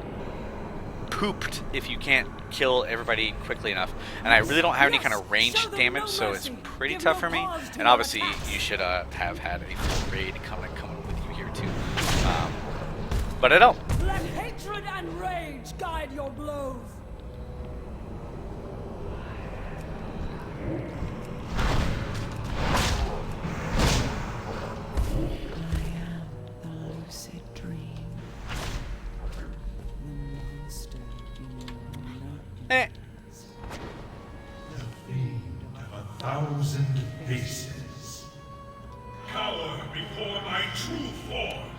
pooped if you can't kill everybody quickly enough. And I really don't have any kind of ranged damage, so it's pretty tough for me. And obviously, you should have had a full raid coming with you here too. But I don't. Let hatred and rage guide your blows. Eh. The fiend of 1,000 faces. Cower before my true form.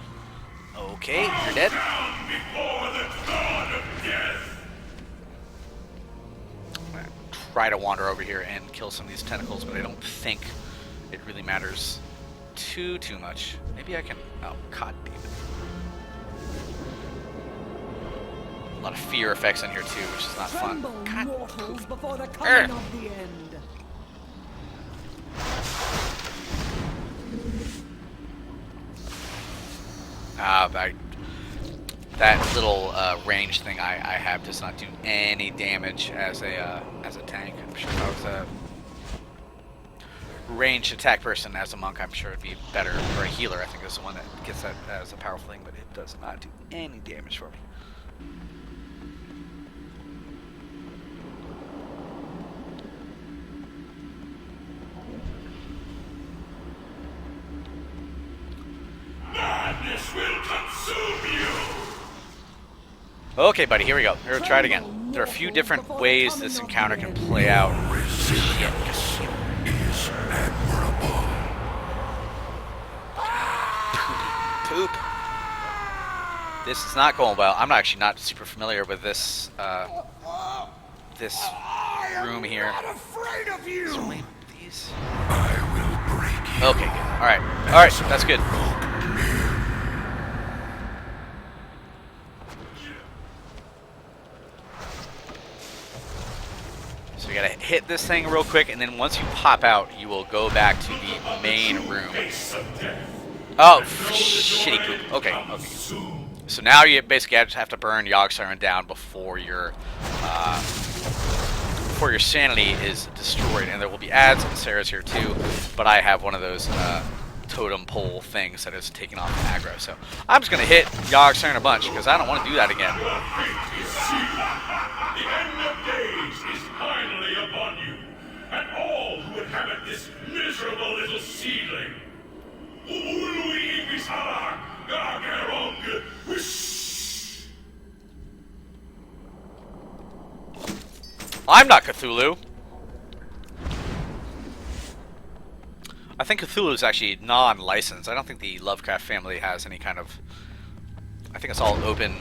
Okay, you're dead. Down before the god of death. I'm gonna try to wander over here and kill some of these tentacles, but I don't think it really matters too much. Maybe I can. Oh, god damn it. A lot of fear effects in here too, which is not fun. God. Mortals before the coming of the end. That little range thing I have does not do any damage as a tank. I'm sure if I was a ranged attack person as a monk, I'm sure it'd be better. Or a healer, I think, is the one that gets that as a powerful thing, but it does not do any damage for me. Madness will consume you. Okay, buddy, here we go. Here, try it again. There are a few different ways this encounter can play out. Poop. This is not going well. I'm actually not super familiar with this this room here. I'm not afraid of you. Is there only these? I will break you. Okay, good. All right, that's good. So you gotta hit this thing real quick, and then once you pop out, you will go back to the main room. Oh, shitty poop. Okay. So now you basically just have to burn Yogg-Saron down before your sanity is destroyed, and there will be ads and Sarah's here too. But I have one of those totem pole things that is taking off the aggro, so I'm just gonna hit Yogg-Saron a bunch because I don't want to do that again. The end of days is finally upon you, and all who inhabit this miserable little seedling. I'm not Cthulhu. I think Cthulhu is actually non-licensed. I don't think the Lovecraft family has any kind of... I think it's all open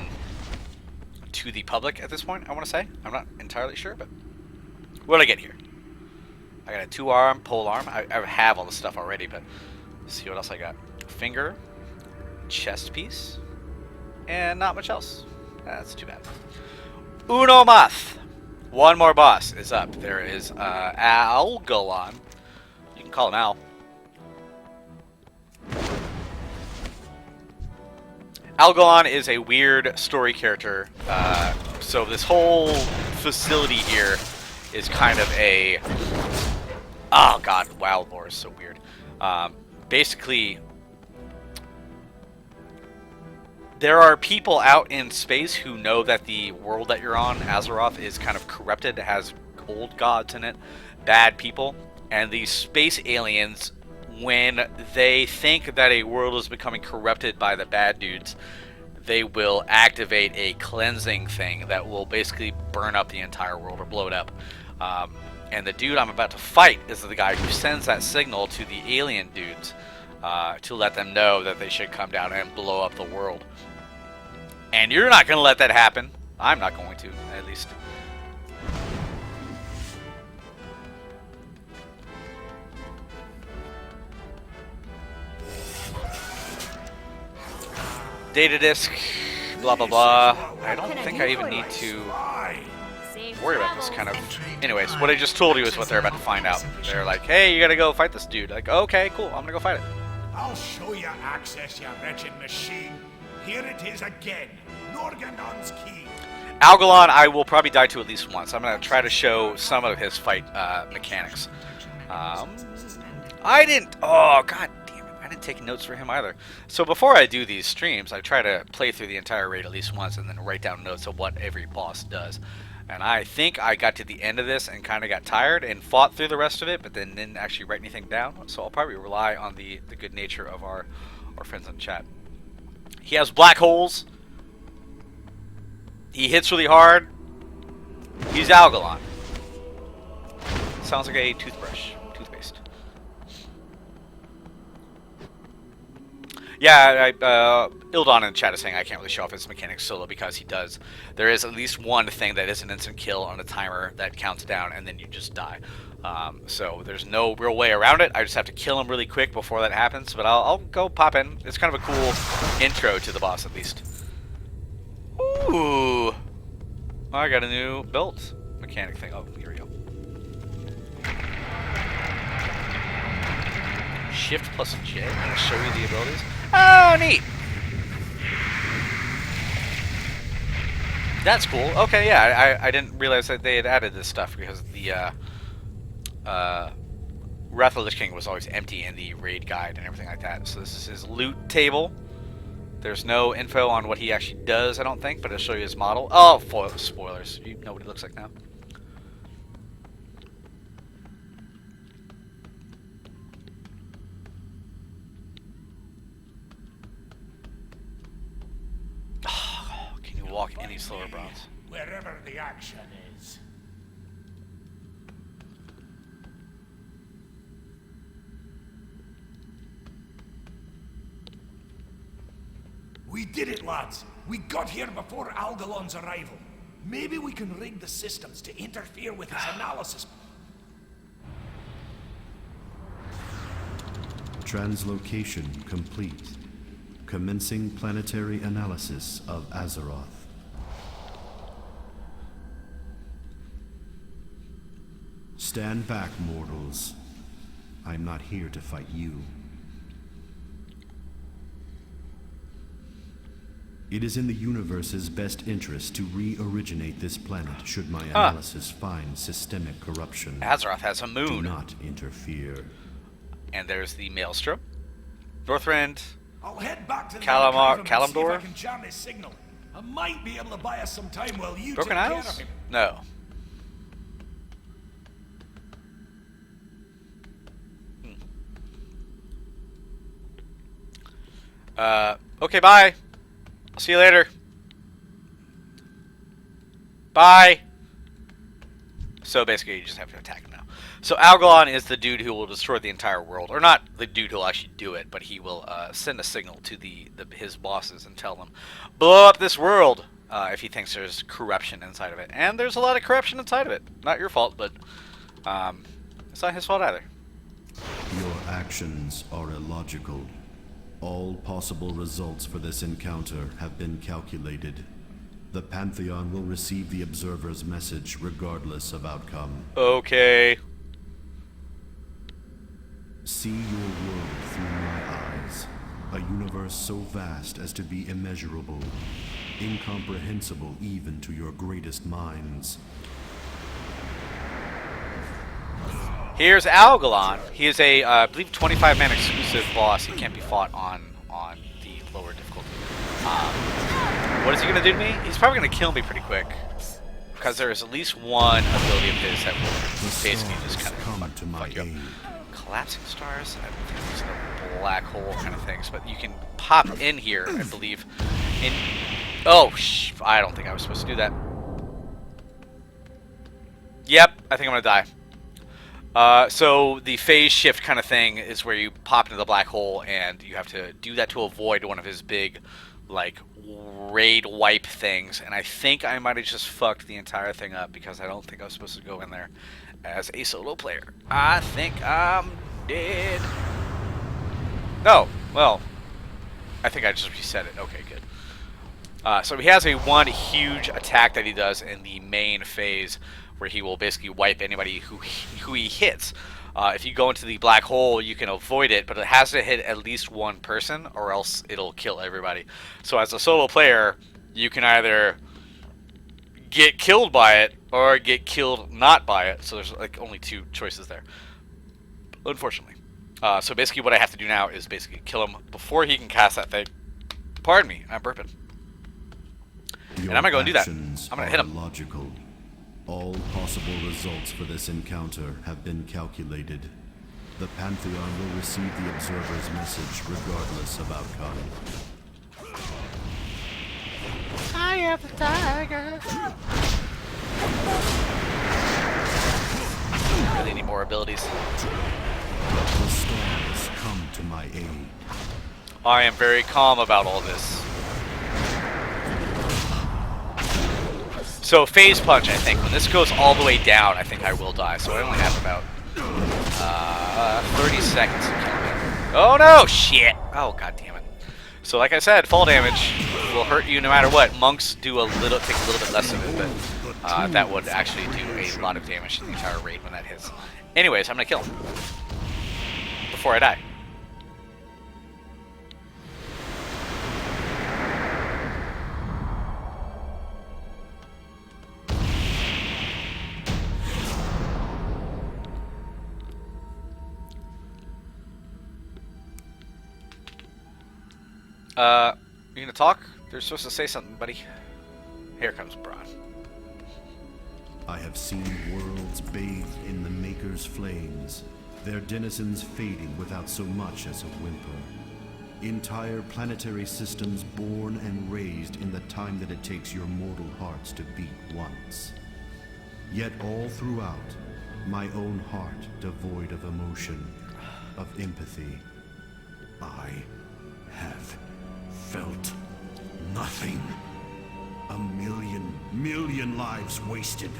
to the public at this point, I want to say. I'm not entirely sure, but... What did I get here? I got a 2-arm, pole arm. I have all the stuff already, but... Let's see what else I got. Finger, chest piece, and not much else. That's too bad. Uno mas. One more boss is up. There is Algalon. You can call him Al. Algalon is a weird story character. So this whole facility here is kind of a... Oh god, WoW lore is so weird. Basically, there are people out in space who know that the world that you're on, Azeroth, is kind of corrupted, has old gods in it, bad people, and these space aliens, when they think that a world is becoming corrupted by the bad dudes, they will activate a cleansing thing that will basically burn up the entire world or blow it up. And the dude I'm about to fight is the guy who sends that signal to the alien dudes to let them know that they should come down and blow up the world. And you're not going to let that happen. I'm not going to, at least. Data disk, blah blah blah. I don't think I even need to worry about this kind of... Anyways, what I just told you is what they're about to find out. They're like, hey, you gotta go fight this dude. Like, okay, cool, I'm gonna go fight it. I'll show you access, you wretched machine. Here it is again. Norganon's key. Algalon, I will probably die to at least once. I'm gonna try to show some of his fight mechanics. I didn't... Oh, god damn it. I didn't take notes for him either. So before I do these streams, I try to play through the entire raid at least once and then write down notes of what every boss does. And I think I got to the end of this and kind of got tired and fought through the rest of it, but then didn't actually write anything down. So I'll probably rely on the good nature of our friends in chat. He has black holes. He hits really hard. He's Algalon. Sounds like a toothbrush. Toothpaste. Yeah, Ildon in chat is saying I can't really show off his mechanics solo because he does. There is at least one thing that is an instant kill on a timer that counts down and then you just die. So there's no real way around it. I just have to kill him really quick before that happens, but I'll go pop in. It's kind of a cool intro to the boss at least. Ooh. I got a new belt mechanic thing. Oh, here we go. Shift plus J. I'm going to show you the abilities. Oh, neat. That's cool. Okay, yeah, I didn't realize that they had added this stuff because the Wrath of the Lich King was always empty in the raid guide and everything like that. So this is his loot table. There's no info on what he actually does, I don't think, but I'll show you his model. Oh, spoilers. You know what he looks like now. Can you walk any slower, Bronze? Wherever the action is. We did it, lads. We got here before Algalon's arrival. Maybe we can rig the systems to interfere with his analysis. Translocation complete. Commencing planetary analysis of Azeroth. Stand back, mortals. I'm not here to fight you. It is in the universe's best interest to re-originate this planet should my analysis find systemic corruption. Azeroth has a moon. Do not interfere. And there's the Maelstrom. Northrend. I'll head back to the Kalamdor. see if I can jam his signal. I might be able to buy us some time while you Broken take care Isles? of him. No. Okay, bye. I'll see you later. Bye. So basically, you just have to attack him now. So Algalon is the dude who will destroy the entire world, or not the dude who'll actually do it, but he will send a signal to his bosses and tell them, blow up this world if he thinks there's corruption inside of it. And there's a lot of corruption inside of it. Not your fault, but it's not his fault either. Your actions are illogical. All possible results for this encounter have been calculated. The Pantheon will receive the Observer's message regardless of outcome. Okay. See your world through my eyes. A universe so vast as to be immeasurable. Incomprehensible even to your greatest minds. Here's Algalon. He is a, I believe, 25-man exclusive boss. He can't be fought on the lower difficulty. What is he going to do to me? He's probably going to kill me pretty quick. Because there is at least one ability of his that will basically just kind of fuck you up. Collapsing stars? I don't think these are black hole kind of things. But you can pop in here, I believe, Oh, I don't think I was supposed to do that. Yep, I think I'm gonna die. So the phase shift kind of thing is where you pop into the black hole, and you have to do that to avoid one of his big, like, raid wipe things. And I think I might have just fucked the entire thing up because I don't think I was supposed to go in there as a solo player. I think I'm dead. No, well, I think I just reset it. Okay, good. So he has one huge attack that he does in the main phase, where he will basically wipe anybody who he hits. If you go into the black hole, you can avoid it, but it has to hit at least one person, or else it'll kill everybody. So as a solo player, you can either get killed by it, or get killed not by it. So there's like only two choices there, unfortunately. So basically what I have to do now is basically kill him before he can cast that thing. Pardon me, I'm burping. And I'm gonna go and do that. I'm gonna hit him. Logical. All possible results for this encounter have been calculated. The Pantheon will receive the observer's message regardless of outcome. I am the tiger. Really need more abilities. The stars come to my aid. I am very calm about all this. So phase punch, I think. When this goes all the way down, I think I will die. So I only have about 30 seconds to kill him. Oh no! Shit! Oh god damn it. So like I said, fall damage will hurt you no matter what. Monks take a little bit less of it, but that would actually do a lot of damage to the entire raid when that hits. Anyways, I'm gonna kill him before I die. You gonna talk? They're supposed to say something, buddy. Here comes Braun. I have seen worlds bathed in the Maker's flames, their denizens fading without so much as a whimper. Entire planetary systems born and raised in the time that it takes your mortal hearts to beat once. Yet all throughout, my own heart devoid of emotion, of empathy, I have felt nothing. A million lives wasted.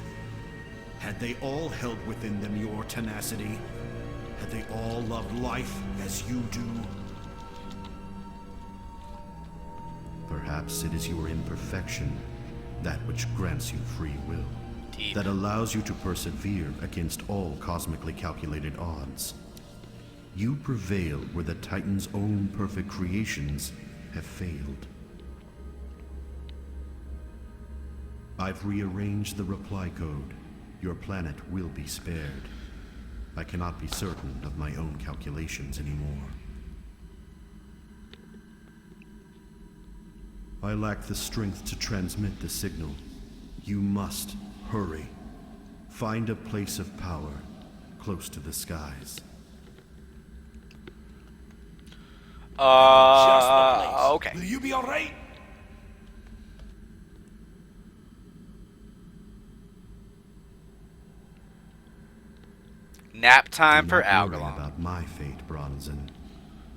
Had they all held within them your tenacity? Had they all loved life as you do? Perhaps it is your imperfection, that which grants you free will, that allows you to persevere against all cosmically calculated odds. You prevail where the Titan's own perfect creations have failed. I've rearranged the reply code. Your planet will be spared. I cannot be certain of my own calculations anymore. I lack the strength to transmit the signal. You must hurry. Find a place of power, close to the skies. Okay. Will you be alright? Nap time for Do not worry Algalon. about my fate, Bronzen.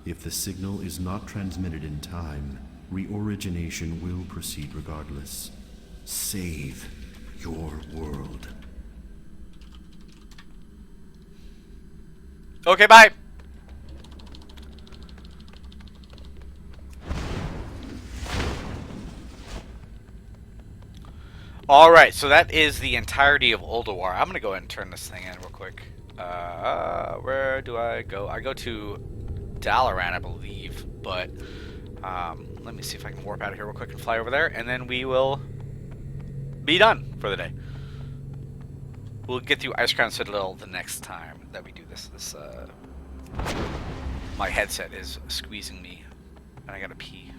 If the signal is not transmitted in time, reorigination will proceed regardless. Save your world. Okay, bye. Alright, so that is the entirety of Ulduar. I'm going to go ahead and turn this thing in real quick. Where do I go? I go to Dalaran, I believe, but let me see if I can warp out of here real quick and fly over there, and then we will be done for the day. We'll get through Icecrown Citadel the next time that we do this. My headset is squeezing me, and I gotta pee.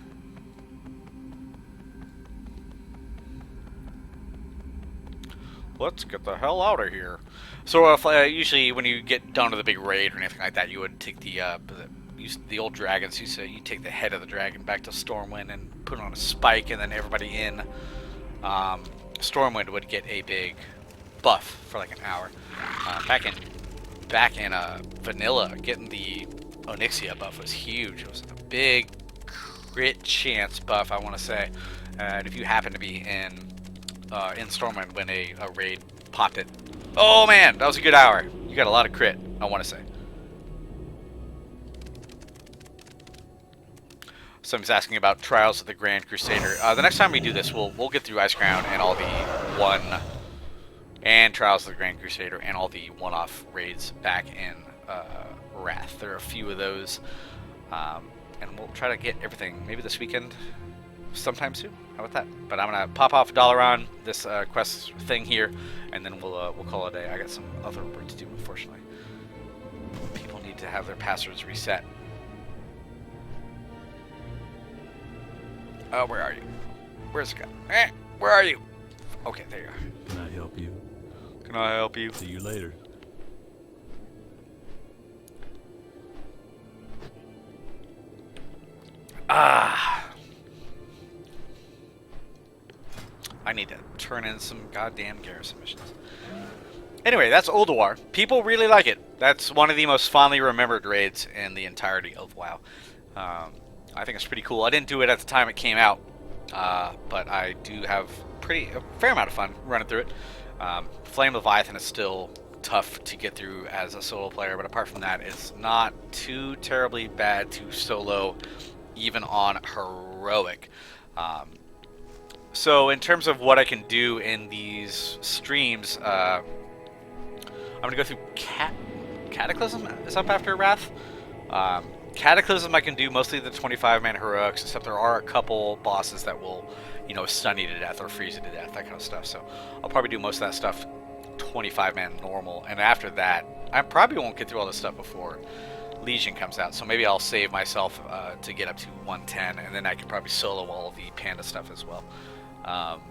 Let's get the hell out of here. So if, usually when you get done to the big raid or anything like that, you would take the the old dragons used to, you take the head of the dragon back to Stormwind and put it on a spike, and then everybody in Stormwind would get a big buff for like an hour. Back in vanilla, getting the Onyxia buff was huge. It was a big crit chance buff, I want to say. And if you happen to be in Stormwind when a raid popped it, oh man, that was a good hour. You got a lot of crit, I want to say. Somebody's asking about Trials of the Grand Crusader. The next time we do this, we'll get through Icecrown and all the and Trials of the Grand Crusader and all the one-off raids back in Wrath. There are a few of those, and we'll try to get everything maybe this weekend, sometime soon. How about that? But I'm gonna pop off Dalaran, this quest thing here, and then we'll call it a day. I got some other work to do, unfortunately. People need to have their passwords reset. Oh, where are you? Where's the guy? Where are you? Okay, there you are. Can I help you? Can I help you? See you later. Ah. I need to turn in some goddamn garrison missions. Anyway, that's Ulduar. People really like it. That's one of the most fondly remembered raids in the entirety of WoW. I think it's pretty cool. I didn't do it at the time it came out, but I do have a fair amount of fun running through it. Flame Leviathan is still tough to get through as a solo player, but apart from that, it's not too terribly bad to solo, even on heroic. So in terms of what I can do in these streams, I'm gonna go through Cataclysm is up after Wrath. Cataclysm I can do mostly the 25-man heroics, except there are a couple bosses that will, you know, stun you to death or freeze you to death, that kind of stuff. So I'll probably do most of that stuff 25-man normal, and after that, I probably won't get through all this stuff before Legion comes out. So maybe I'll save myself to get up to 110, and then I can probably solo all of the Panda stuff as well. And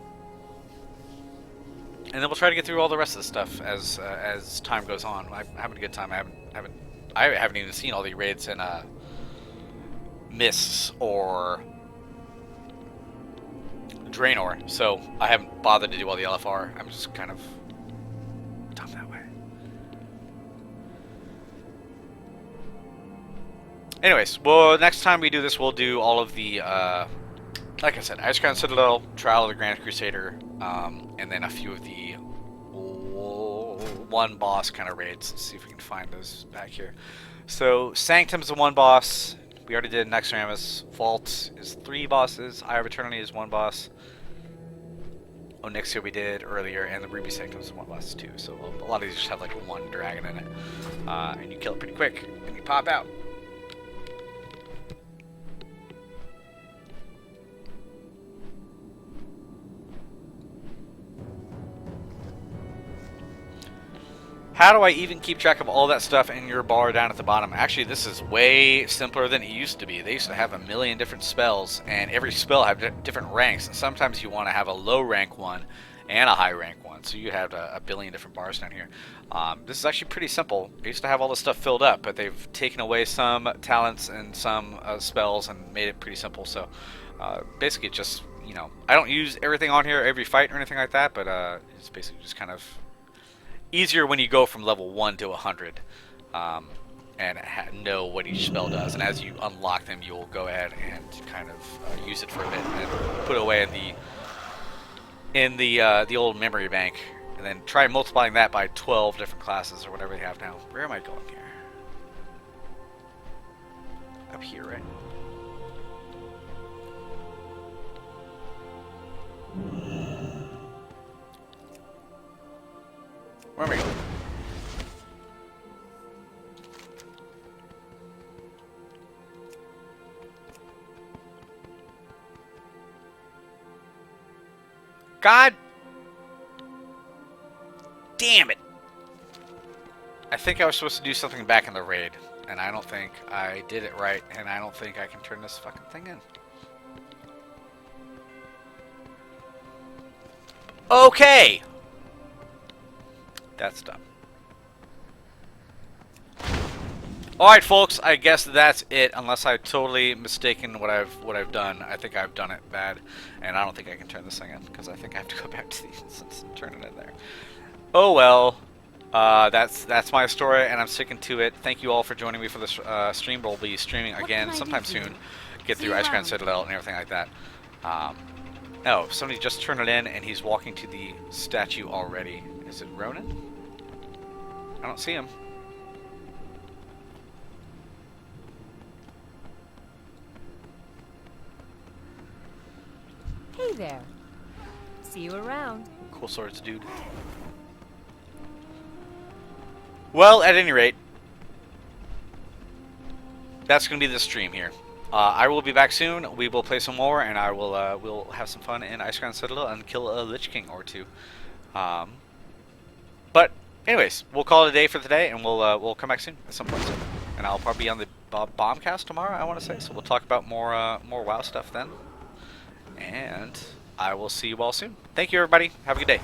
then we'll try to get through all the rest of the stuff as time goes on. I'm having a good time. I haven't even seen all the raids in Mists or Draenor, so I haven't bothered to do all the LFR. I'm just kind of dumb that way. Anyways, well, next time we do this, we'll do all of the, like I said, Icecrown Citadel, Trial of the Grand Crusader, and then a few of the one boss kind of raids. Let's see if we can find those back here. So Sanctum's the one boss. We already did Nexramus. Vault is 3 bosses. Eye of Eternity is 1 boss. Onyxia we did earlier, and the Ruby Sanctum is 1 boss too. So a lot of these just have like 1 dragon in it, and you kill it pretty quick, and you pop out. How do I even keep track of all that stuff in your bar down at the bottom? Actually, this is way simpler than it used to be. They used to have a million different spells, and every spell had different ranks. And sometimes you want to have a low rank one and a high rank one, so you have a billion different bars down here. This is actually pretty simple. They used to have all this stuff filled up, but they've taken away some talents and some spells and made it pretty simple. So basically, it's just, you know, I don't use everything on here every fight or anything like that, but it's basically just kind of easier when you go from level 1 to 100 and know what each spell does, and as you unlock them, you'll go ahead and kind of use it for a bit and put it away in the old memory bank, and then try multiplying that by 12 different classes or whatever they have now. Where am I going here? Up here, right? Where am I going? God damn it! I think I was supposed to do something back in the raid, and I don't think I did it right, and I don't think I can turn this fucking thing in. Okay! That's dumb. Alright folks, I guess that's it, unless I've totally mistaken what I've done. I think I've done it bad, and I don't think I can turn this thing in, because I think I have to go back to the instance and turn it in there. Oh well, that's my story, and I'm sticking to it. Thank you all for joining me for this stream. We'll be streaming again sometime soon. Get through Ice Crown Citadel and everything like that. Oh, somebody just turned it in, and he's walking to the statue already. Is it Ronan? I don't see him. Hey there. See you around. Cool swords, dude. Well, at any rate, that's going to be the stream here. I will be back soon. We will play some more, and I will we'll have some fun in Ice Crown Citadel and kill a Lich King or two. But anyways, we'll call it a day for today, and we'll come back soon at some point soon. And I'll probably be on the Bombcast tomorrow, I want to say. So we'll talk about more WoW stuff then. And I will see you all soon. Thank you, everybody. Have a good day.